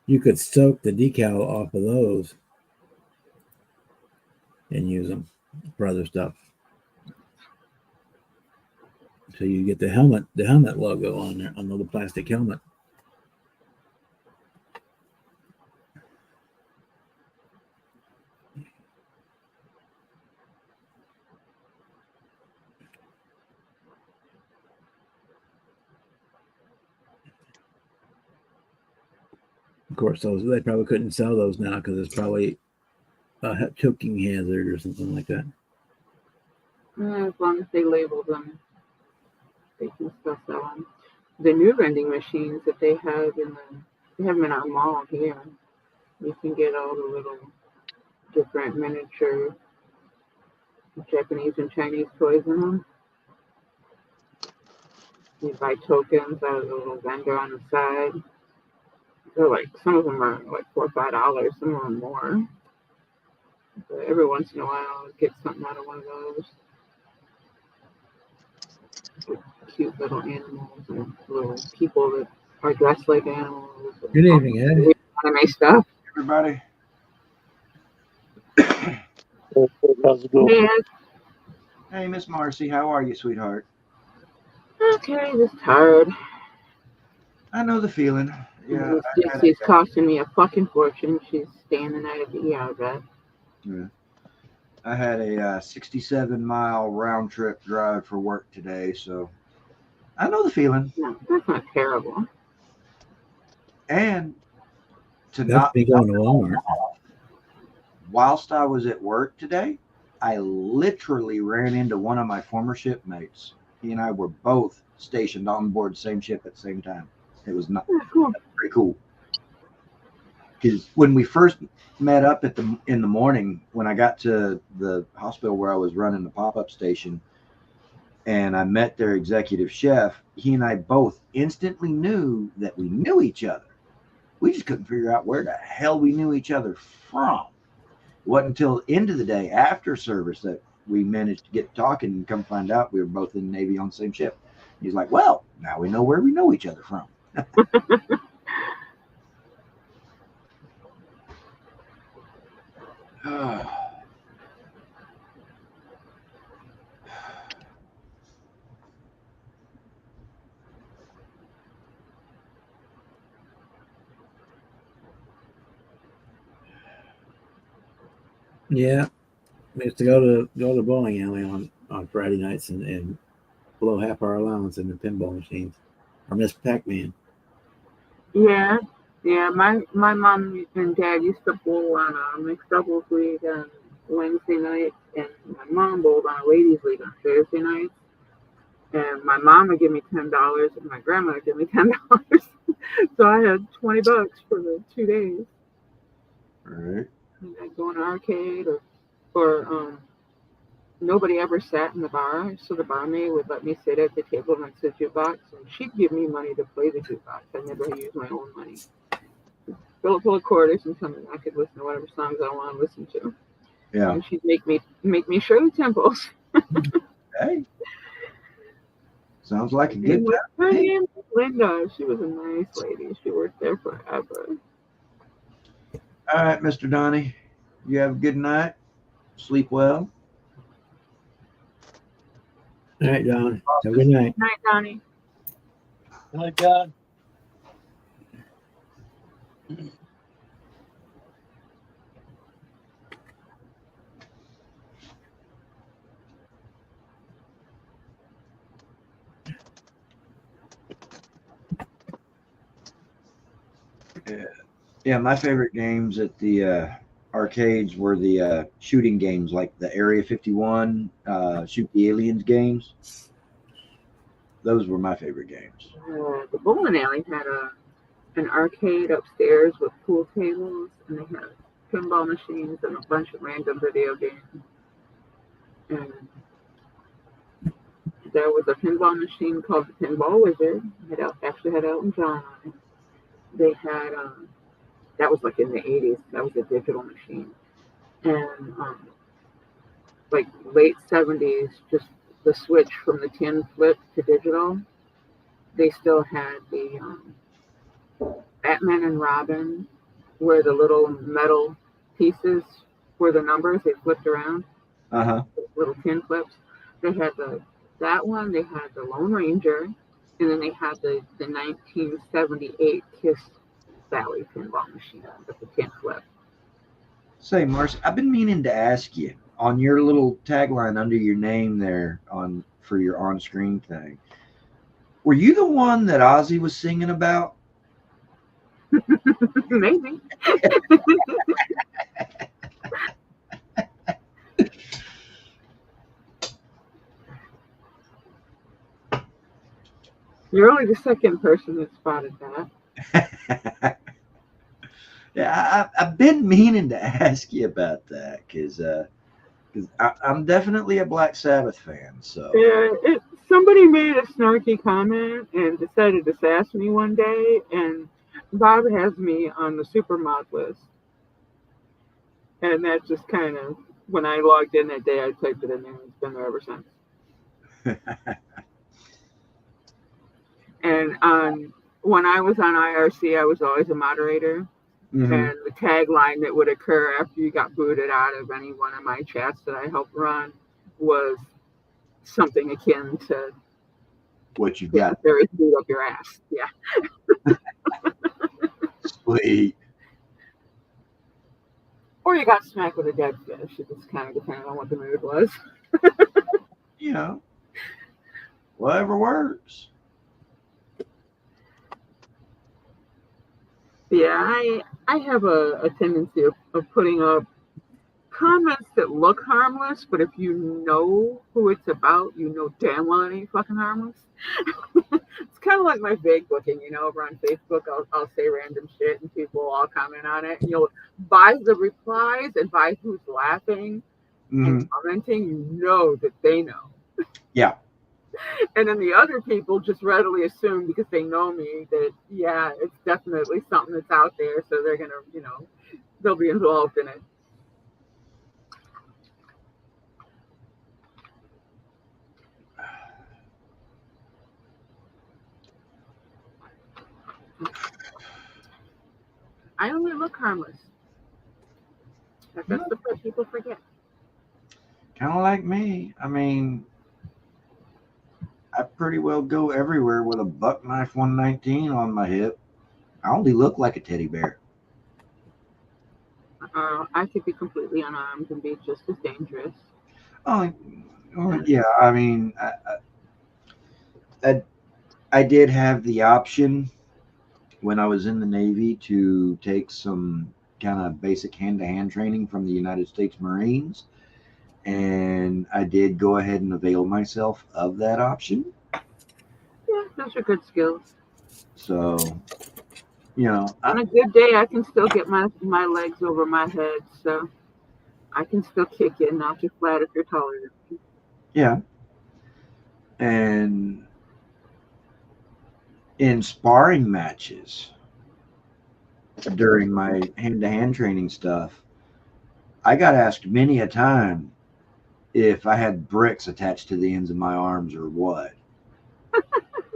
[SPEAKER 1] you could soak the decal off of those and use them for other stuff. So you get the helmet logo on there, on the little plastic helmet. Of course, they probably couldn't sell those now because it's probably a choking hazard or something like that.
[SPEAKER 6] As long as they label them, they can still sell them. The new vending machines that they have they have them in our mall here. You can get all the little different miniature Japanese and Chinese toys in them. You buy tokens out of the little vendor on the side. They're like, some of them are like $4 or $5, some of them more. But every once in a while, I'll get something out of one of those. With cute little animals and little people that are dressed like animals.
[SPEAKER 1] Good evening, Ed.
[SPEAKER 6] Anime stuff.
[SPEAKER 7] Everybody.
[SPEAKER 2] How's it going?
[SPEAKER 6] And
[SPEAKER 7] Hey, Miss Marcy, how are you, sweetheart?
[SPEAKER 6] Okay, just tired.
[SPEAKER 7] I know the feeling. Yeah,
[SPEAKER 6] She's costing me a fucking fortune. She's staying the night at the ER vet.
[SPEAKER 7] I had a 67-mile round trip drive for work today, so I know the feeling.
[SPEAKER 6] No, that's not terrible.
[SPEAKER 7] And to
[SPEAKER 1] That's
[SPEAKER 7] not
[SPEAKER 1] me going to Walmart.
[SPEAKER 7] whilst I was at work today, I literally ran into one of my former shipmates. He and I were both stationed on board the same ship at the same time. It was not
[SPEAKER 6] That's cool.
[SPEAKER 7] pretty cool. Because when we first met up in the morning, when I got to the hospital where I was running the pop-up station, and I met their executive chef, he and I both instantly knew that we knew each other. We just couldn't figure out where the hell we knew each other from. It wasn't until the end of the day after service that we managed to get talking and come find out we were both in the Navy on the same ship. He's like, well, now we know where we know each other from.
[SPEAKER 1] Yeah, we used to go to bowling alley on Friday nights and blow half our allowance in the pinball machines. Or Miss Pac-Man.
[SPEAKER 6] Yeah. My mom and dad used to bowl on a mixed doubles league on Wednesday night, and my mom bowled on a ladies league on Thursday nights. And my mom would give me $10, and my grandma would give me $10. So I had $20 for the 2 days.
[SPEAKER 7] All right.
[SPEAKER 6] And I'd go in an arcade, or nobody ever sat in the bar, so the barmaid would let me sit at the table next to the jukebox, and she'd give me money to play the jukebox. I never used my own money. Fill it full of quarters and tell me I could listen to whatever songs I want to listen to.
[SPEAKER 7] Yeah.
[SPEAKER 6] And she'd make me Shirley Temples.
[SPEAKER 7] Hey. Sounds like a good time.
[SPEAKER 6] Her name was Linda. She was a nice lady. She worked there forever.
[SPEAKER 7] All right, Mr. Donnie. You have a good night. Sleep well.
[SPEAKER 1] All right, Don. Have a good night.
[SPEAKER 6] Night, Donnie.
[SPEAKER 2] My God.
[SPEAKER 7] Yeah, my favorite games at the arcades were the shooting games, like the Area 51 Shoot the Aliens games. Those were my favorite games.
[SPEAKER 6] The bowling alley had an arcade upstairs with pool tables, and they had pinball machines and a bunch of random video games. And there was a pinball machine called the Pinball Wizard. It actually had Elton John on it. They had that was like in the 80s. That was a digital machine, and like late 70s, just the switch from the tin flip to digital. They still had the Batman and Robin, where the little metal pieces were the numbers. They flipped around. Little tin flips. They had that one. They had the Lone Ranger, and then they had the 1978 Kiss Valley pinball machine with the tin flip.
[SPEAKER 7] Say, Marcy, I've been meaning to ask you on your little tagline under your name there for your on-screen thing. Were you the one that Ozzy was singing about?
[SPEAKER 6] Maybe. You're only the second person that spotted that.
[SPEAKER 7] Yeah, I've been meaning to ask you about that because I'm definitely a Black Sabbath fan. So
[SPEAKER 6] Yeah, somebody made a snarky comment and decided to sass me one day, and Bob has me on the supermod list. And that just kind of, when I logged in that day, I typed it in there. It's been there ever since. And when I was on IRC, I was always a moderator.
[SPEAKER 7] Mm-hmm.
[SPEAKER 6] And the tagline that would occur after you got booted out of any one of my chats that I helped run was something akin to
[SPEAKER 7] what you've
[SPEAKER 6] Yeah,
[SPEAKER 7] got.
[SPEAKER 6] very sweet up your ass. Yeah.
[SPEAKER 7] Sweet.
[SPEAKER 6] Or you got smacked with a dead fish. It just kind of depended on what the mood was.
[SPEAKER 7] You know, whatever works.
[SPEAKER 6] Yeah, I have a tendency of putting up comments that look harmless, but if you know who it's about, you know damn well it ain't fucking harmless. It's kind of like my vague booking, over on Facebook. I'll say random shit and people will all comment on it. And you'll, by the replies and by who's laughing and commenting, you know that they know.
[SPEAKER 7] Yeah.
[SPEAKER 6] And then the other people just readily assume because they know me that, yeah, it's definitely something that's out there. So they're going to, they'll be involved in it. I only look harmless. That's the part people forget.
[SPEAKER 7] Kind of like me. I mean, I pretty well go everywhere with a buck knife 119 on my hip. I only look like a teddy bear.
[SPEAKER 6] I could be completely unarmed and be just as dangerous.
[SPEAKER 7] Oh, yeah. I mean, I did have the option when I was in the Navy to take some kind of basic hand-to-hand training from the United States Marines. And I did go ahead and avail myself of that option.
[SPEAKER 6] Yeah, those are good skills.
[SPEAKER 7] So,
[SPEAKER 6] on a good day, I can still get my legs over my head, so I can still kick you and knock you flat if you're taller than me.
[SPEAKER 7] Yeah. And in sparring matches during my hand-to-hand training stuff, I got asked many a time if I had bricks attached to the ends of my arms or what.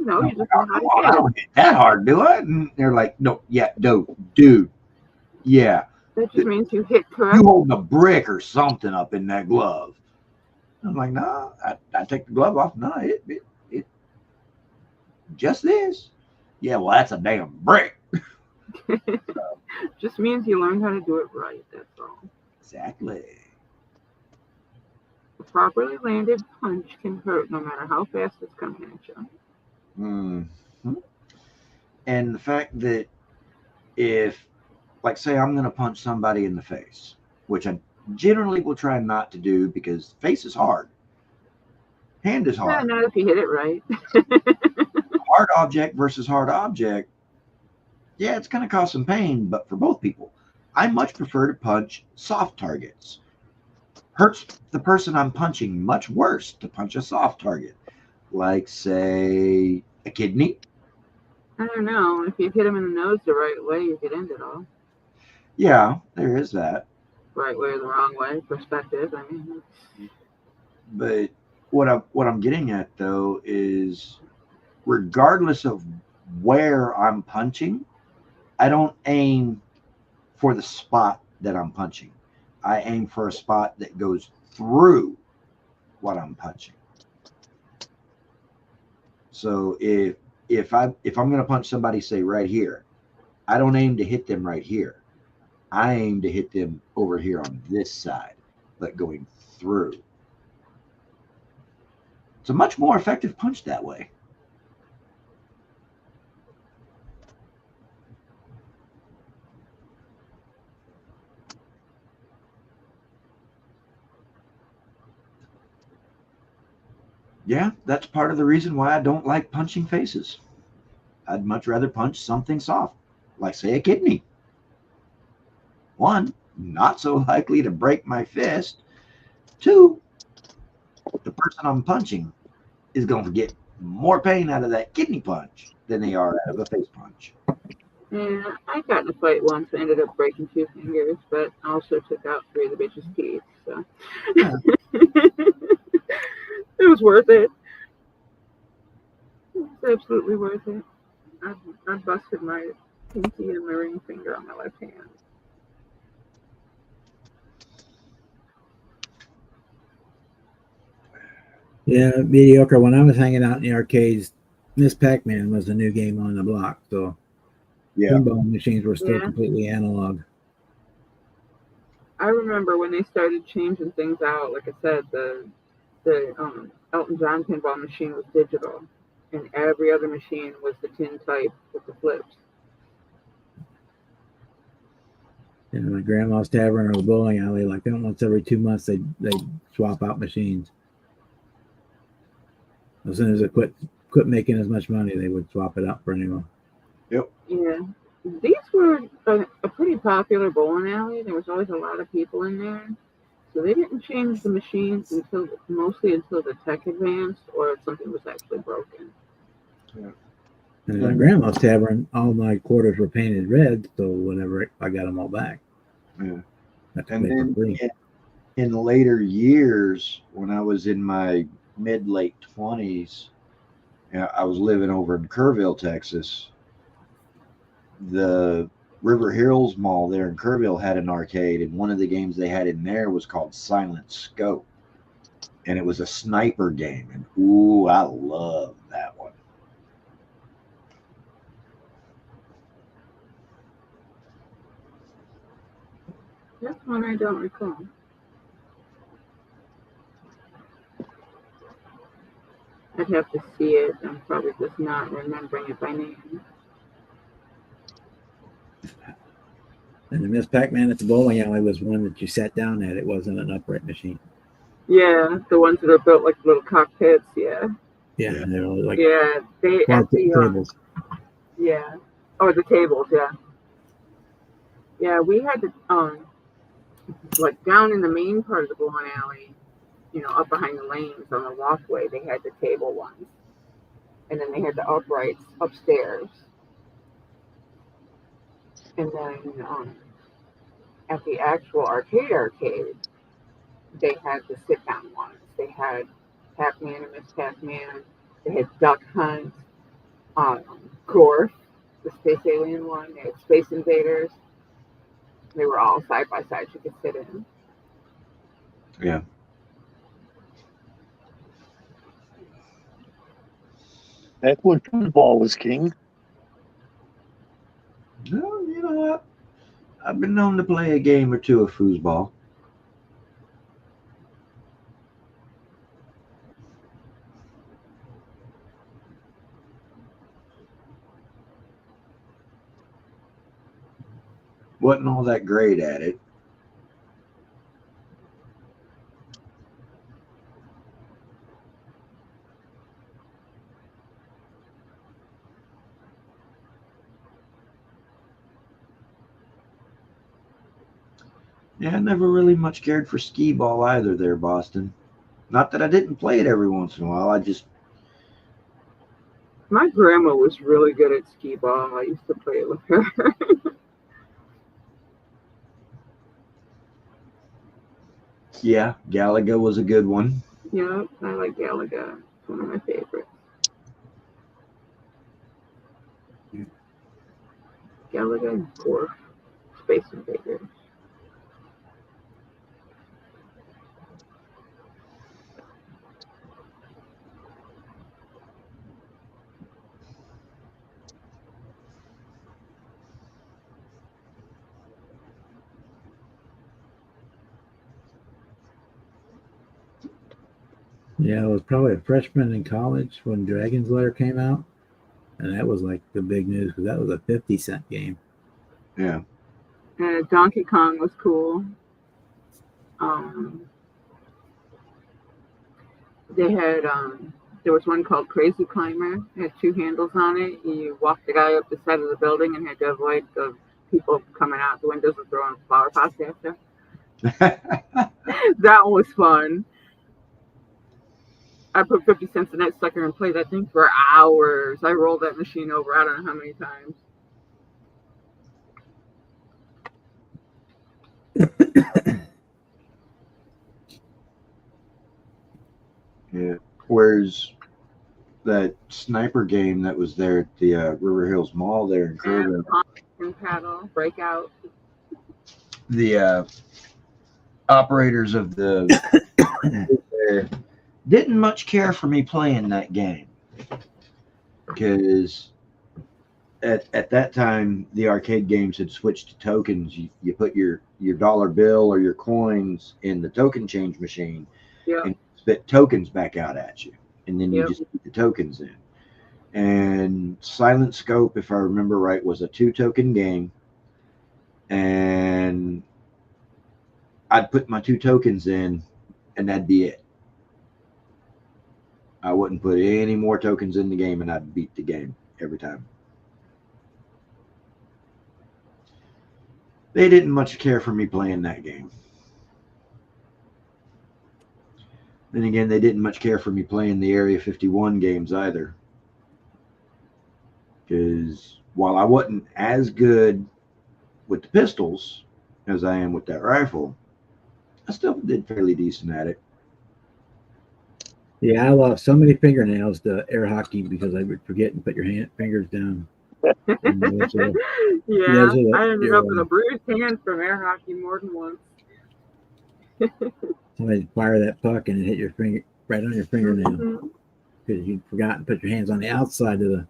[SPEAKER 6] No, you just know how to
[SPEAKER 7] I
[SPEAKER 6] get it.
[SPEAKER 7] don't hit that hard, do I? And they're like, no, yeah, dude, yeah.
[SPEAKER 6] That just means you hit
[SPEAKER 7] You
[SPEAKER 6] correct.
[SPEAKER 7] holding a brick or something up in that glove. I'm like, no, I take the glove off. No, it just this. Yeah, well, that's a damn brick.
[SPEAKER 6] Just means you learned how to do it right, that's all.
[SPEAKER 7] Exactly.
[SPEAKER 6] A properly landed punch can hurt no matter how fast it's coming at you.
[SPEAKER 7] Mm-hmm. And the fact that if, like, say I'm going to punch somebody in the face, which I generally will try not to do because face is hard. Hand is
[SPEAKER 6] Yeah,
[SPEAKER 7] hard.
[SPEAKER 6] not if you hit it right.
[SPEAKER 7] Hard object versus hard object. Yeah, it's going to cause some pain, but for both people, I much prefer to punch soft targets. Hurts the person I'm punching much worse to punch a soft target, like, say, a kidney.
[SPEAKER 6] I don't know. If you hit him in the nose the right way, you could end it all.
[SPEAKER 7] Yeah, there is that.
[SPEAKER 6] Right way or the wrong way, perspective. I mean,
[SPEAKER 7] But what I'm getting at though is, regardless of where I'm punching, I don't aim for the spot that I'm punching. I aim for a spot that goes through what I'm punching. So if I'm going to punch somebody, say right here, I don't aim to hit them right here. I aim to hit them over here on this side, but going through. It's a much more effective punch that way. Yeah, that's part of the reason why I don't like punching faces. I'd much rather punch something soft, like, say, a kidney. One, not so likely to break my fist. Two, the person I'm punching is going to get more pain out of that kidney punch than they are out of a face punch.
[SPEAKER 6] yeah, I got in a fight once and ended up breaking 2 fingers, but also took out 3 of the bitch's teeth, so.
[SPEAKER 7] Yeah.
[SPEAKER 6] It was worth it. It's absolutely worth it. I busted my pinky and my ring finger on my left hand.
[SPEAKER 1] Yeah, mediocre. When I was hanging out in the arcades Miss Pac-Man was the new game on the block, so
[SPEAKER 7] Yeah.
[SPEAKER 1] pinball machines were still
[SPEAKER 6] Yeah.
[SPEAKER 1] completely analog.
[SPEAKER 6] I remember when they started changing things out. Like I said, the Elton John pinball machine was digital, and every other machine was the tin type with the flips.
[SPEAKER 1] And my grandma's tavern or the bowling alley, like once every 2 months, they swap out machines. As soon as it quit making as much money, they would swap it out for a new one.
[SPEAKER 6] Yeah, these were a pretty popular bowling alley. There was always a lot of people in there, so they didn't change the machines mostly until the tech advanced or something was actually broken.
[SPEAKER 1] And at my grandma's tavern, all my quarters were painted red, so whenever I got them all back.
[SPEAKER 7] Yeah.
[SPEAKER 1] Had to
[SPEAKER 7] And
[SPEAKER 1] pay for
[SPEAKER 7] then
[SPEAKER 1] free.
[SPEAKER 7] in later years, when I was in my late 20s, I was living over in Kerrville, Texas. The River Hills Mall there in Kerrville had an arcade, and one of the games they had in there was called Silent Scope, and it was a sniper game. And ooh, I love that one.
[SPEAKER 6] That's one I don't recall. I'd have to see it. I'm probably just not remembering it by name.
[SPEAKER 1] And the Miss Pac-Man at the bowling alley was one that you sat down at. It wasn't an upright machine.
[SPEAKER 6] Yeah, the ones that are built like little cockpits. Yeah,
[SPEAKER 1] Yeah,
[SPEAKER 7] Yeah.
[SPEAKER 1] they were like
[SPEAKER 6] yeah. They
[SPEAKER 1] quad
[SPEAKER 6] at the
[SPEAKER 1] tables.
[SPEAKER 6] yeah. Oh, the tables. Yeah, yeah. We had to like down in the main part of the bowling alley, up behind the lanes on the walkway. They had the table ones, and then they had the uprights upstairs. And then at the actual arcade, they had the sit-down ones. They had Pac-Man and Miss Pac-Man. They had Duck Hunt, Gorf, the Space Alien one. They had Space Invaders. They were all side by side. You could sit in.
[SPEAKER 7] Yeah.
[SPEAKER 2] Back when football was king.
[SPEAKER 7] No, you know what? I've been known to play a game or two of foosball. Wasn't all that great at it. Yeah, I never really much cared for skee ball either there, Boston. Not that I didn't play it every once in a while.
[SPEAKER 6] My grandma was really good at skee ball. I used to play it with her.
[SPEAKER 7] Yeah, Galaga was a good one.
[SPEAKER 6] Yeah, I like Galaga. It's one of my favorites. Galaga and Gorf, Space Invaders.
[SPEAKER 1] Yeah, I was probably a freshman in college when Dragon's Lair came out. And that was like the big news because that was a 50-cent game.
[SPEAKER 7] Yeah.
[SPEAKER 6] Donkey Kong was cool. They had there was one called Crazy Climber. It had two handles on it. You walked the guy up the side of the building and had to avoid the people coming out the windows and throwing flower pots after. That was fun. I put 50 cents in that sucker and played that thing for hours. I rolled that machine over I don't know how many times.
[SPEAKER 7] Yeah. Whereas that sniper game that was there at the River Hills Mall there in Kerrville,
[SPEAKER 6] And paddle, breakout.
[SPEAKER 7] the operators of the there didn't much care for me playing that game. because at that time the arcade games had switched to tokens. You put your dollar bill or your coins in the token change machine
[SPEAKER 6] Yeah.
[SPEAKER 7] and spit tokens back out at you, and then you
[SPEAKER 6] Yep.
[SPEAKER 7] just put the tokens in. And Silent Scope, if I remember right, was a 2-token game, and I'd put my 2 tokens in, and that'd be it. I wouldn't put any more tokens in the game, and I'd beat the game every time. They didn't much care for me playing that game. Then again, they didn't much care for me playing the Area 51 games either. Because while I wasn't as good with the pistols as I am with that rifle, I still did fairly decent at it.
[SPEAKER 1] Yeah, I lost so many fingernails to air hockey because I would forget and put your fingers down. And those are-
[SPEAKER 6] Yeah,
[SPEAKER 1] those are the-
[SPEAKER 6] I ended
[SPEAKER 1] your,
[SPEAKER 6] up with a bruised hand from air hockey more than once.
[SPEAKER 1] somebody fire that puck and it hit your finger right on your fingernail
[SPEAKER 6] Mhm.
[SPEAKER 1] because you forgot to put your hands on the outside of the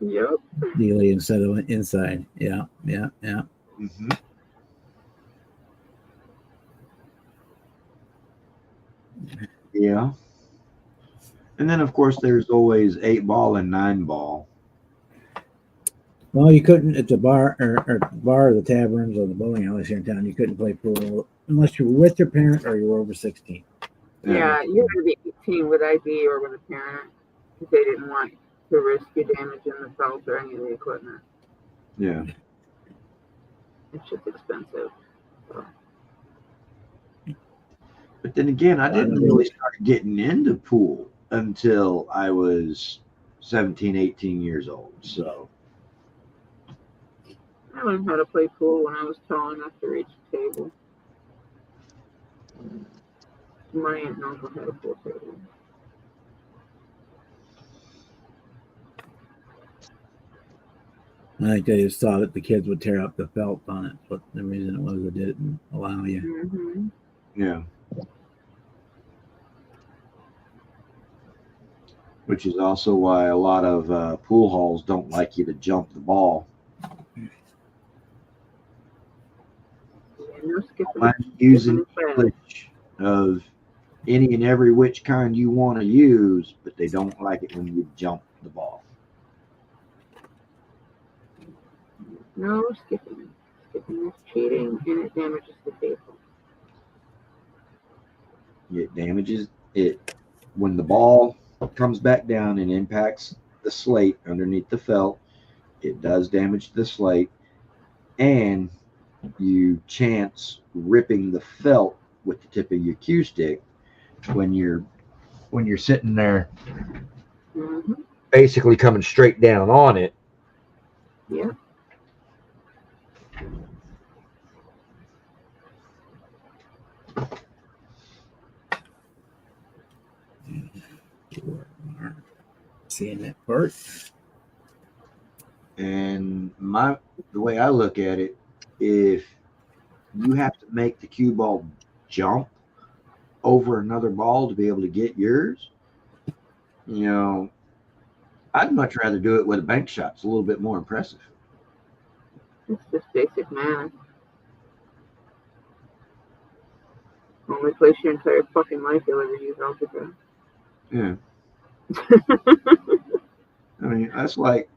[SPEAKER 6] Yep.
[SPEAKER 1] dealie instead of inside. Yeah.
[SPEAKER 7] Mm-hmm. Yeah. And then, of course, there's always 8-ball and 9-ball.
[SPEAKER 1] Well, you couldn't at the bar or the taverns or the bowling alleys here in town. You couldn't play pool unless you were with your parent or you were over 16.
[SPEAKER 6] Yeah, you had to be 18 with ID or with a parent if they didn't want to risk you damaging the felt or any of the equipment.
[SPEAKER 7] Yeah.
[SPEAKER 6] It's just expensive. So.
[SPEAKER 7] But then again, I didn't really start getting into pool until I was 17, 18 years old. So,
[SPEAKER 6] I learned how to play pool when I was tall enough to reach the table. My aunt and uncle had a pool table.
[SPEAKER 1] I think they just thought that the kids would tear up the felt on it, but the reason it was it didn't allow you.
[SPEAKER 6] Mm-hmm.
[SPEAKER 7] yeah. Which is also why a lot of pool halls don't like you to jump the ball.
[SPEAKER 6] Yeah, no skipping.
[SPEAKER 7] Mind using
[SPEAKER 6] Skipping
[SPEAKER 7] English of any and every which kind you want to use, but they don't like it when you jump the ball.
[SPEAKER 6] No skipping. Skipping is cheating and it damages the table.
[SPEAKER 7] It damages it when the ball comes back down and impacts the slate underneath the felt. It does damage the slate, and you chance ripping the felt with the tip of your cue stick when you're sitting there,
[SPEAKER 6] Mm-hmm.
[SPEAKER 7] basically coming straight down on it.
[SPEAKER 6] Yeah.
[SPEAKER 1] Seeing that part.
[SPEAKER 7] And the way I look at it, if you have to make the cue ball jump over another ball to be able to get yours, I'd much rather do it with a bank shot. It's a little bit more impressive.
[SPEAKER 6] It's just basic math. Only place your entire fucking life you'll ever use algebra.
[SPEAKER 7] Yeah. I mean, that's like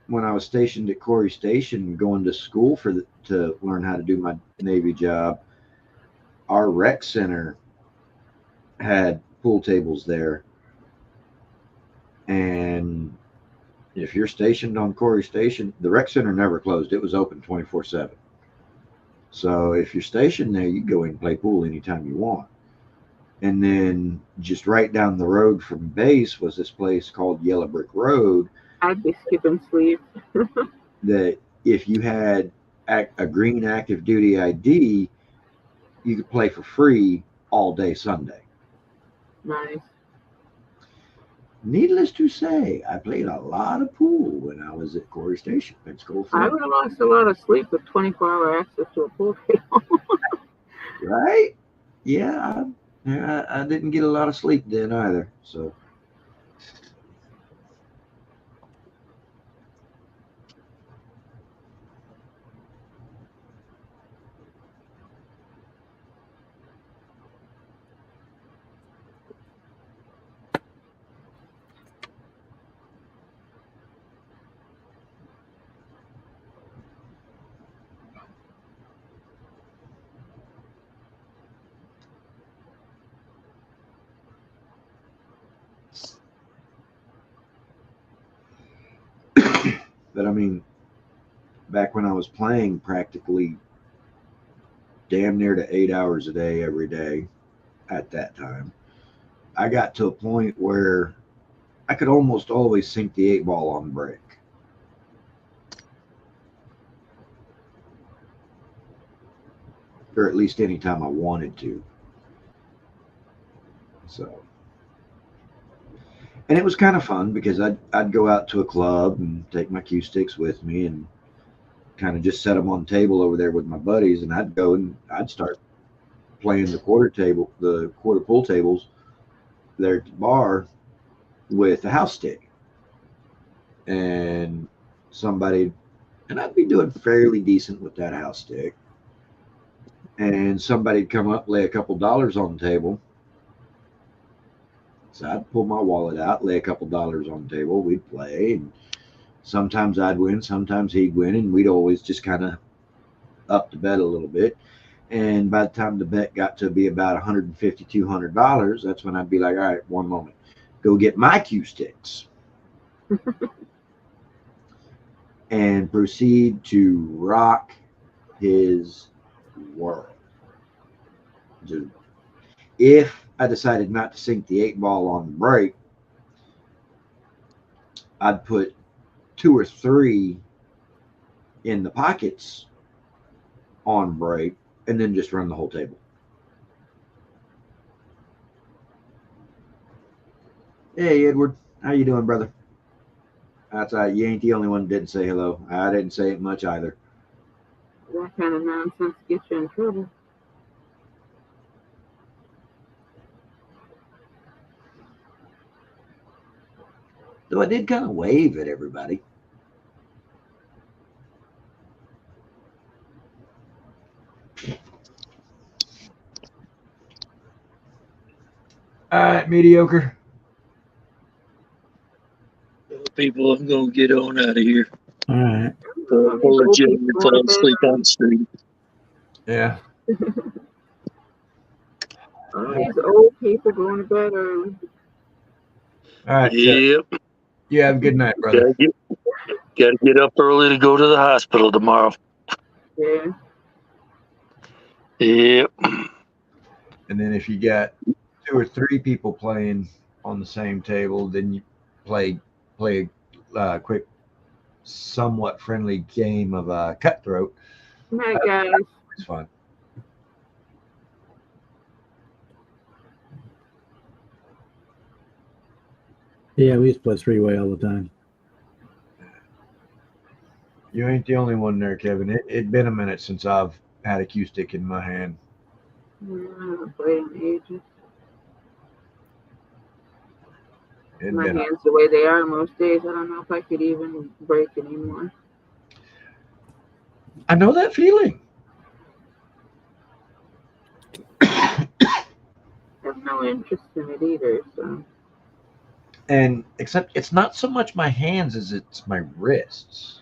[SPEAKER 7] when I was stationed at Corey Station, going to school to learn how to do my Navy job. Our rec center had pool tables there, and if you're stationed on Corey Station, the rec center never closed. It was open 24/7. So if you're stationed there, you can go in and play pool anytime you want. And then just right down the road from base was this place called Yellow Brick Road.
[SPEAKER 6] I'd be skipping sleep.
[SPEAKER 7] That if you had a green active duty ID, you could play for free all day Sunday.
[SPEAKER 6] Nice.
[SPEAKER 7] Needless to say, I played a lot of pool when I was at Corey Station, Pensacola,
[SPEAKER 6] I
[SPEAKER 7] Florida.
[SPEAKER 6] would have lost a lot of sleep with 24-hour access to a pool table.
[SPEAKER 7] Right? Yeah, I didn't get a lot of sleep then either. So But I mean, back when I was playing practically damn near to 8 hours a day every day at that time, I got to a point where I could almost always sink the 8 ball on break. Or at least anytime I wanted to. So, and it was kind of fun because I'd go out to a club and take my cue sticks with me and kind of just set them on the table over there with my buddies, and I'd go and I'd start playing the quarter pool tables there at the bar with a house stick. And I'd be doing fairly decent with that house stick. And somebody'd come up, lay a couple dollars on the table. So I'd pull my wallet out, lay a couple dollars on the table. We'd play, and sometimes I'd win, sometimes he'd win, and we'd always just kind of up the bet a little bit. And by the time the bet got to be about $150, $200, that's when I'd be like, all right, one moment, go get my cue sticks. And proceed to rock his world. Dude, if I decided not to sink the 8 ball on the break, I'd put 2 or 3 in the pockets on break and then just run the whole table. Hey, Edward, how you doing, brother? That's all right. You ain't the only one that didn't say hello. I didn't say it much either.
[SPEAKER 6] That kind of nonsense gets you in trouble.
[SPEAKER 7] Though I did kind of wave at everybody. All right, mediocre.
[SPEAKER 2] People, I'm gonna get on out of here.
[SPEAKER 1] All right.
[SPEAKER 2] I'll let you fall asleep on the street.
[SPEAKER 7] Yeah.
[SPEAKER 6] All these old people going to bed early.
[SPEAKER 7] All right.
[SPEAKER 2] Yep.
[SPEAKER 7] You have a good night, brother.
[SPEAKER 2] Gotta get up early to go to the hospital tomorrow.
[SPEAKER 6] Yeah.
[SPEAKER 2] Yep.
[SPEAKER 7] And then if you got 2 or 3 people playing on the same table, then you play a quick, somewhat friendly game of cutthroat.
[SPEAKER 6] Night, guys.
[SPEAKER 7] It's fun.
[SPEAKER 1] Yeah, we used to play 3-way all the time.
[SPEAKER 7] You ain't the only one there, Kevin. It'd been a minute since I've had a cue stick in my hand.
[SPEAKER 6] I haven't played in ages. My hands the way they are most days, I don't know if I could even break anymore.
[SPEAKER 7] I know that feeling.
[SPEAKER 6] I have no interest in it either, so.
[SPEAKER 7] And except it's not so much my hands as it's my wrists.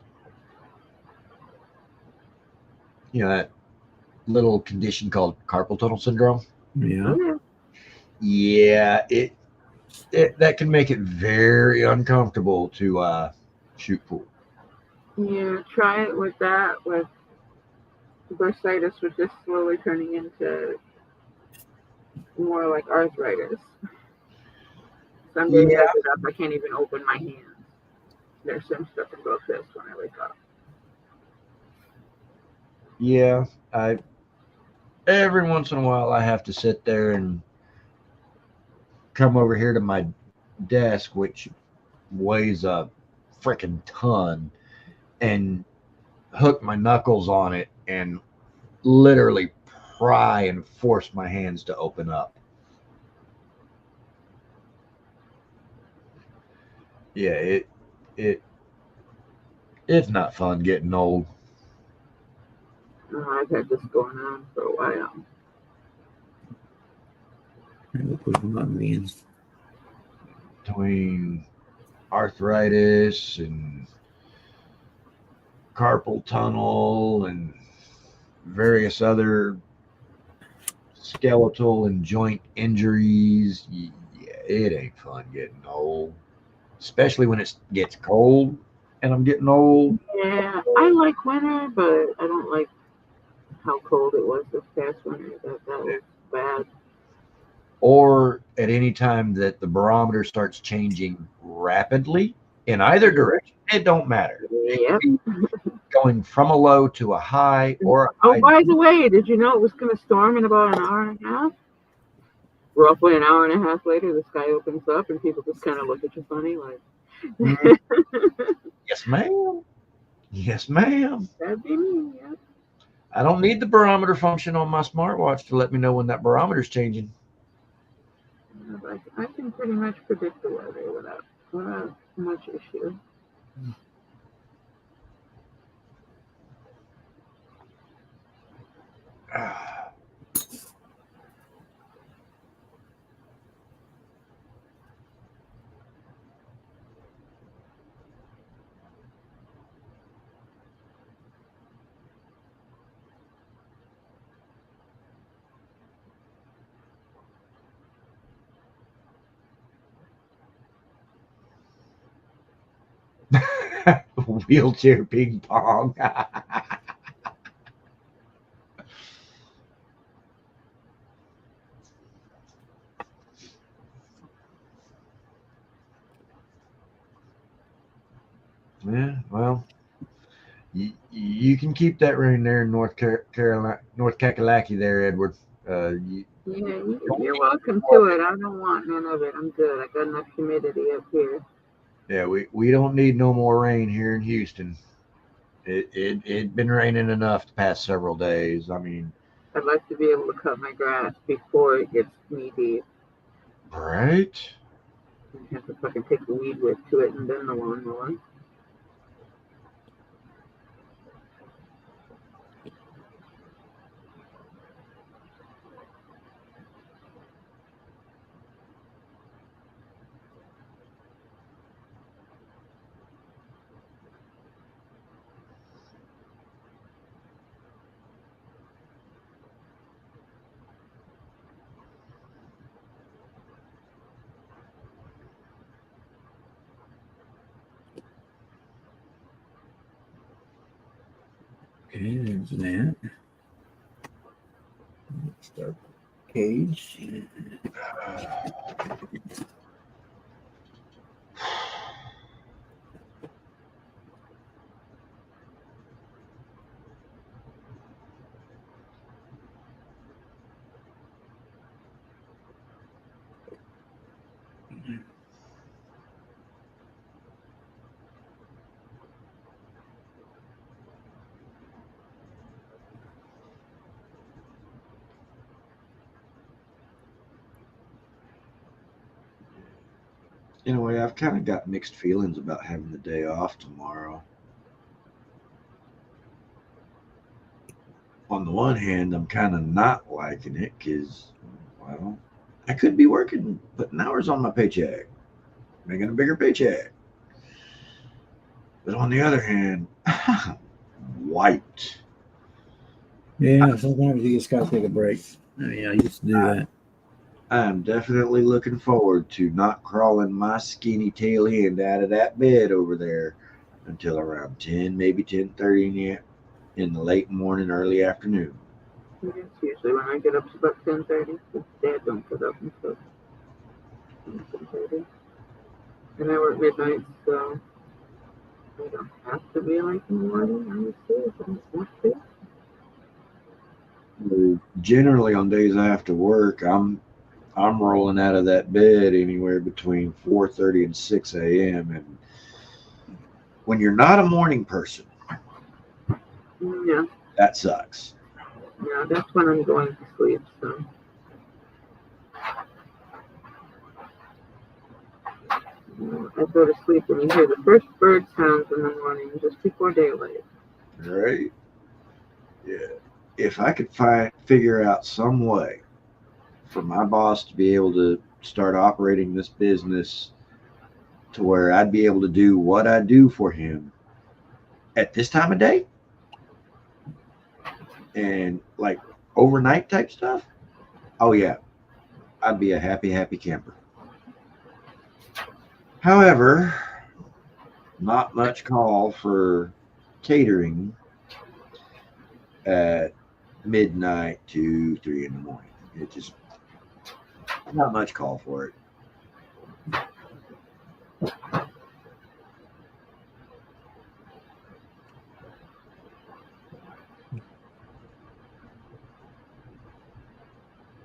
[SPEAKER 7] You know, that little condition called carpal tunnel syndrome.
[SPEAKER 1] Yeah.
[SPEAKER 6] Yeah.
[SPEAKER 7] Yeah, that can make it very uncomfortable to shoot pool.
[SPEAKER 6] Yeah, try it with that. With bursitis, was just slowly turning into more like arthritis. Some days I get up, I can't even open my hands. There's some stuff in both fists when I wake up.
[SPEAKER 7] Yeah, every once in a while I have to sit there and come over here to my desk, which weighs a freaking ton, and hook my knuckles on it and literally pry and force my hands to open up. Yeah, it's not fun getting old.
[SPEAKER 6] I've had this going on for a while.
[SPEAKER 1] We'll put them on the end.
[SPEAKER 7] Between arthritis and carpal tunnel and various other skeletal and joint injuries, yeah, it ain't fun getting old, especially when it gets cold and I'm getting old.
[SPEAKER 6] Yeah, I like winter, but I don't like how cold it was this past winter. That was bad.
[SPEAKER 7] Or at any time that the barometer starts changing rapidly in either direction. It don't matter.
[SPEAKER 6] Yep.
[SPEAKER 7] Going from a low to a high or a
[SPEAKER 6] Oh,
[SPEAKER 7] high.
[SPEAKER 6] by the way, did you know it was going to storm in about an hour and a half? Roughly an hour and a half later, the sky opens up and people just kind of look at you funny, like,
[SPEAKER 7] Yes, ma'am. Yes, ma'am.
[SPEAKER 6] that'd be me. Yep.
[SPEAKER 7] I don't need the barometer function on my smartwatch to let me know when that barometer's changing.
[SPEAKER 6] I can pretty much predict the weather without much issue.
[SPEAKER 7] Wheelchair ping pong. Yeah, well, you can keep that rain there in North Carolina, North Kakalaki there, Edward.
[SPEAKER 6] You're welcome to it. I don't want none of it. I'm good. I got enough humidity up here.
[SPEAKER 7] Yeah, we don't need no more rain here in Houston. It been raining enough the past several days. I mean,
[SPEAKER 6] I'd like to be able to cut my grass before it gets knee deep.
[SPEAKER 7] right?
[SPEAKER 6] I have to fucking take the weed whip to it and then the lawnmower.
[SPEAKER 1] Okay, there's that. Start page.
[SPEAKER 7] Anyway, I've kind of got mixed feelings about having the day off tomorrow. On the one hand, I'm kind of not liking it because, well, I could be working, putting hours on my paycheck, making a bigger paycheck. But on the other hand, wiped.
[SPEAKER 1] Yeah, sometimes you just gotta take a break. I mean, I used to do that.
[SPEAKER 7] I'm definitely looking forward to not crawling my skinny tail end out of that bed over there until around 10, maybe 10:30 in the late morning, early afternoon.
[SPEAKER 6] It's usually when I get up to about 10:30. Dad don't get up until 10:30. And I work midnight, so I don't have to be awake in the morning. I used to, if I don't want to.
[SPEAKER 7] Generally, on days I have to work, I'm rolling out of that bed anywhere between 4:30 and 6 a.m. And when you're not a morning person,
[SPEAKER 6] Yeah,
[SPEAKER 7] that sucks.
[SPEAKER 6] yeah, that's when I'm going to sleep. So I go to sleep when you hear the first bird sounds in the morning, just before daylight.
[SPEAKER 7] Right? Yeah. If I could figure out some way for my boss to be able to start operating this business to where I'd be able to do what I do for him at this time of day and like overnight type stuff, oh yeah, I'd be a happy camper. However, not much call for catering at midnight to 3 in the morning. It just not much call for it.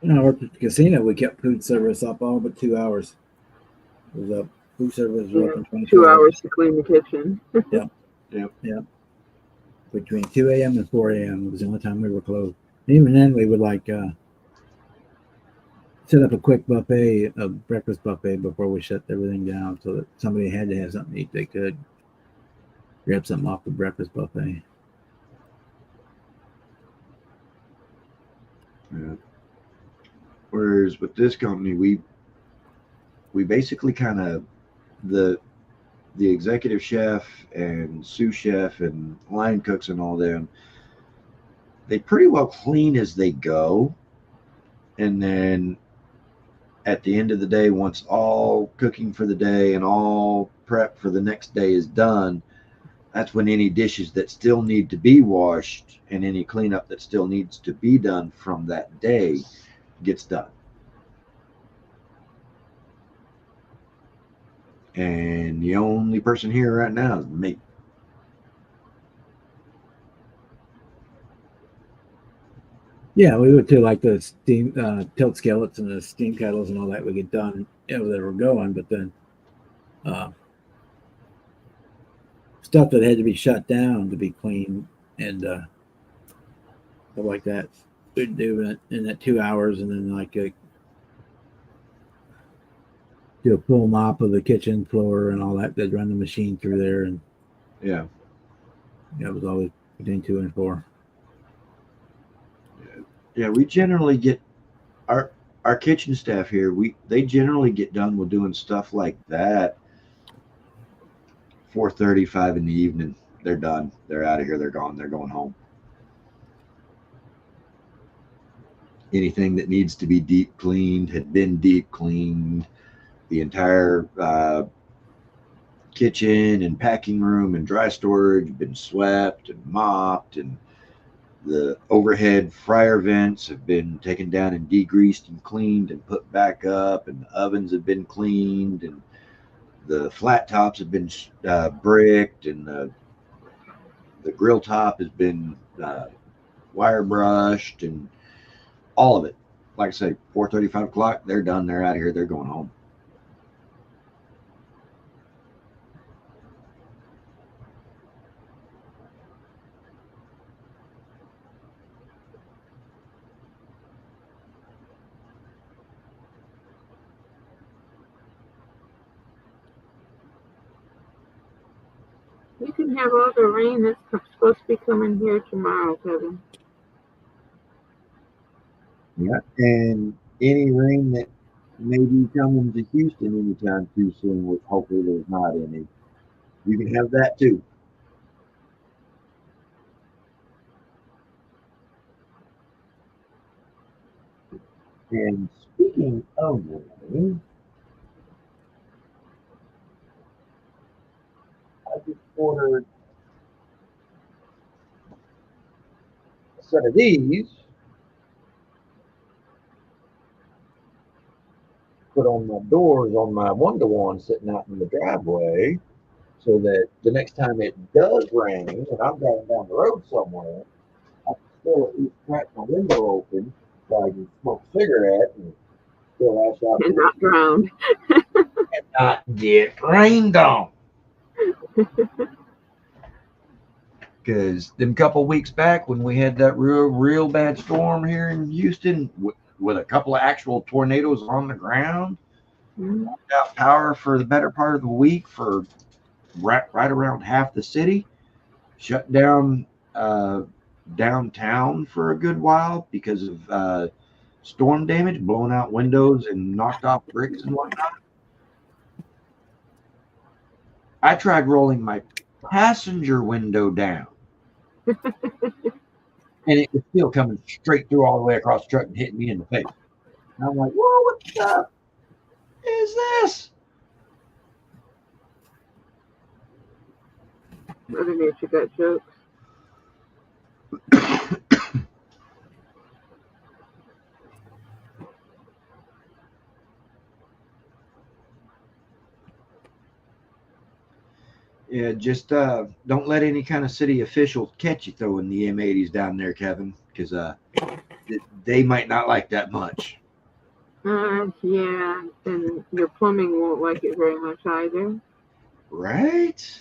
[SPEAKER 1] When I worked at the casino, we kept food service up all but 2 hours. It was up. Food service was open 24
[SPEAKER 6] 2 hours to clean the kitchen.
[SPEAKER 1] between 2 a.m. and 4 a.m. It was the only time we were closed. And even then, we would set up a quick buffet, a breakfast buffet, before we shut everything down, so that somebody had to have something to eat. They could grab something off the breakfast buffet.
[SPEAKER 7] Yeah. Whereas with this company, we basically kind of the executive chef and sous chef and line cooks and all them, they pretty well clean as they go. And then at the end of the day, once all cooking for the day and all prep for the next day is done, that's when any dishes that still need to be washed and any cleanup that still needs to be done from that day gets done. And the only person here right now is me.
[SPEAKER 1] Yeah, we would too, like the steam tilt skillets and the steam kettles and all that would get done, that were going, but then stuff that had to be shut down to be cleaned and stuff like that, we'd do it in that 2 hours, and then do a full mop of the kitchen floor and all that. They'd run the machine through there, and
[SPEAKER 7] Yeah.
[SPEAKER 1] it was always between 2 and 4.
[SPEAKER 7] Yeah, we generally get our kitchen staff here. They generally get done with doing stuff like that 4:30, 5 in the evening. They're done. They're out of here. They're gone. They're going home. Anything that needs to be deep cleaned had been deep cleaned. The entire kitchen and packing room and dry storage have been swept and mopped, and the overhead fryer vents have been taken down and degreased and cleaned and put back up, and the ovens have been cleaned, and the flat tops have been bricked, and the grill top has been wire brushed, and all of it. Like I say, 4:30, 5 o'clock, they're done. They're out of here. They're going home.
[SPEAKER 6] You can have all the rain that's supposed to be coming here tomorrow, Kevin.
[SPEAKER 7] Yeah, and any rain that may be coming to Houston anytime too soon, which hopefully there's not any, you can have that too. And speaking of rain, I just ordered a set of these, put on my doors on my one-to-one sitting out in the driveway, so that the next time it does rain and I'm driving down the road somewhere, I can still at least crack my window open so I can smoke a cigarette and still ash out
[SPEAKER 6] And not drowned.
[SPEAKER 7] and not get rained on. Because them couple weeks back when we had that real bad storm here in Houston with a couple of actual tornadoes on the ground, knocked out power for the better part of the week for right around half the city, shut down downtown for a good while because of storm damage, blowing out windows and knocked off bricks and whatnot. I tried rolling my passenger window down, and it was still coming straight through all the way across the truck and hitting me in the face. And I'm like, whoa, what the is this?
[SPEAKER 6] Other nature gut jokes.
[SPEAKER 7] Yeah, just don't let any kind of city official catch you throwing the M80s down there, Kevin, because they might not like that much.
[SPEAKER 6] Yeah, and your plumbing won't like it very much either.
[SPEAKER 7] Right?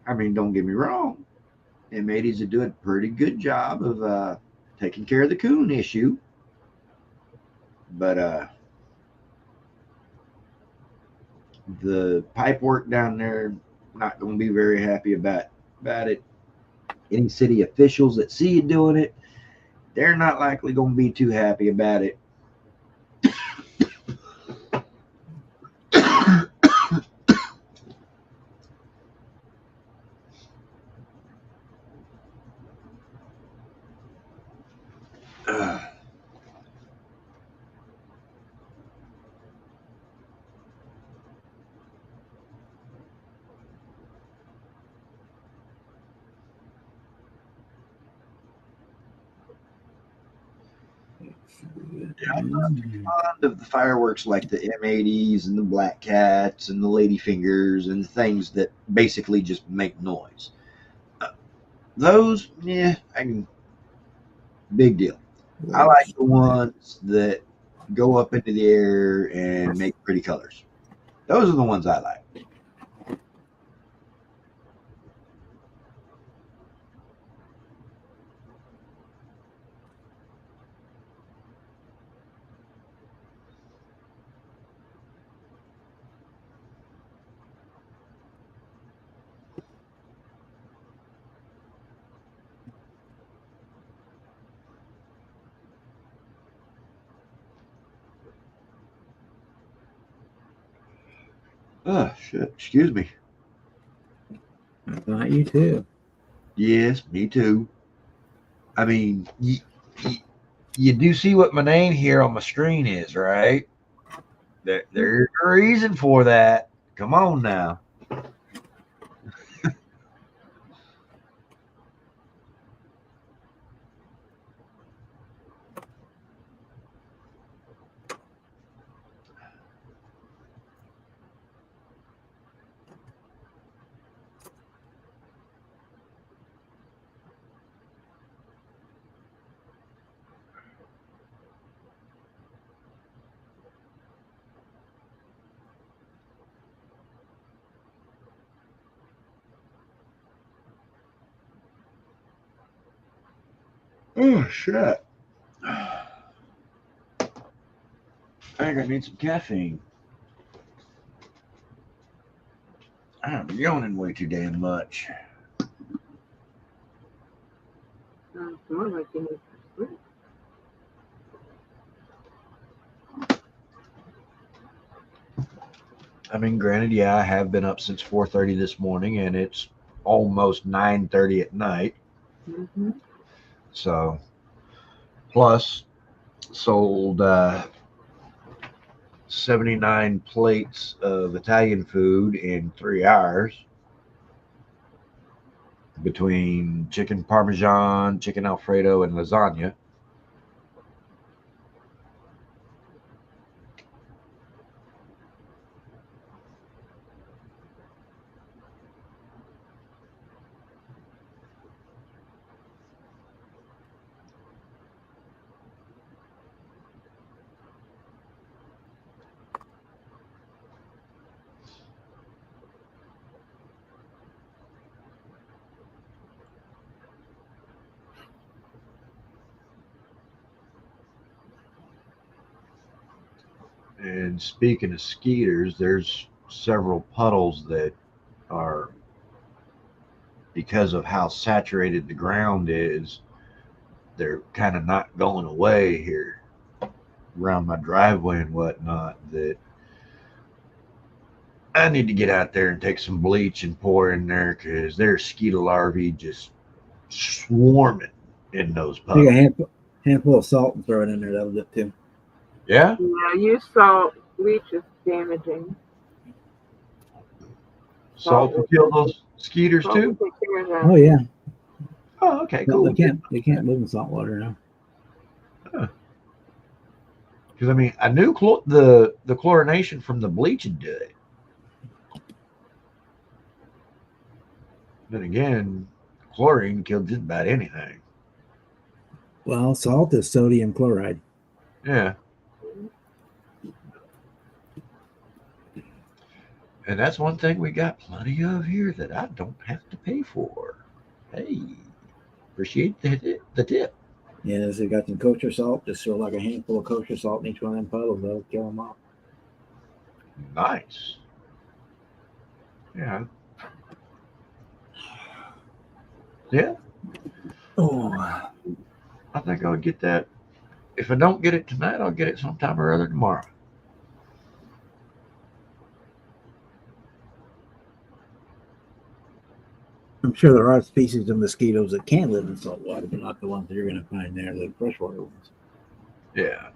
[SPEAKER 7] I mean, don't get me wrong. M80s are doing a pretty good job of taking care of the coon issue. But the pipe work down there, not going to be very happy about it. Any city officials that see you doing it, they're not likely going to be too happy about it. Fond of the fireworks like the M80s and the Black Cats and the Ladyfingers and things that basically just make noise. Those, yeah, big deal. I like the ones that go up into the air and make pretty colors. Those are the ones I like. Oh, shit. Excuse me.
[SPEAKER 1] I thought you too.
[SPEAKER 7] Yes, me too. I mean, you do see what my name here on my screen is, right? There's a reason for that. Come on now. Oh, shit. I think I need some caffeine. I'm yawning way too damn much.
[SPEAKER 6] More like you need to sleep.
[SPEAKER 7] I mean, granted, yeah, I have been up since 4:30 this morning, and it's almost 9:30 at night.
[SPEAKER 6] Mm-hmm.
[SPEAKER 7] So, plus sold 79 plates of Italian food in 3 hours between chicken parmesan, chicken Alfredo, and lasagna. And speaking of skeeters, there's several puddles that are, because of how saturated the ground is, they're kind of not going away here around my driveway and whatnot, that I need to get out there and take some bleach and pour in there because there's skeeter larvae just swarming in those
[SPEAKER 1] Take a
[SPEAKER 7] puddles.
[SPEAKER 1] handful of salt and throw it in there. That'll do it too.
[SPEAKER 7] Yeah.
[SPEAKER 6] Yeah, use salt. Bleach is damaging.
[SPEAKER 7] Salt will kill those skeeters
[SPEAKER 6] Salt will
[SPEAKER 7] too.
[SPEAKER 6] take care of that.
[SPEAKER 1] Oh yeah.
[SPEAKER 7] Oh, okay,
[SPEAKER 1] No,
[SPEAKER 7] cool.
[SPEAKER 1] they can't live in salt water now.
[SPEAKER 7] Because I mean, I knew the chlorination from the bleach would do it. Then again, chlorine killed just about anything.
[SPEAKER 1] Well, salt is sodium chloride.
[SPEAKER 7] Yeah. And that's one thing we got plenty of here that I don't have to pay for. Hey, appreciate the tip.
[SPEAKER 1] Yeah, so you got some kosher salt. Just throw like a handful of kosher salt in each one of them puddles. That'll kill them off.
[SPEAKER 7] Nice. Yeah. Yeah.
[SPEAKER 1] Oh,
[SPEAKER 7] I think I'll get that. If I don't get it tonight, I'll get it sometime or other tomorrow.
[SPEAKER 1] I'm sure there are species of mosquitoes that can live in salt water, but not the ones that you're going to find there, the freshwater ones.
[SPEAKER 7] Yeah.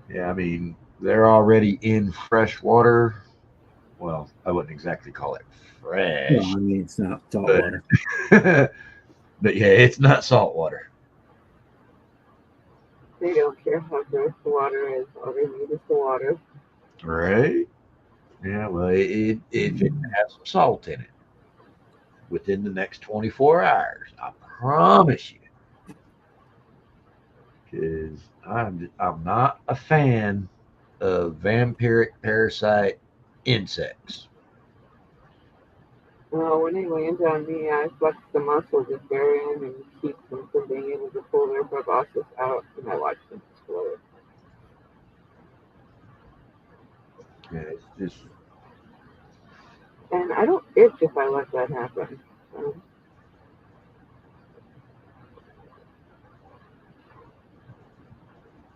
[SPEAKER 7] Yeah, I mean, they're already in fresh water. Well, I wouldn't exactly call it fresh.
[SPEAKER 1] Well, I mean, it's not salt
[SPEAKER 7] But-
[SPEAKER 1] water.
[SPEAKER 7] But yeah, it's not salt water.
[SPEAKER 6] They don't care how gross the water is. All they need is the water.
[SPEAKER 7] Right? Yeah, well, it has some salt in it within the next 24 hours. I promise you. Because I'm not a fan of vampiric parasite insects.
[SPEAKER 6] Well, when they land on me, I flex the muscles of barium and keep them from being able to pull their proboscis out, and I watch them explode.
[SPEAKER 7] Yeah, it's just
[SPEAKER 6] And I don't itch if I let that happen.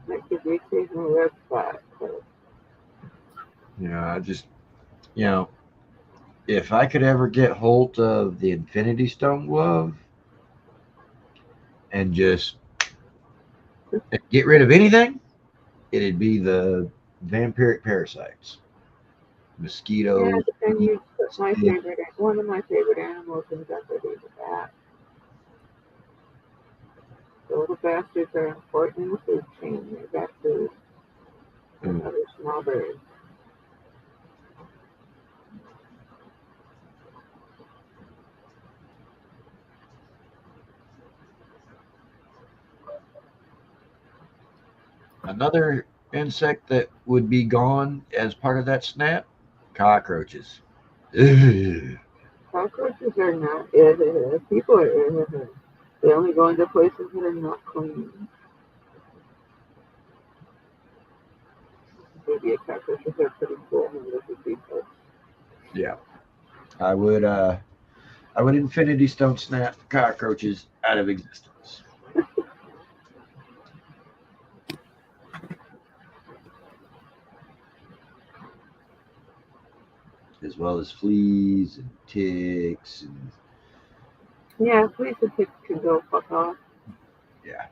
[SPEAKER 6] Might give the occasional red spot. But
[SPEAKER 7] I just if I could ever get hold of the Infinity Stone glove and just get rid of anything, it'd be the vampiric parasites, mosquitoes.
[SPEAKER 6] yeah, but then you put one of my favorite animals in jeopardy with that. The little bastards are important in the food chain. They've got food and other small birds.
[SPEAKER 7] Another insect that would be gone as part of that snap, cockroaches. Ugh.
[SPEAKER 6] Cockroaches are not people are they only go into places that are not clean. Maybe cockroaches are pretty cool and live with people.
[SPEAKER 7] Yeah, I would Infinity Stone snap cockroaches out of existence. As well as fleas and ticks and
[SPEAKER 6] Yeah, fleas and ticks can go fuck off.
[SPEAKER 7] yeah.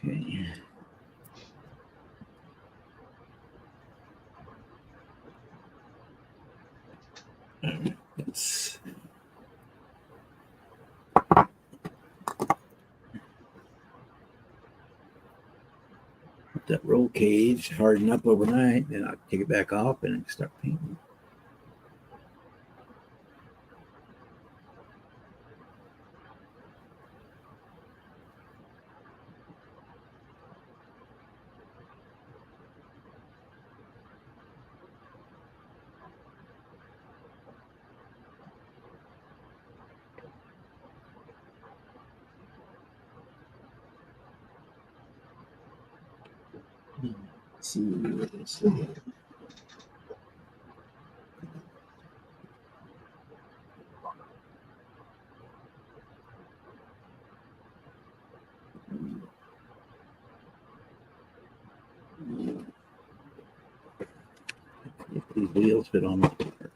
[SPEAKER 1] Okay. Let's let that roll cage harden up overnight, then I'll take it back off and start painting. see what they say. If these wheels fit on the car.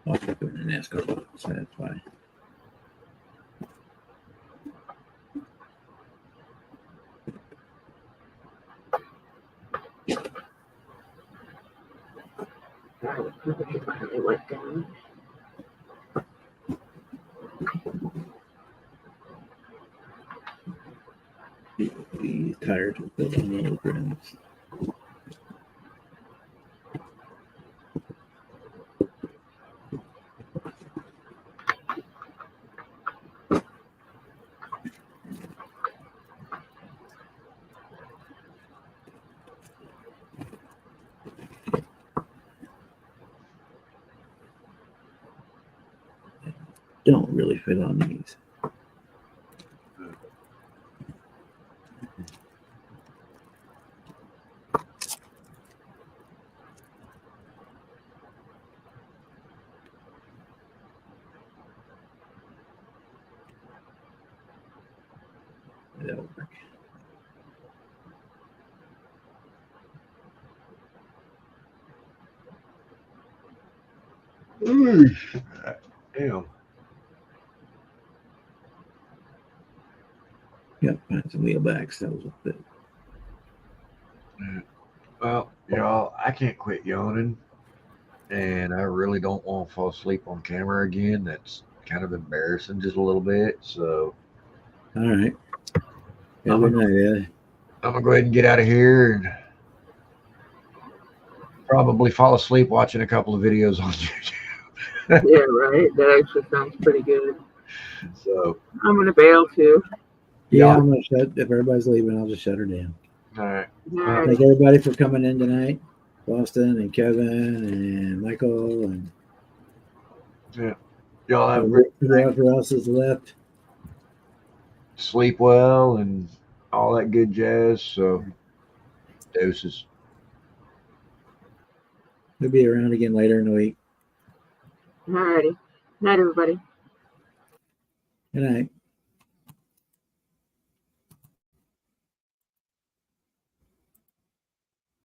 [SPEAKER 1] I'll put it in the NASCAR box, so that's why.
[SPEAKER 6] Temperature finally went down.
[SPEAKER 1] These tires will fit on the old rims. Don't really fit on these. That'll work.
[SPEAKER 7] Damn.
[SPEAKER 1] Yep, find some wheel backs. That was a bit.
[SPEAKER 7] Well, y'all, I can't quit yawning, and I really don't want to fall asleep on camera again. That's kind of embarrassing, just a little bit. So
[SPEAKER 1] All right. Have a good night, Ed.
[SPEAKER 7] I'm gonna go ahead and get out of here and probably fall asleep watching a couple of videos on YouTube.
[SPEAKER 6] Yeah, right. That actually sounds pretty good.
[SPEAKER 7] So,
[SPEAKER 6] I'm gonna bail too.
[SPEAKER 1] Yeah,
[SPEAKER 7] Yeah.
[SPEAKER 1] I'm gonna shut. If everybody's leaving, I'll just shut her down.
[SPEAKER 7] all right.
[SPEAKER 6] Alright.
[SPEAKER 1] Thank everybody for coming in tonight. Boston and Kevin and Michael and
[SPEAKER 7] Y'all have a great
[SPEAKER 1] whoever else is left.
[SPEAKER 7] sleep well and all that good jazz. So, doses.
[SPEAKER 1] We'll be around again later in the week.
[SPEAKER 6] Alrighty. Night, everybody.
[SPEAKER 1] Good night.